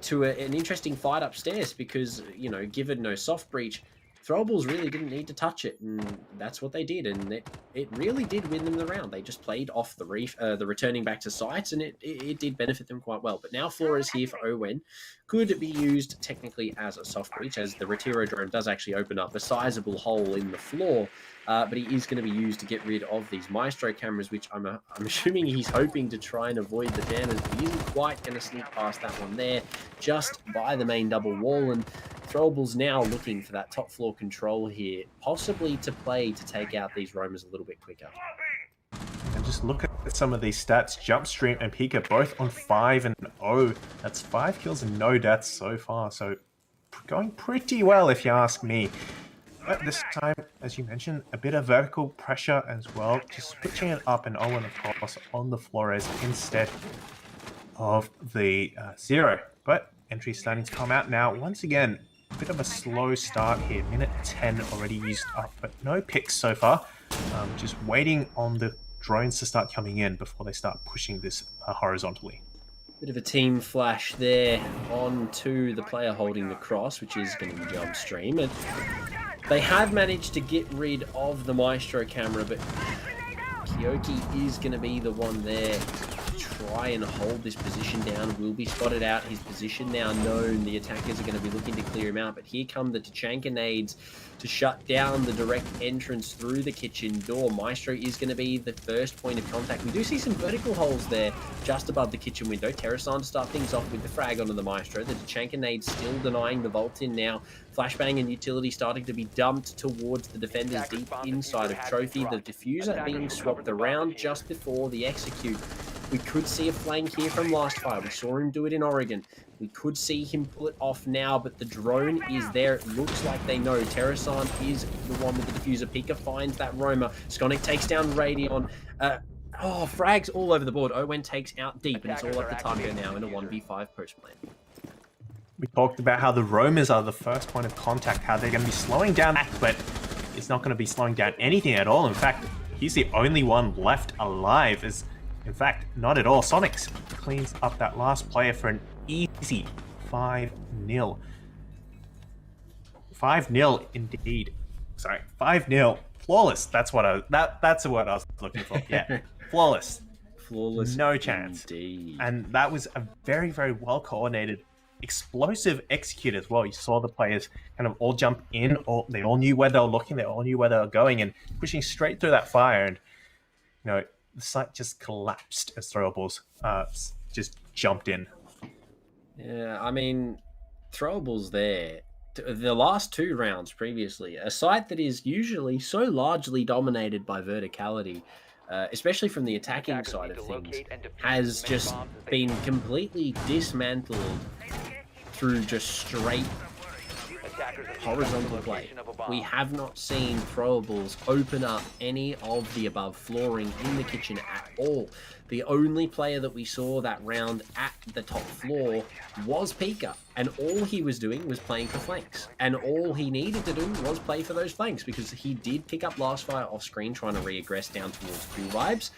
to an interesting fight upstairs because, given no soft breach, throwables really didn't need to touch it, and that's what they did, and it really did win them the round. They just played off the returning back to sites, and it did benefit them quite well. But now floor is here for Owen. Could be used technically as a soft breach, as the Retiro drone does actually open up a sizable hole in the floor, but he is going to be used to get rid of these Maestro cameras, which I'm assuming he's hoping to try and avoid the jammers, but he isn't quite going to sneak past that one there, just by the main double wall. And throwables now looking for that top floor control here, possibly to play to take out these roamers a little bit quicker. And just look at some of these stats. Jumpstream and Pika both on 5-0. That's 5 kills and no deaths so far. So going pretty well, if you ask me. But this time, as you mentioned, a bit of vertical pressure as well. Just switching it up, and Owen, of course, on the Flores instead of the 0. But entry starting to come out now. Once again, a bit of a slow start here. Minute 10 already used up, but no picks so far. Just waiting on the drones to start coming in before they start pushing this horizontally. Bit of a team flash there onto the player holding the cross, which is going to be Jumpstream. And they have managed to get rid of the Maestro camera, but Kyoki is going to be the one there to try and hold this position down. Will be spotted out. His position now known. The attackers are going to be looking to clear him out, but here come the Tachanka nades to shut down the direct entrance through the kitchen door. Maestro is going to be the first point of contact. We do see some vertical holes there just above the kitchen window. Terrason to start things off with the frag onto the Maestro. The Tachanka nades still denying the vault in now. Flashbang and utility starting to be dumped towards the defenders deep inside of Trophy. The diffuser being swapped around just before the execute. We could see a flank here from last fire. We saw him do it in Oregon. We could see him pull it off now, but the drone is there. It looks like they know. Terrasan is the one with the diffuser. Pika finds that Roma. Skonic takes down Radeon. Frags all over the board. Owen takes out deep, and it's all up to Targo now in a 1v5 post plan. We talked about how the roamers are the first point of contact, how they're going to be slowing down, but it's not going to be slowing down anything at all. In fact, he's the only one left alive. In fact, not at all. Sonics cleans up that last player for an easy 5-0. 5-0 indeed. Sorry, 5-0. Flawless. That's what that's the word I was looking for. Yeah, flawless. Flawless. No chance. Indeed. And that was a very, very well coordinated, explosive execute as well. You saw the players kind of all jump in, or they all knew where they were looking, they all knew where they were going, and pushing straight through that fire. And the site just collapsed as Throwables just jumped in. Yeah, I mean, Throwables there. The last 2 rounds previously, a site that is usually so largely dominated by verticality, especially from the attacking side of things, has just been completely dismantled through just straight horizontal play. We have not seen Throwables open up any of the above flooring in the kitchen at all. The only player that we saw that round at the top floor was Pika, and all he was doing was playing for flanks. And all he needed to do was play for those flanks, because he did pick up last fire off screen trying to re-aggress down towards Cool Vibes,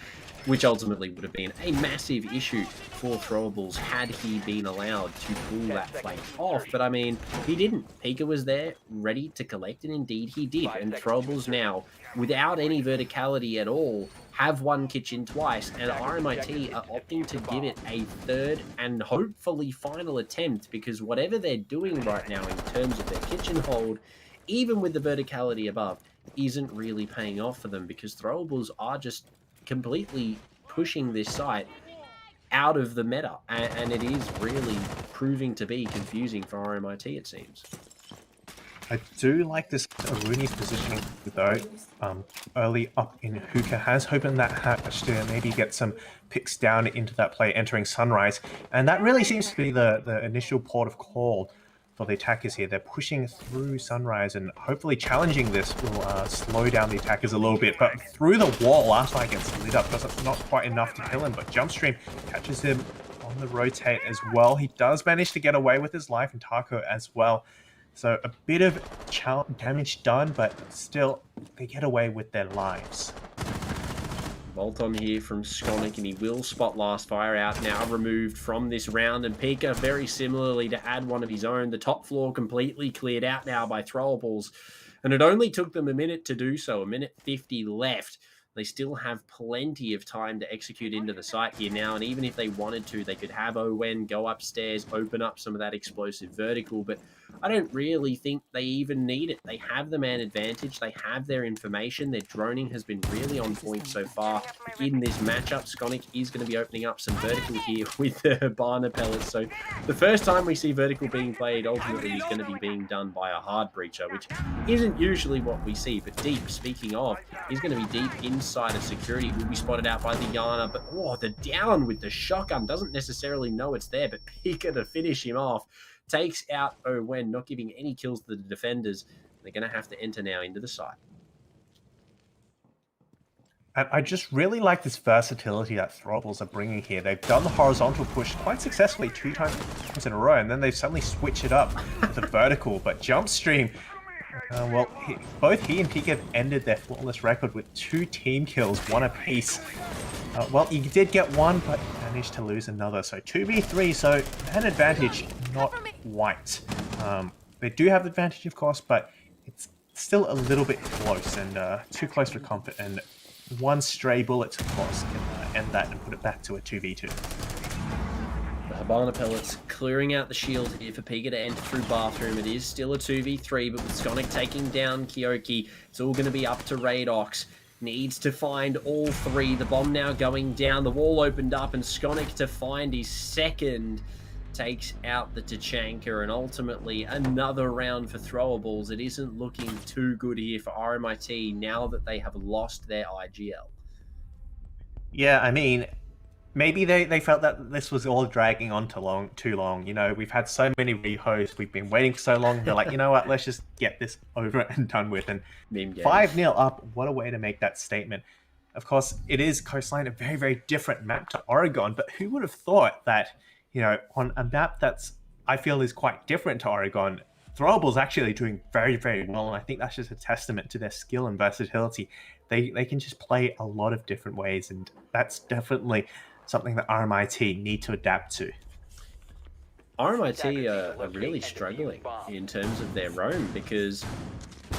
which ultimately would have been a massive issue for Throwables had he been allowed to pull that flank off. But I mean, he didn't. Pika was there, ready to collect, and indeed he did. And Throwables now, without any verticality at all, have won kitchen twice, and RMIT are opting to give it a third and hopefully final attempt, because whatever they're doing right now in terms of their kitchen hold, even with the verticality above, isn't really paying off for them, because Throwables are just completely pushing this site out of the meta, and it is really proving to be confusing for RMIT, it seems. I do like this Rooney's positioning though, early up in Hookah, has opened that hatch to maybe get some picks down into that play entering Sunrise, and that really seems to be the initial port of call for the attackers here. They're pushing through Sunrise, and hopefully challenging this will slow down the attackers a little bit, but through the wall, last one gets lit up, doesn't not quite enough to kill him, but Jumpstream catches him on the rotate as well. He does manage to get away with his life, and Taco as well. So a bit of damage done, but still they get away with their lives. Bolt on here from Skonic, and he will spot last fire out now, removed from this round. And Pika, very similarly, to add one of his own. The top floor completely cleared out now by Throwables, and it only took them a minute to do so, 1:50 left. They still have plenty of time to execute into the site here now, and even if they wanted to, they could have Owen go upstairs, open up some of that explosive vertical, but I don't really think they even need it. They have the man advantage, they have their information, their droning has been really on point so far in this matchup. Skonic is going to be opening up some vertical here with the Habana pellets, so the first time we see vertical being played ultimately is going to be being done by a hard breacher, which isn't usually what we see, but deep, speaking of, is going to be deep inside of security. Will be spotted out by the Yana, but the down with the shotgun, doesn't necessarily know it's there, but Pika to finish him off takes out Owen, not giving any kills to the defenders. They're going to have to enter now into the site. And I just really like this versatility that Throwables are bringing here. They've done the horizontal push quite successfully 2 times in a row, and then they've suddenly switched it up with the vertical. But Jumpstream, both he and Pika have ended their flawless record with 2 team kills, 1 apiece. He did get 1, but managed to lose another. So 2v3, so an advantage, not quite. They do have the advantage, of course, but it's still a little bit close, and too close for comfort. And 1 stray bullet, of course, can end that and put it back to a 2v2. The Habana pellets clearing out the shield here for Pika to enter through bathroom. It is still a 2v3, but with Skonic taking down Kyoki, it's all going to be up to Radox. Needs to find all 3. The bomb now going down. The wall opened up, and Skonic to find his second takes out the Tachanka, and ultimately another round for Throwables. It isn't looking too good here for RMIT now that they have lost their IGL. Yeah, I mean, maybe they felt that this was all dragging on too long. You know, we've had so many rehosts, we've been waiting for so long. They're like, you know what, let's just get this over and done with. And Meme game. 5-0 up, what a way to make that statement. Of course, it is Coastline, a very, very different map to Oregon, but who would have thought that, you know, on a map that's, I feel, is quite different to Oregon, Throwables actually doing very, very well, and I think that's just a testament to their skill and versatility. They can just play a lot of different ways, and that's definitely something that RMIT need to adapt to. RMIT are really struggling in terms of their roam, because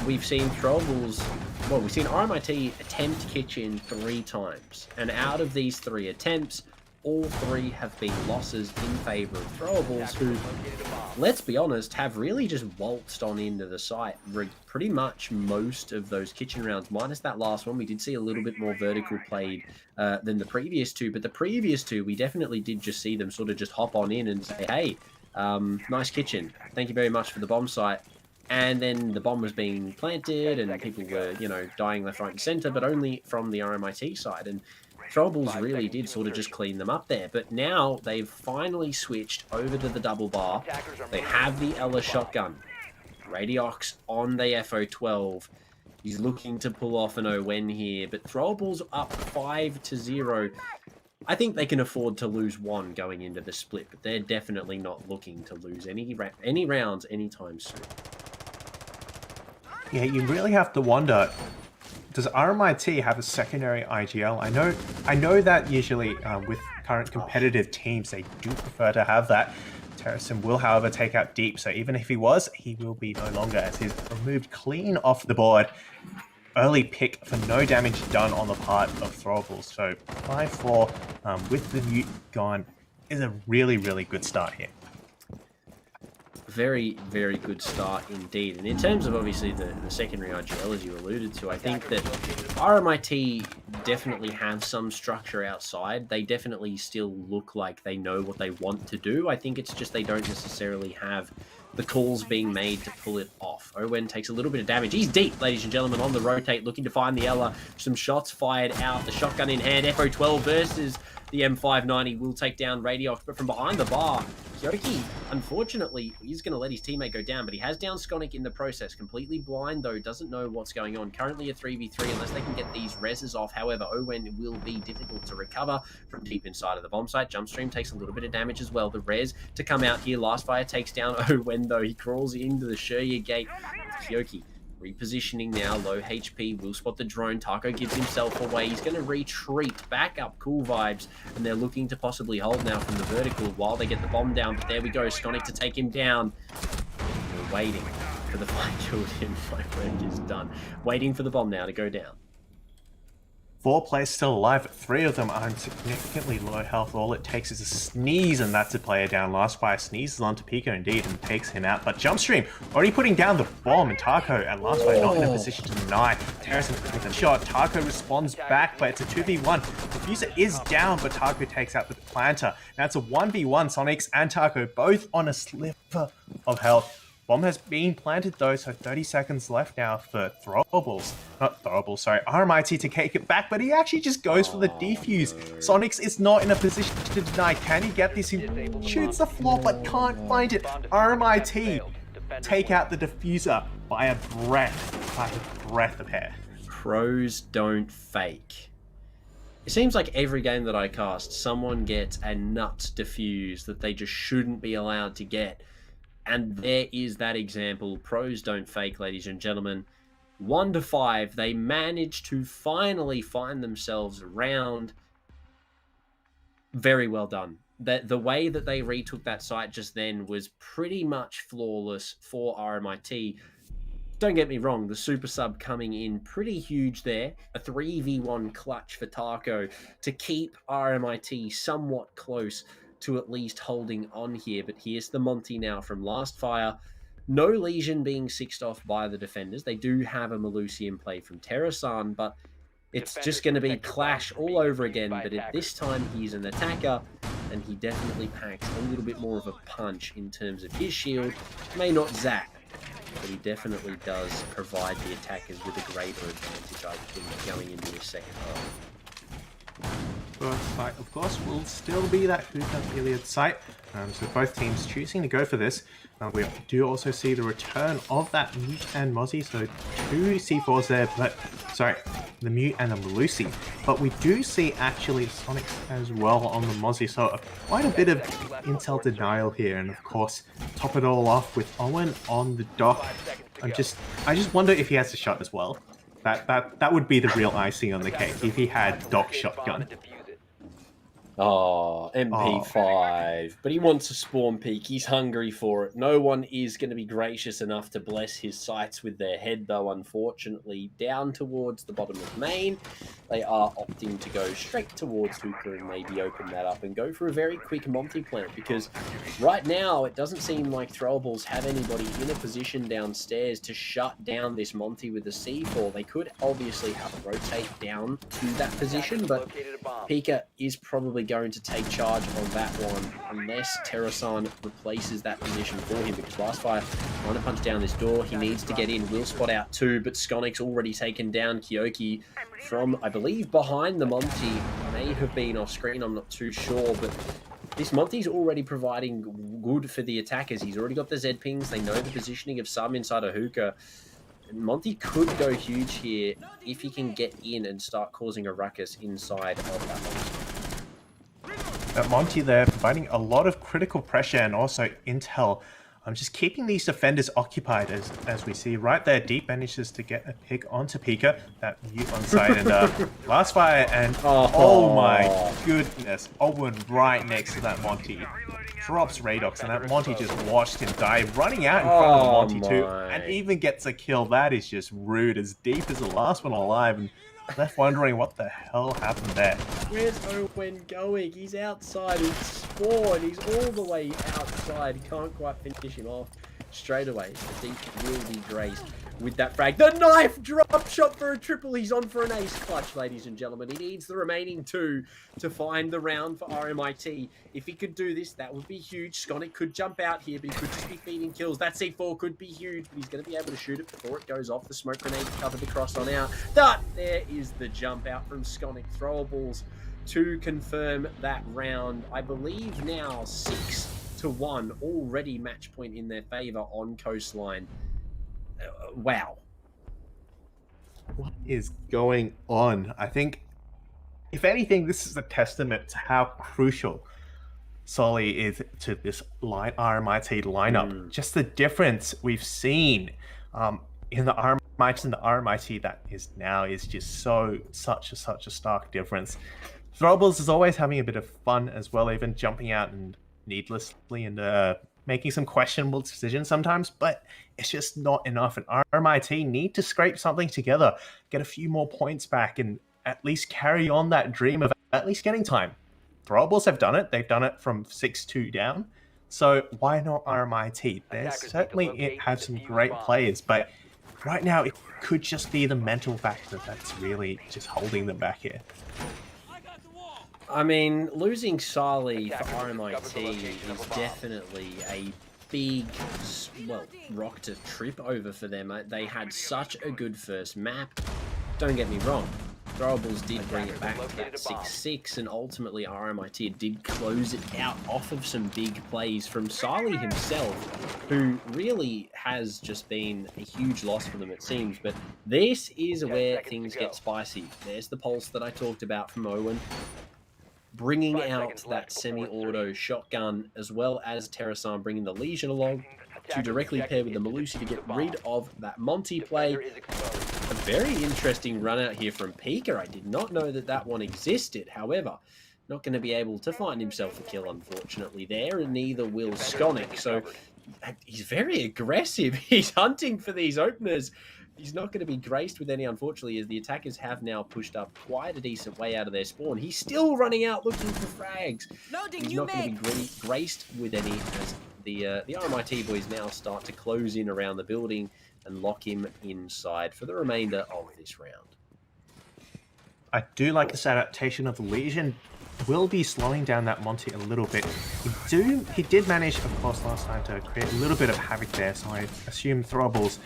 we've seen Throwables, well, we've seen RMIT attempt kitchen 3 times, and out of these 3 attempts, all 3 have been losses in favour of Throwables, who, let's be honest, have really just waltzed on into the site pretty much most of those kitchen rounds, minus that last one. We did see a little bit more vertical played than the previous 2, but the previous 2, we definitely did just see them sort of just hop on in and say, hey, nice kitchen, thank you very much for the bomb site. And then the bomb was being planted and people were, you know, dying left, right, and centre, but only from the RMIT side. And Throwables really did sort of just clean them up there. But now they've finally switched over to the double bar. They have the Ella shotgun. Radiox on the FO12. He's looking to pull off an O-Wen here, but Throwables up 5-0. I think they can afford to lose 1 going into the split, but they're definitely not looking to lose any rounds anytime soon. Yeah, you really have to wonder, does RMIT have a secondary IGL? I know that usually with current competitive teams, they do prefer to have that. Terracin will, however, take out deep, so even if he was, he will be no longer, as he's removed clean off the board. Early pick for no damage done on the part of Throwables. So 5-4 with the mute gone is a really, really good start here. Very, very good start indeed. And in terms of obviously the secondary IGL, as you alluded to, I think that RMIT definitely have some structure outside. They definitely still look like they know what they want to do. I think it's just they don't necessarily have the calls being made to pull it off. O-Wen takes a little bit of damage. He's deep, ladies and gentlemen, on the rotate, looking to find the Ella. Some shots fired out. The shotgun in hand. FO12 versus the M590 will take down Radiox, but from behind the bar, Kyoki, unfortunately, he's going to let his teammate go down, but he has down Skonic in the process. Completely blind, though, doesn't know what's going on. Currently a 3v3, unless they can get these reses off. However, O-Wen will be difficult to recover from deep inside of the bomb site. Jumpstream takes a little bit of damage as well. The res to come out here. Last Fire takes down O-Wen, though. He crawls into the Shirya gate. Kyoki repositioning now, low HP, will spot the drone. Taco gives himself away. He's going to retreat back up Cool Vibes, and they're looking to possibly hold now from the vertical while they get the bomb down. But there we go, Skonic to take him down. We're waiting for the fight killed him. My work is done. Waiting for the bomb now to go down. 4 players still alive, but 3 of them are in significantly low health. All it takes is a sneeze, and that's a player down. Last Fire sneezes onto Pico indeed and takes him out. But Jumpstream already putting down the bomb, and Taco and Last Fire not in a position to deny. Terracin with a shot. Taco responds back, but it's a 2v1. Diffuser is down, but Taco takes out the planter. Now it's a 1v1. Sonics and Taco both on a sliver of health. Bomb has been planted though, so 30 seconds left now for Throwables. Not Throwables, sorry, RMIT to take it back, but he actually just goes for the defuse. Sonics is not in a position to deny. Can he get this? He shoots the floor, but can't find it. RMIT take out the diffuser by a breath of hair. Pros don't fake. It seems like every game that I cast, someone gets a nut diffuse that they just shouldn't be allowed to get. And there is that example. Pros don't fake, ladies and gentlemen. 1-5, they managed to finally find themselves around. Very well done. The way that they retook that site just then was pretty much flawless for RMIT. Don't get me wrong, the super sub coming in pretty huge there. A 3v1 clutch for Taco to keep RMIT somewhat close to at least holding on here. But here's the Monty now from Last Fire. No Lesion being 6'd off by the defenders. They do have a Malusi in play from Terrasan, but it's just going to be Clash all over again. But at this time, he's an attacker, and he definitely packs a little bit more of a punch in terms of his shield. May not zap, but he definitely does provide the attackers with a greater advantage, I think, going into the second half. first site, of course, will still be that Hookah Iliad site. So both teams choosing to go for this. We do also see the return of that Mute and Mozzie, so 2 C4s there, but sorry, the Mute and the Melusi. But we do see actually Sonics as well on the Mozzie, so quite a bit of intel denial here, and of course, top it all off with Owen on the dock. I just wonder if he has a shot as well. That would be the real icing on the cake if he had dock shotgun. Oh, MP5. But he wants a spawn peek. He's hungry for it. No one is going to be gracious enough to bless his sights with their head, though, unfortunately. Down towards the bottom of main, they are opting to go straight towards Hookah and maybe open that up and go for a very quick Monty plant, because right now it doesn't seem like Throwables have anybody in a position downstairs to shut down this Monty with the C4. They could obviously have a rotate down to that position, but Pika is probably going to take charge on that one unless Terrasan replaces that position for him, because Lastfire trying to punch down this door. He needs to get in, will spot out 2, but Skonik's already taken down Kyoki from, I believe, behind the Monty. May have been off screen, I'm not too sure, but this Monty's already providing good for the attackers. He's already got the Z pings. They know the positioning of some inside a Hookah. Monty could go huge here if he can get in and start causing a ruckus inside of that Monty. That Monty there providing a lot of critical pressure and also intel. Just keeping these defenders occupied as we see right there. Deep manages to get a pick onto Pika. That Mute on side and last fire and oh my goodness. Owen right next to that Monty. Drops Radox and that Monty just watched him die, running out in front of the Monty too, and even gets a kill. That is just rude. As deep as the last one alive, and left wondering what the hell happened there. Where's Owen going? He's outside his spawn. He's all the way outside. He can't quite finish him off straight away. The deep will be graced with that frag. The knife drop shot for a triple. He's on for an ace clutch, ladies and gentlemen. He needs the remaining 2 to find the round for RMIT. If he could do this, that would be huge. Skonik could jump out here, but he could just be feeding kills. That C4 could be huge, but he's going to be able to shoot it before it goes off. The smoke grenade to cover the cross on out. There is the jump out from Skonik. Throwables to confirm that round. I believe now 6-1, already match point in their favor on Coastline. Wow. What is going on? I think, if anything, this is a testament to how crucial Solly is to this RMIT lineup. Just the difference we've seen in the RMIT and the RMIT that is now is just such a stark difference. Throwables is always having a bit of fun as well, even jumping out and needlessly and making some questionable decisions sometimes, but it's just not enough. And RMIT need to scrape something together, get a few more points back, and at least carry on that dream of at least getting time. Throwables have done it. They've done it from 6-2 down. So why not RMIT? They certainly have some great players, but right now it could just be the mental factor that's really just holding them back here. I mean, losing Sali for RMIT is definitely a big, well, rock to trip over for them. They had such a good first map. Don't get me wrong. Throwables did bring it back to that 6-6, and ultimately RMIT did close it out off of some big plays from Sali himself, who really has just been a huge loss for them, it seems. But this is where things get spicy. There's the pulse that I talked about from Owen, bringing out that semi-auto shotgun, as well as Terrasan bringing the Legion along to directly pair with the Melusi to get rid of that Monty play. A very interesting run out here from Pika. I did not know that that one existed. However, not going to be able to find himself a kill, unfortunately, there, and neither will Skonik. So he's very aggressive. He's hunting for these openers. He's not going to be graced with any, unfortunately, as the attackers have now pushed up quite a decent way out of their spawn. He's still running out looking for frags. He's not going to be graced with any, as the RMIT boys now start to close in around the building and lock him inside for the remainder of this round. I do like this adaptation of the Legion. Will be slowing down that Monty a little bit. He did manage, of course, last time to create a little bit of havoc there, so I assume Throwables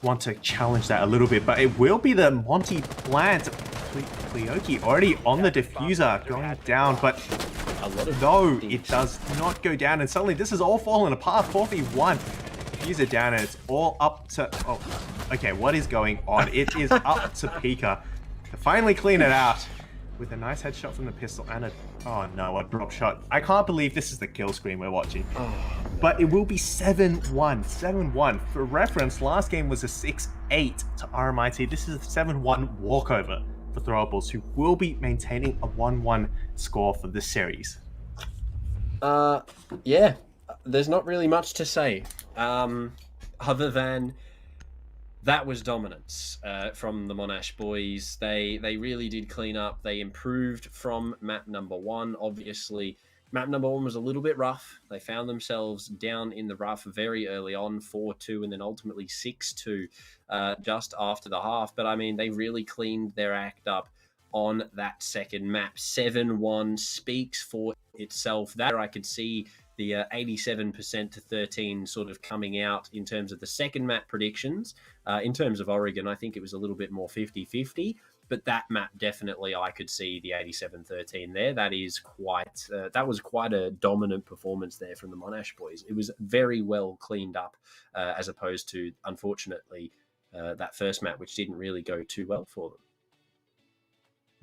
want to challenge that a little bit, but it will be the Monty Plant. Kleoki already on the diffuser going down, but no, it does not go down, and suddenly this is all falling apart. 4v1. Diffuser down, and it's all up to... Oh, okay, what is going on? It is up to Pika to finally clean it out with a nice headshot from the pistol and a... Oh no, a drop shot. I can't believe this is the kill screen we're watching. But it will be 7-1. 7-1. For reference, last game was a 6-8 to RMIT. This is a 7-1 walkover for Throwables, who will be maintaining a 1-1 score for this series. Yeah, there's not really much to say, other than that was dominance from the Monash boys. They really did clean up. They improved from map number 1. Obviously, map number 1 was a little bit rough. They found themselves down in the rough very early on, 4-2, and then ultimately 6-2 just after the half. But I mean, they really cleaned their act up on that second map. 7-1 speaks for itself. That I could see the 87% to 13 sort of coming out in terms of the second map predictions. In terms of Oregon, I think it was a little bit more 50-50, but that map definitely I could see the 87-13 there. That is quite that was quite a dominant performance there from the Monash boys. It was very well cleaned up, as opposed to, unfortunately, that first map, which didn't really go too well for them.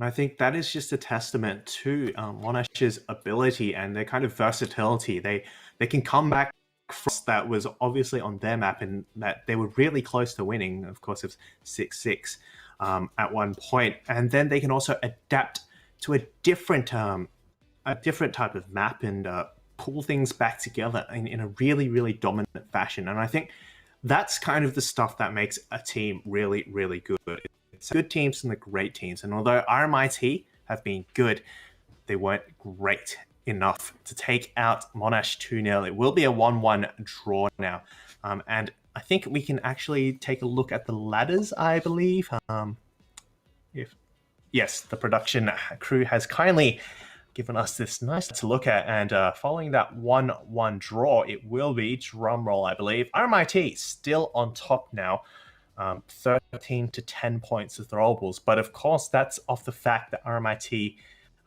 I think that is just a testament to Monash's ability and their kind of versatility. They can come back from that was obviously on their map, and that they were really close to winning. Of course, it was 6-6 at one point, and then they can also adapt to a different type of map and pull things back together in a really, really dominant fashion. And I think that's kind of the stuff that makes a team really, really good. It's good teams and the great teams. And although RMIT have been good, they weren't great enough to take out Monash 2-0. It will be a 1-1 draw now. And I think we can actually take a look at the ladders, I believe. Yes, the production crew has kindly given us this nice to look at. And following that 1-1 draw, it will be, drumroll, I believe, RMIT still on top now. 13 to 10 points of Throwables. But of course, that's off the fact that RMIT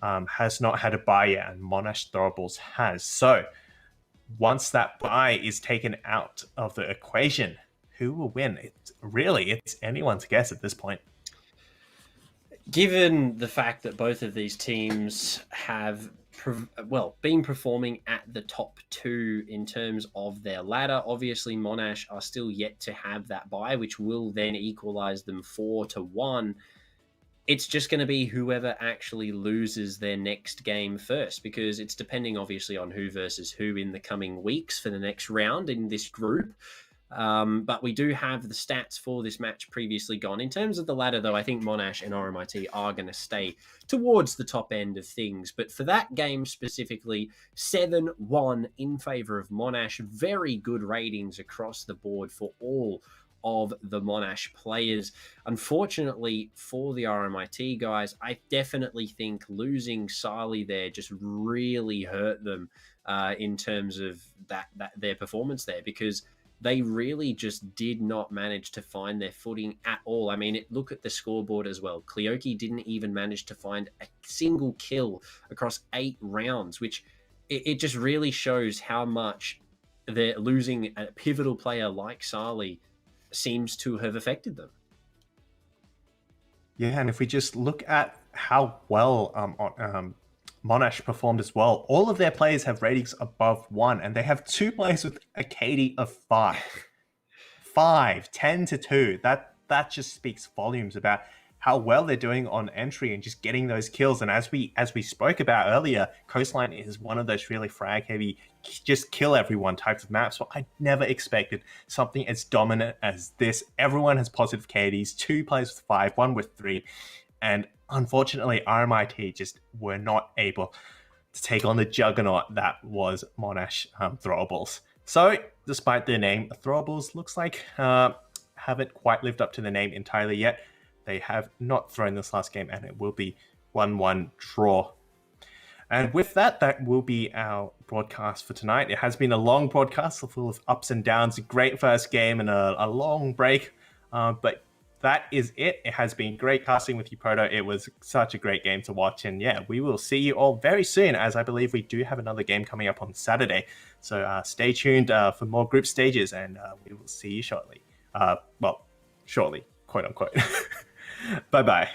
has not had a bye yet, and Monash Throwables has. So once that bye is taken out of the equation, who will win? It's anyone's guess at this point. Given the fact that both of these teams have been performing at the top 2 in terms of their ladder, obviously Monash are still yet to have that bye, which will then equalize them 4-1. It's just going to be whoever actually loses their next game first, because it's depending obviously on who versus who in the coming weeks for the next round in this group. But we do have the stats for this match previously gone. In terms of the ladder, though, I think Monash and RMIT are going to stay towards the top end of things. But for that game specifically, 7-1 in favour of Monash. Very good ratings across the board for all of the Monash players. Unfortunately for the RMIT guys, I definitely think losing Sali there just really hurt them in terms of that their performance there, because they really just did not manage to find their footing at all. I mean, look at the scoreboard as well. Kleoki didn't even manage to find a single kill across 8 rounds, which it just really shows how much they're losing a pivotal player like Sali seems to have affected them. Yeah, and if we just look at how well Monash performed as well, all of their players have ratings above 1, and they have 2 players with a KD of 5. 10 to 2. That just speaks volumes about how well they're doing on entry and just getting those kills. And as we spoke about earlier, Coastline is one of those really frag heavy, just kill everyone types of maps. So I never expected something as dominant as this. Everyone has positive KDs, 2 players with 5, 1 with 3, and unfortunately, RMIT just were not able to take on the juggernaut that was Monash Throwables. So, despite their name, Throwables looks like haven't quite lived up to the name entirely yet. They have not thrown this last game, and it will be 1-1 draw. And with that will be our broadcast for tonight. It has been a long broadcast, full of ups and downs. A great first game and a long break But that is it. It has been great casting with you, Proto. It was such a great game to watch. And yeah, we will see you all very soon, as I believe we do have another game coming up on Saturday. So stay tuned for more group stages, and we will see you shortly. Well, shortly, quote unquote. Bye-bye.